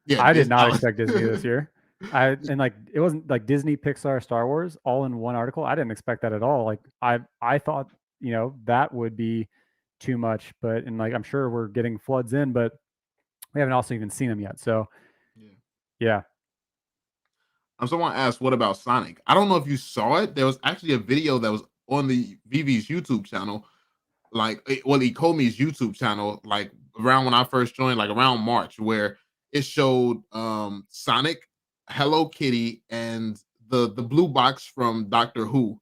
Yeah, I did this. not expect Disney this year. And like it wasn't like Disney, Pixar, Star Wars all in one article. I didn't expect that at all. Like I thought, that would be too much, but and like I'm sure we're getting floods in, but we haven't also even seen them yet. So Yeah. yeah. Someone asked, "What about Sonic?" I don't know if you saw it. There was actually a video that was on the VV's YouTube channel, like well, Ecomi's YouTube channel, like around when I first joined, like around March, where it showed Sonic, Hello Kitty, and the blue box from Doctor Who,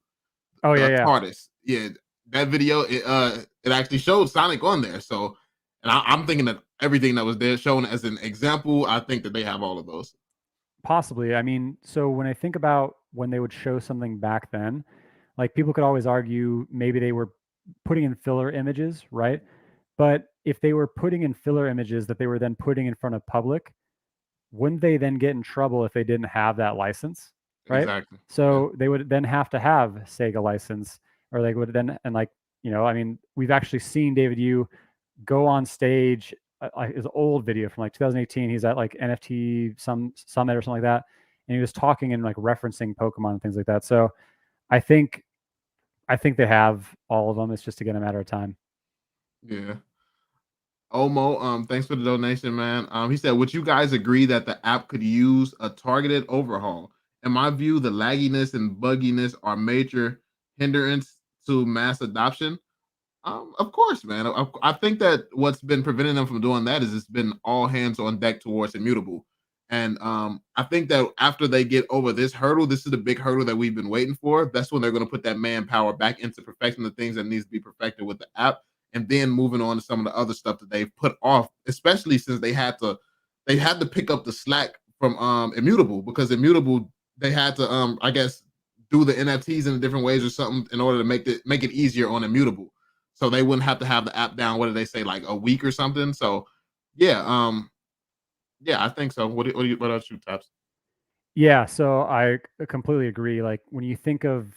Oh yeah, the yeah. TARDIS. Yeah, that video it actually showed Sonic on there. So, and I'm thinking that everything that was there shown as an example, I think that they have all of those. Possibly. I mean, so when I think about when they would show something back then, like people could always argue maybe they were putting in filler images, right? But if they were putting in filler images that they were then putting in front of public, wouldn't they then get in trouble if they didn't have that license, right? Exactly. Yeah. So they would then have to have Sega license, or they would then and like I mean, we've actually seen David Yu go on stage, like his old video from like 2018. He's at like NFT some summit or something like that, and he was talking and like referencing Pokemon and things like that. So I think I think they have all of them. It's just again a matter of time. Yeah. Omo, thanks for the donation, man. He said, would you guys agree that the app could use a targeted overhaul? In my view, the lagginess and bugginess are major hindrance to mass adoption. Of course, man. I think that what's been preventing them from doing that is it's been all hands on deck towards immutable. And I think that after they get over this hurdle, this is the big hurdle that we've been waiting for. That's when they're going to put that manpower back into perfecting the things that needs to be perfected with the app, and then moving on to some of the other stuff that they've put off, especially since they had to pick up the slack from immutable, because immutable they had to I guess do the NFTs in different ways or something in order to make it easier on immutable, so they wouldn't have to have the app down. What did they say, like a week or something? So yeah, yeah, I think so. What else you Taps? Yeah, so I completely agree. Like when you think of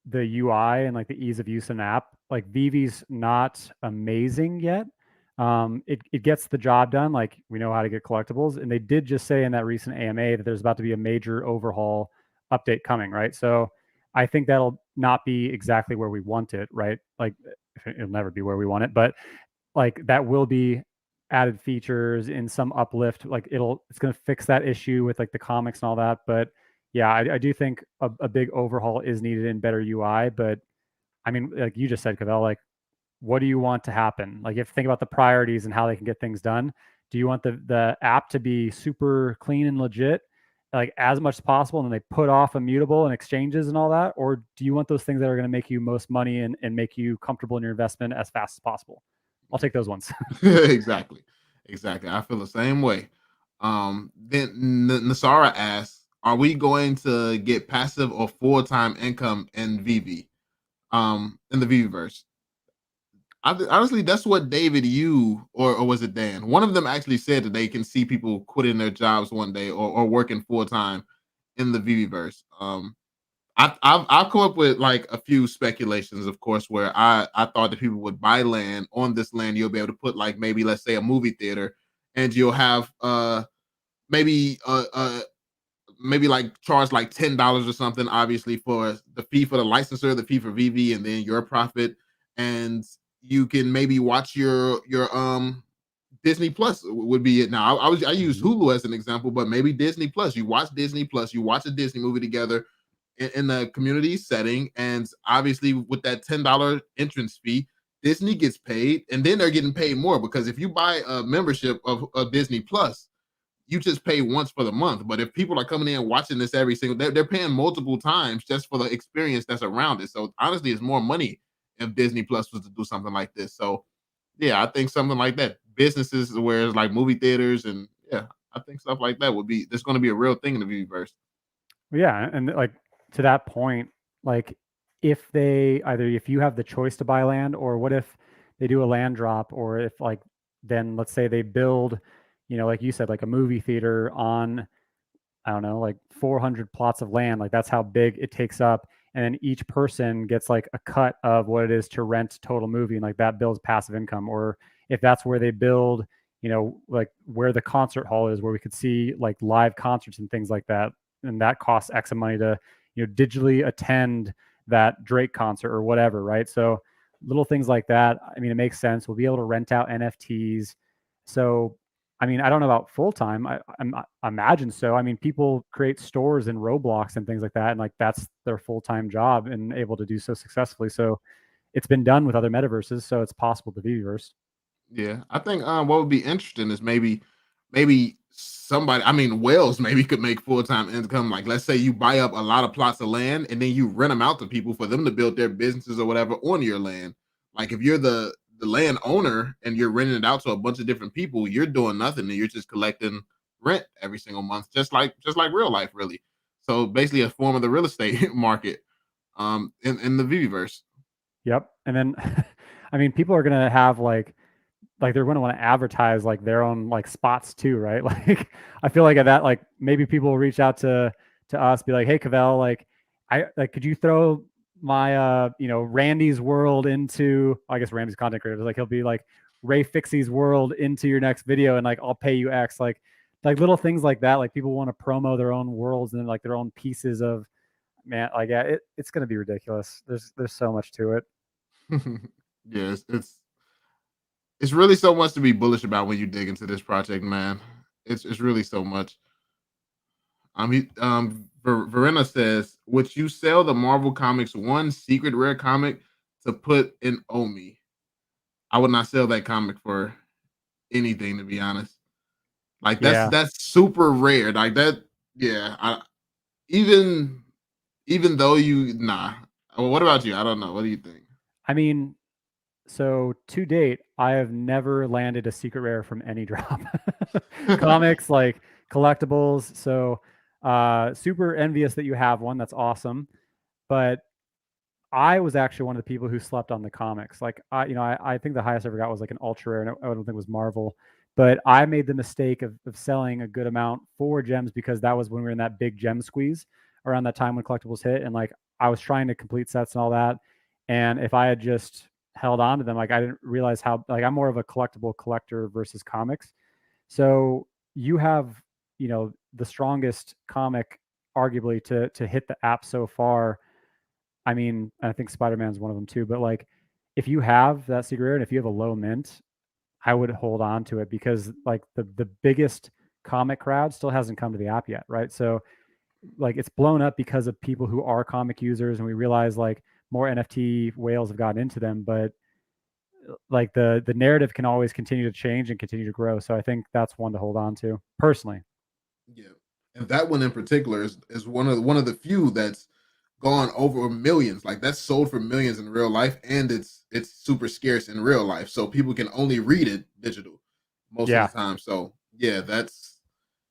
the UI and like the ease of use in an app, like VeVe's not amazing yet. It gets the job done. Like we know how to get collectibles, and they did just say in that recent AMA that there's about to be a major overhaul update coming, right? So I think that'll not be exactly where we want it, right? Like it'll never be where we want it, but like that will be added features in some uplift. Like it's going to fix that issue with like the comics and all that. But yeah, I do think a big overhaul is needed in better UI. But I mean, like you just said, Cavell, like what do you want to happen? Like you have to think about the priorities and how they can get things done. Do you want the app to be super clean and legit, like as much as possible, and then they put off immutable and exchanges and all that? Or do you want those things that are going to make you most money and make you comfortable in your investment as fast as possible? I'll take those ones. Exactly, exactly. I feel the same way. Then Nasara asks, "Are we going to get passive or full time income in VV? In the VVverse?" Honestly, that's what David, you or was it Dan? One of them actually said that they can see people quitting their jobs one day, or working full time in the VVverse. I've come up with like a few speculations, of course, where I thought that people would buy land. On this land, you'll be able to put, like, maybe, let's say, a movie theater, and you'll have maybe maybe like charge like $10 or something, obviously, for the fee for the licensor, the fee for VV, and then your profit. And you can maybe watch your Disney Plus would be it. Now, I use Mhm. Hulu as an example, but maybe Disney Plus. You watch Disney Plus, you watch a Disney movie together in the community setting, and obviously with that $10 entrance fee, Disney gets paid, and then they're getting paid more, because if you buy a membership of Disney Plus, you just pay once for the month. But if people are coming in and watching this every single, they're paying multiple times just for the experience that's around it. So honestly, it's more money if Disney Plus was to do something like this. So yeah, I think something like that. Businesses where it's like movie theaters, and yeah, I think stuff like that would be there's going to be a real thing in the Viverse. Yeah, and like to that point, like if you have the choice to buy land, or what if they do a land drop, or if like then let's say they build, like you said, like a movie theater on, I don't know, like 400 plots of land. Like that's how big it takes up. And then each person gets like a cut of what it is to rent total movie. And like that builds passive income. Or if that's where they build, like where the concert hall is, where we could see like live concerts and things like that. And that costs X of money to, digitally attend that Drake concert or whatever. Right. So little things like that. I mean, it makes sense. We'll be able to rent out NFTs. So I mean, I don't know about full time. I imagine so. I mean, people create stores in Roblox and things like that, and like that's their full time job and able to do so successfully. So it's been done with other metaverses, so it's possible to be verse. Yeah, I think what would be interesting is maybe somebody, I mean, Wales maybe could make full time income. Like, let's say you buy up a lot of plots of land, and then you rent them out to people for them to build their businesses or whatever on your land. Like, if you're the land owner and you're renting it out to a bunch of different people, you're doing nothing, and you're just collecting rent every single month, just like real life, really. So basically, a form of the real estate market in the Viviverse. Yep. And then, I mean, people are gonna have like they're going to want to advertise like their own like spots too, right? Like I feel like at that, like maybe people will reach out to us, be like, hey Cavell, like I like could you throw my Randy's world into, I guess Randy's content creator, like he'll be like Ray Fixie's world into your next video, and like I'll pay you X. Like little things like that. Like people want to promo their own worlds and like their own pieces of man, like yeah, it's gonna be ridiculous. There's so much to it. Yeah, it's really so much to be bullish about when you dig into this project, man. It's really so much. Verena says, would you sell the Marvel Comics one secret rare comic to put in OMI? I would not sell that comic for anything, to be honest. Like Yeah. that's super rare. Like that, yeah. Even even though you nah. Well, what about you? I don't know. What do you think? I mean, so to date, I have never landed a secret rare from any drop. Comics, like collectibles. So super envious that you have one. That's awesome. But I was actually one of the people who slept on the comics. Like I think the highest I ever got was like an ultra rare, and I don't think it was Marvel. But I made the mistake of selling a good amount for gems because that was when we were in that big gem squeeze around that time when collectibles hit, and like I was trying to complete sets and all that. And if I had just held on to them, like I didn't realize how like I'm more of a collectible collector versus comics. So you have the strongest comic arguably to hit the app so far. I mean, I think Spider-Man's one of them too, but, like, if you have that secret rare and if you have a low mint, I would hold on to it because, like, the biggest comic crowd still hasn't come to the app yet, right? So, like, it's blown up because of people who are comic users, and we realize, like, more NFT whales have gotten into them, but, like, the narrative can always continue to change and continue to grow, so I think that's one to hold on to, personally. Yeah, and that one in particular is one of the few that's gone over millions. Like that's sold for millions in real life, and it's super scarce in real life, so people can only read it digital most of the Yeah. time. So yeah, that's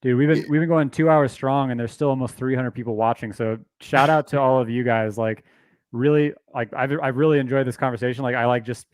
Dude, we've yeah, been we've been going 2 hours strong, and there's still almost 300 people watching. So shout out to all of you guys. Like, really, like I've really enjoyed this conversation. Like, I like just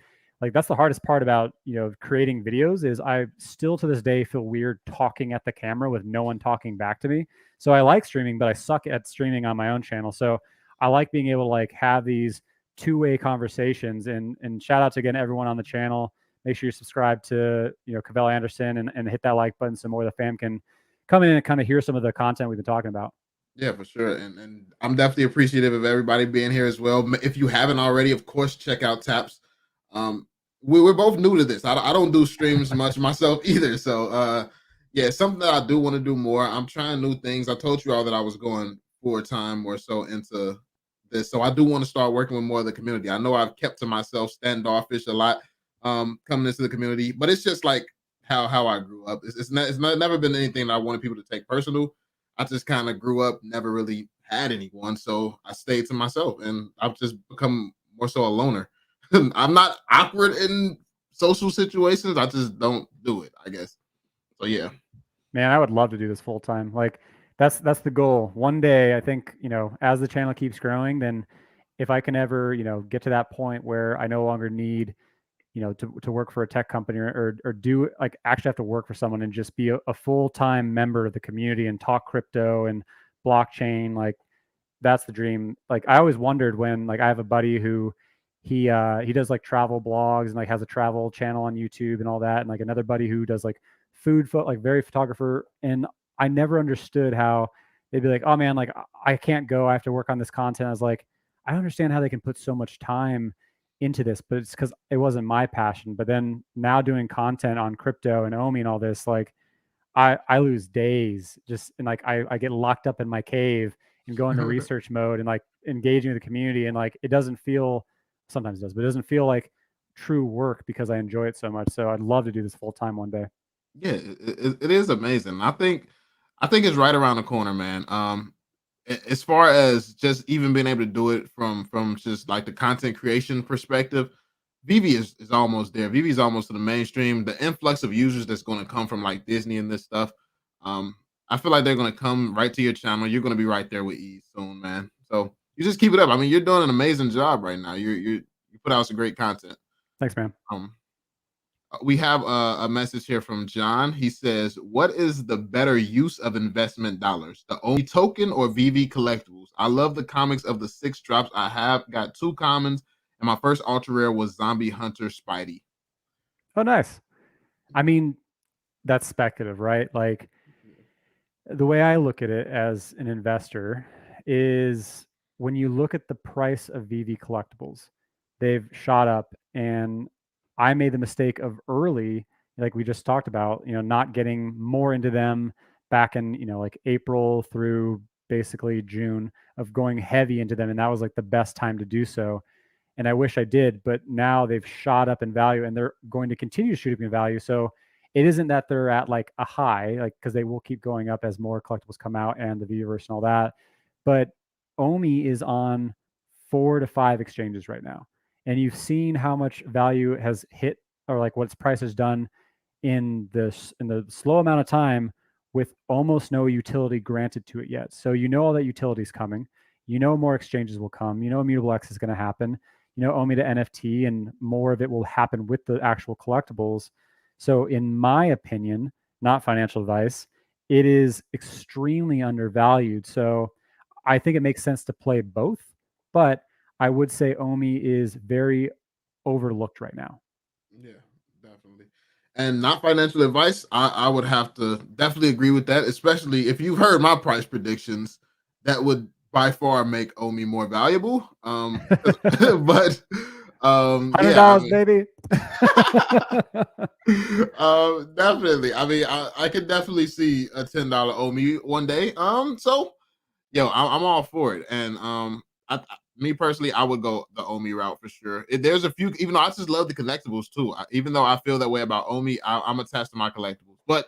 like that's the hardest part about creating videos is I still to this day feel weird talking at the camera with no one talking back to me. So I like streaming, but I suck at streaming on my own channel. So I like being able to like have these two-way conversations. And shout out to again everyone on the channel. Make sure you subscribe to Cavell Anderson and hit that like button so more of the fam can come in and kind of hear some of the content we've been talking about. yeah, for sure. And I'm definitely appreciative of everybody being here as well. If you haven't already, of course, check out Taps. Um, we're both new to this. I don't do streams much myself either. So yeah, something that I do want to do more. I'm trying new things. I told you all that I was going full time or so into this. So I do want to start working with more of the community. I know I've kept to myself standoffish a lot coming into the community, but it's just like how I grew up. It's never been anything that I wanted people to take personal. I just kind of grew up, never really had anyone, so I stayed to myself, and I've just become more so a loner. I'm not awkward in social situations. I just don't do it, I guess. So yeah. Man, I would love to do this full time. Like that's the goal. One day, I think, as the channel keeps growing, then if I can ever, get to that point where I no longer need, to work for a tech company or do like actually have to work for someone and just be a full-time member of the community and talk crypto and blockchain, like that's the dream. Like I always wondered when like I have a buddy who he does like travel blogs and like has a travel channel on YouTube and all that, and like another buddy who does like like very photographer, and I never understood how they'd be like, oh man, like I can't go, I have to work on this content. I was like, I don't understand how they can put so much time into this, but it's because it wasn't my passion. But then now doing content on crypto and OMI and all this, like I lose days just and like I get locked up in my cave and go into research mode and like engaging with the community, and like it doesn't feel, sometimes it does, but it doesn't feel like true work because I enjoy it so much. So I'd love to do this full time one day. Yeah, it is amazing. I think it's right around the corner, man. As far as just even being able to do it from just like the content creation perspective, VeVe is almost there. VeVe is almost to the mainstream. The influx of users that's going to come from like Disney and this stuff, um, I feel like they're going to come right to your channel. You're going to be right there with ease soon, man. So you just keep it up. I mean, you're doing an amazing job right now. You put out some great content. Thanks, man. Um, we have a message here from John. He says, "What is the better use of investment dollars, the OMI token or VeVe collectibles? I love the comics of the 6 drops. I have got 2 commons, and my first ultra rare was Zombie Hunter Spidey." Oh, nice. I mean, that's speculative, right? Like the way I look at it as an investor is when you look at the price of VeVe collectibles, they've shot up, and I made the mistake of early, like we just talked about, not getting more into them back in, like April through basically June, of going heavy into them, and that was like the best time to do so. And I wish I did, but now they've shot up in value, and they're going to continue to shoot up in value. So it isn't that they're at like a high, like, because they will keep going up as more collectibles come out and the VeVeverse and all that. But OMI is on 4 to 5 exchanges right now, and you've seen how much value it has hit, or like what its price has done in the slow amount of time, with almost no utility granted to it yet. So all that utility is coming. More exchanges will come. Immutable X is going to happen. OMI to NFT, and more of it will happen with the actual collectibles. So in my opinion, not financial advice, it is extremely undervalued. So I think it makes sense to play both, but I would say OMI is very overlooked right now. Yeah, definitely. And not financial advice, I would have to definitely agree with that, especially if you've heard my price predictions, that would by far make OMI more valuable. But yeah, I $100, mean, baby. definitely. I mean, I could definitely see a $10 OMI one day. So yo, I'm all for it. And me personally, I would go the OMI route for sure. There's a few, even though I just love the collectibles too. Even though I feel that way about OMI, I'm attached to my collectibles. But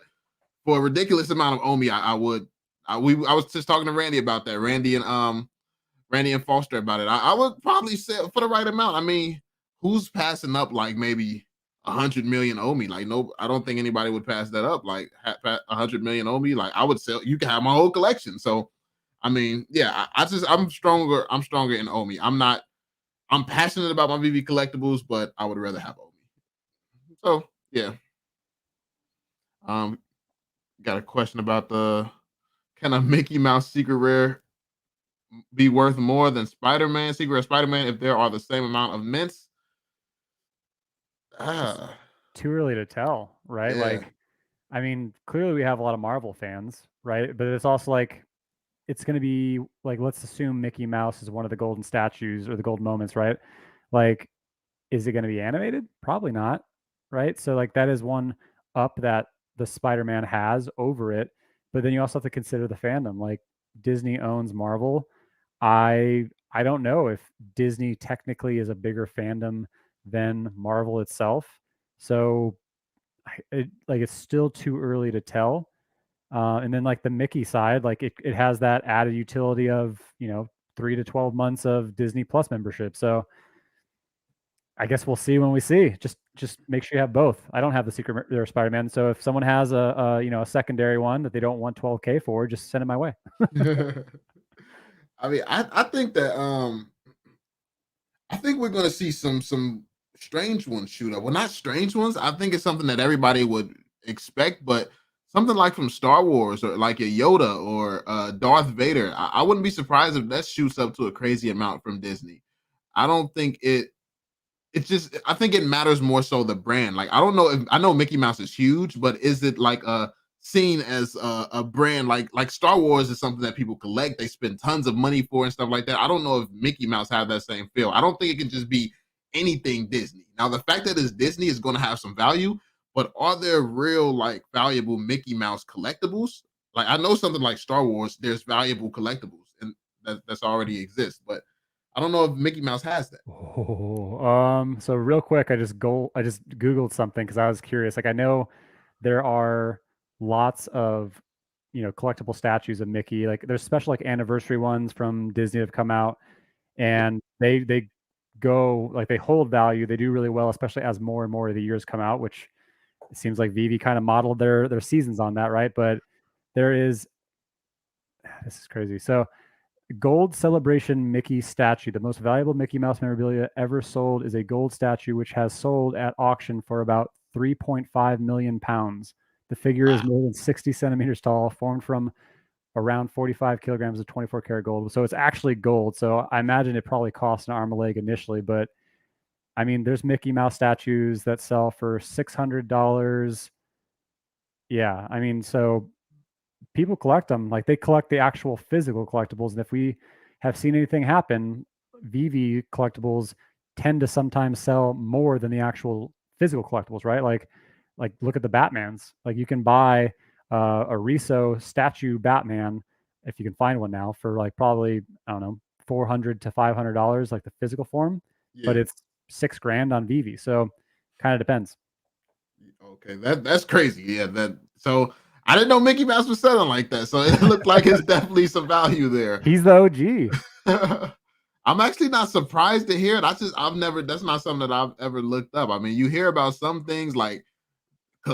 for a ridiculous amount of OMI, I would. I was just talking to Randy about that. Randy and Foster about it. I would probably say for the right amount. I mean, who's passing up like maybe 100 million OMI? Like, no, I don't think anybody would pass that up. Like 100 million OMI. Like, I would sell. You can have my whole collection. So, I mean, yeah, I'm stronger. I'm stronger in OMI. I'm passionate about my VV collectibles, but I would rather have OMI. So yeah. Um, got a question about the can a Mickey Mouse secret rare be worth more than Spider-Man, Secret Rare Spider-Man if there are the same amount of mints? It's Ah, too early to tell, right? yeah. Like, I mean, clearly we have a lot of Marvel fans, right? But it's also like, it's going to be like, let's assume Mickey Mouse is one of the golden statues or the golden moments, right? Like, is it going to be animated? Probably not, right? So like that is one up that the Spider-Man has over it. But then you also have to consider the fandom. Like, Disney owns Marvel. I don't know if Disney technically is a bigger fandom than Marvel itself. So like, it's still too early to tell. And then like the Mickey side, like it has that added utility of 3 to 12 months of Disney Plus membership. So I guess we'll see when we see. Just make sure you have both. I don't have the Secret or Spider-Man, so if someone has a secondary one that they don't want 12K for, just send it my way. I mean, I think that I think we're gonna see some strange ones shoot up. Well, not strange ones. I think it's something that everybody would expect, but something like from Star Wars or like a Yoda or Darth Vader. I wouldn't be surprised if that shoots up to a crazy amount from Disney. I don't think it's just I think it matters more so the brand. Like I don't know if I know Mickey Mouse is huge, but is it like seen as a brand like Star Wars is something that people collect, they spend tons of money for and stuff like that. I don't know if Mickey Mouse have that same feel. I don't think it can just be anything Disney. Now the fact that it's Disney is going to have some value, but are there real like valuable Mickey Mouse collectibles? Like I know something like Star Wars, there's valuable collectibles and that's already exists, but I don't know if Mickey Mouse has that. Oh, so real quick, I just Googled something because I was curious. Like, I know there are lots of collectible statues of Mickey. Like, there's special like anniversary ones from Disney that have come out, Yep. and they go like, they hold value. They do really well, especially as more and more of the years come out, which it seems like VeVe kind of modeled their seasons on that, right? But there is this is crazy. So gold celebration Mickey statue. The most valuable Mickey Mouse memorabilia ever sold is a gold statue which has sold at auction for about 3.5 million pounds. The figure is Wow. more than 60 centimeters tall, formed from around 45 kilograms of 24 karat gold. So it's actually gold. So I imagine it probably cost an arm and a leg initially, but I mean, there's Mickey Mouse statues that sell for $600. Yeah, I mean, so people collect them. Like, they collect the actual physical collectibles, and if we have seen anything happen, VeVe collectibles tend to sometimes sell more than the actual physical collectibles, right? Like look at the Batmans. Like you can buy a Riso statue Batman if you can find one now for like probably I don't know $400 to $500 like the physical form, but Yeah. it's $6,000 on VeVe. So kind of depends. Okay, that's crazy. Yeah, that so I didn't know Mickey Mouse was selling like that. So it looked like it's definitely some value there. He's the OG. I'm actually not surprised to hear it. I've never that's not something that I've ever looked up. I mean, you hear about some things like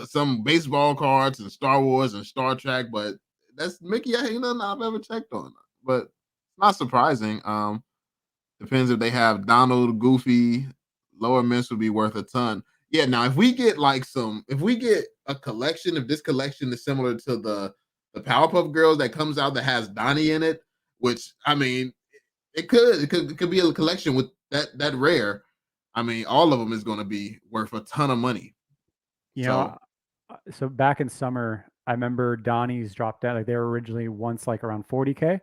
some baseball cards and Star Wars and Star Trek, but that's Mickey ain't nothing I've ever checked on. But not surprising. Depends if they have Donald, Goofy, Lower Mints would be worth a ton. Yeah, now if we get if we get a collection, if this collection is similar to the Powerpuff Girls that comes out that has Donnie in it, which I mean, it could be a collection with that rare. I mean, all of them is going to be worth a ton of money. You So know, so back in summer, I remember Donnie's dropped out. Like they were originally once like around 40K,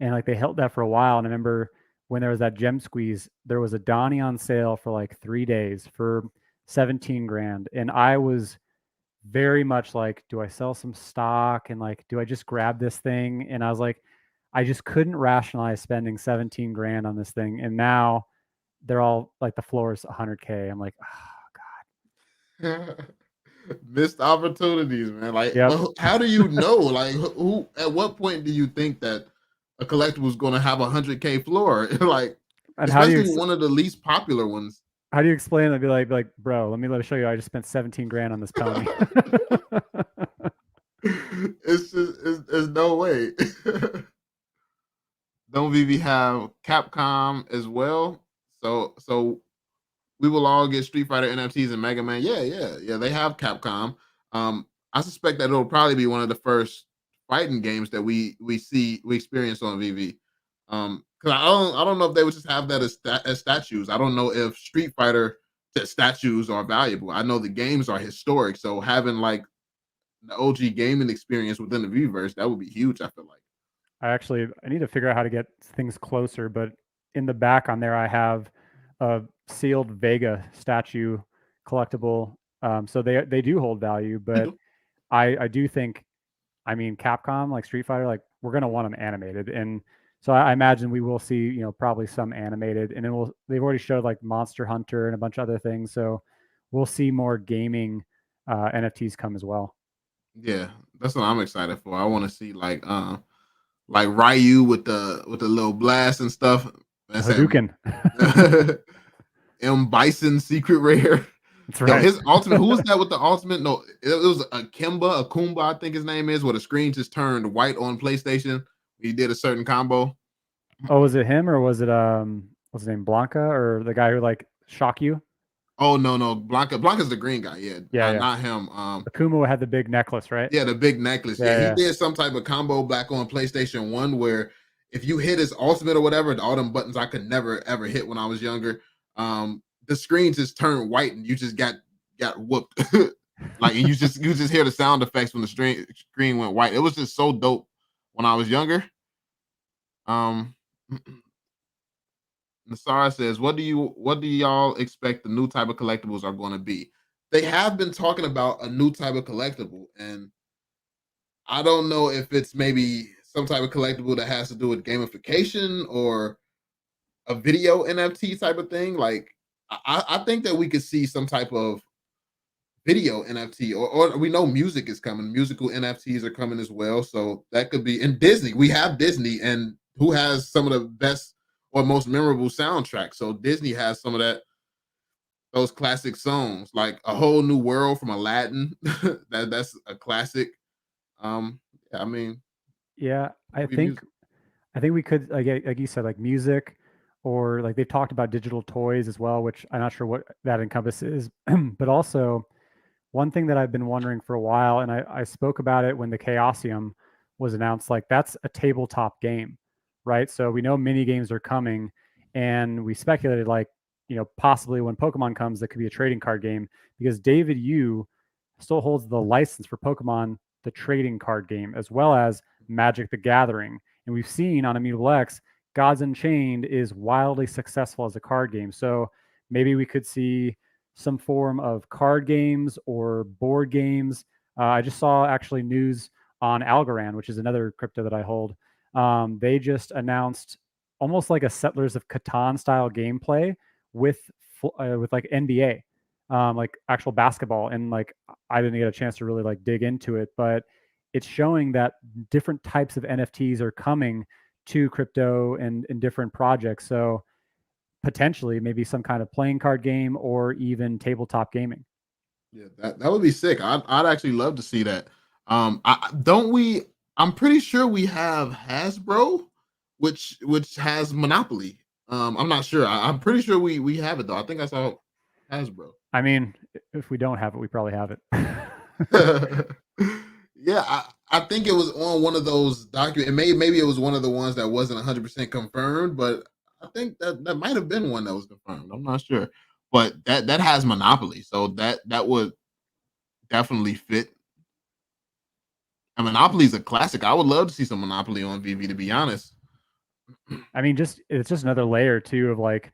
and like they held that for a while. And I remember when there was that gem squeeze, there was a Donnie on sale for like 3 days for 17 grand, and I was very much like, do I sell some stock and like, do I just grab this thing? And I was like, I just couldn't rationalize spending 17 grand on this thing, and now they're all like the floor is 100K. I'm like, missed opportunities, man. Like, yep. well, how do you know? Like, who? At what point do you think that a collectible is going to have 100K floor? Like, And especially one of the least popular ones. how do you explain? I'd be like, bro, let me show you. I just spent 17 grand on this pony. It's just, it's no way. Don't VV have Capcom as well? So we will all get Street Fighter NFTs and Mega Man. Yeah. They have Capcom. I suspect that it'll probably be one of the first fighting games that we experience on VV. Because I don't know if they would just have that as statues. I don't know if Street Fighter statues are valuable. I know the games are historic, so having like the OG gaming experience within the VVerse that would be huge. I feel like. I need to figure out how to get things closer, but in the back on there, I have a sealed Vega statue collectible. So they do hold value, but I do think, I mean, Capcom, like Street Fighter, like we're gonna want them animated, and so I imagine we will see, probably some animated, and then they've already showed like Monster Hunter and a bunch of other things, so we'll see more gaming NFTs come as well. Yeah, that's what I'm excited for. I want to see like Ryu with the little blast and stuff. The That's Hadouken. M Bison secret rare. That's Yo, right. his ultimate. Who was that with the ultimate? No, it was a Kumba, I think his name is, where the screen just turned white on PlayStation. He did a certain combo. Oh, was it him or was it what's his name, Blanca, or the guy who like shock you? Oh no, Blanca's the green guy. Yeah, Yeah. not him. Akuma had the big necklace, right? Yeah, the big necklace. Yeah, he Yeah. did some type of combo back on PlayStation 1 where if you hit his ultimate or whatever, all them buttons I could never ever hit when I was younger. The screen just turned white and you just got whooped. Like and you just hear the sound effects when the screen went white. It was just so dope when I was younger. Um Nasara says, what do y'all expect the new type of collectibles are going to be? They have been talking about a new type of collectible, and I don't know if it's maybe some type of collectible that has to do with gamification or a video NFT type of thing. Like, I think that we could see some type of video NFT, or we know music is coming. Musical NFTs are coming as well. So that could be in Disney. We have Disney, and who has some of the best or most memorable soundtracks. So Disney has some of those classic songs, like A Whole New World from Aladdin. That's a classic. I mean, Yeah, I we think music. I think we could like you said, like music, or like they've talked about digital toys as well, which I'm not sure what that encompasses. But also one thing that I've been wondering for a while, and I spoke about it when the Chaosium was announced, like that's a tabletop game, right? So we know mini games are coming, and we speculated like, possibly when Pokemon comes, that could be a trading card game because David Yu still holds the license for Pokemon, the trading card game, as well as Magic the Gathering. And we've seen on Immutable X Gods Unchained is wildly successful as a card game. So maybe we could see some form of card games or board games. I just saw actually news on Algorand, which is another crypto that I hold. They just announced almost like a Settlers of Catan style gameplay with like NBA, like actual basketball. And like I didn't get a chance to really like dig into it, but it's showing that different types of NFTs are coming to crypto and different projects. So potentially maybe some kind of playing card game or even tabletop gaming. Yeah, that would be sick. I'd actually love to see that. Don't we? I'm pretty sure we have Hasbro, which has Monopoly. I'm not sure. I'm pretty sure we have it though. I think I saw Hasbro. I mean, if we don't have it, we probably have it. Yeah, I think it was on one of those documents. Maybe it was one of the ones that wasn't 100% confirmed, but I think that might have been one that was confirmed. I'm not sure, but that has Monopoly, so that would definitely fit. And Monopoly is a classic. I would love to see some Monopoly on VeVe, to be honest. I mean, it's just another layer too of like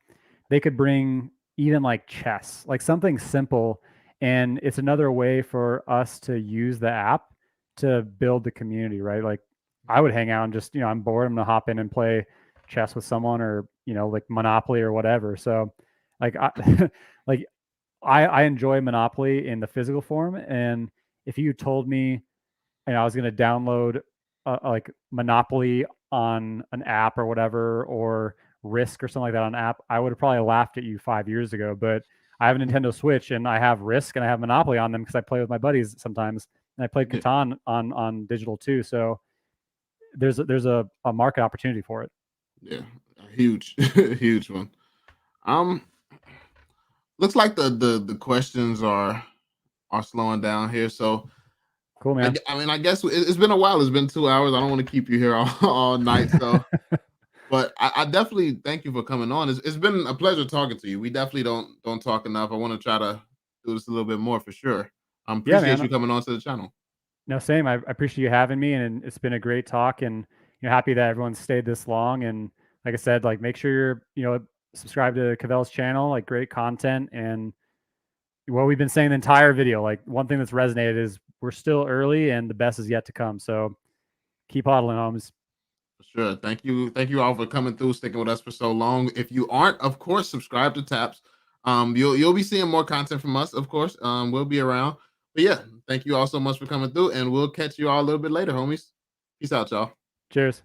they could bring even like chess, like something simple, and it's another way for us to use the app to build the community, right? Like I would hang out and just, I'm bored, I'm gonna hop in and play chess with someone or, like Monopoly or whatever. So like I like I enjoy Monopoly in the physical form. And if you told me, I was going to download like Monopoly on an app or whatever, or Risk or something like that on an app, I would have probably laughed at you 5 years ago. But I have a Nintendo Switch and I have Risk and I have Monopoly on them because I play with my buddies sometimes, and I played Yeah, Catan on digital too. So there's a market opportunity for it. yeah, a huge, huge one. Um, looks like the questions are slowing down here. So Cool, man. I mean, I guess it's been a while. It's been 2 hours. I don't want to keep you here all night. So, but I definitely thank you for coming on. It's been a pleasure talking to you. We definitely don't talk enough. I want to try to do this a little bit more for sure. Yeah, Appreciate man. you coming on to the channel. No, same. I appreciate you having me, and it's been a great talk. And happy that everyone stayed this long. And like I said, like make sure you're subscribe to Cavell's channel. Like great content. And what we've been saying the entire video, like one thing that's resonated is we're still early, and the best is yet to come. So keep hodling, homies. For sure. Thank you all for coming through, sticking with us for so long. If you aren't, of course, subscribe to Taps. You'll be seeing more content from us, of course. We'll be around. But yeah, thank you all so much for coming through, and we'll catch you all a little bit later, homies. Peace out, y'all. Cheers.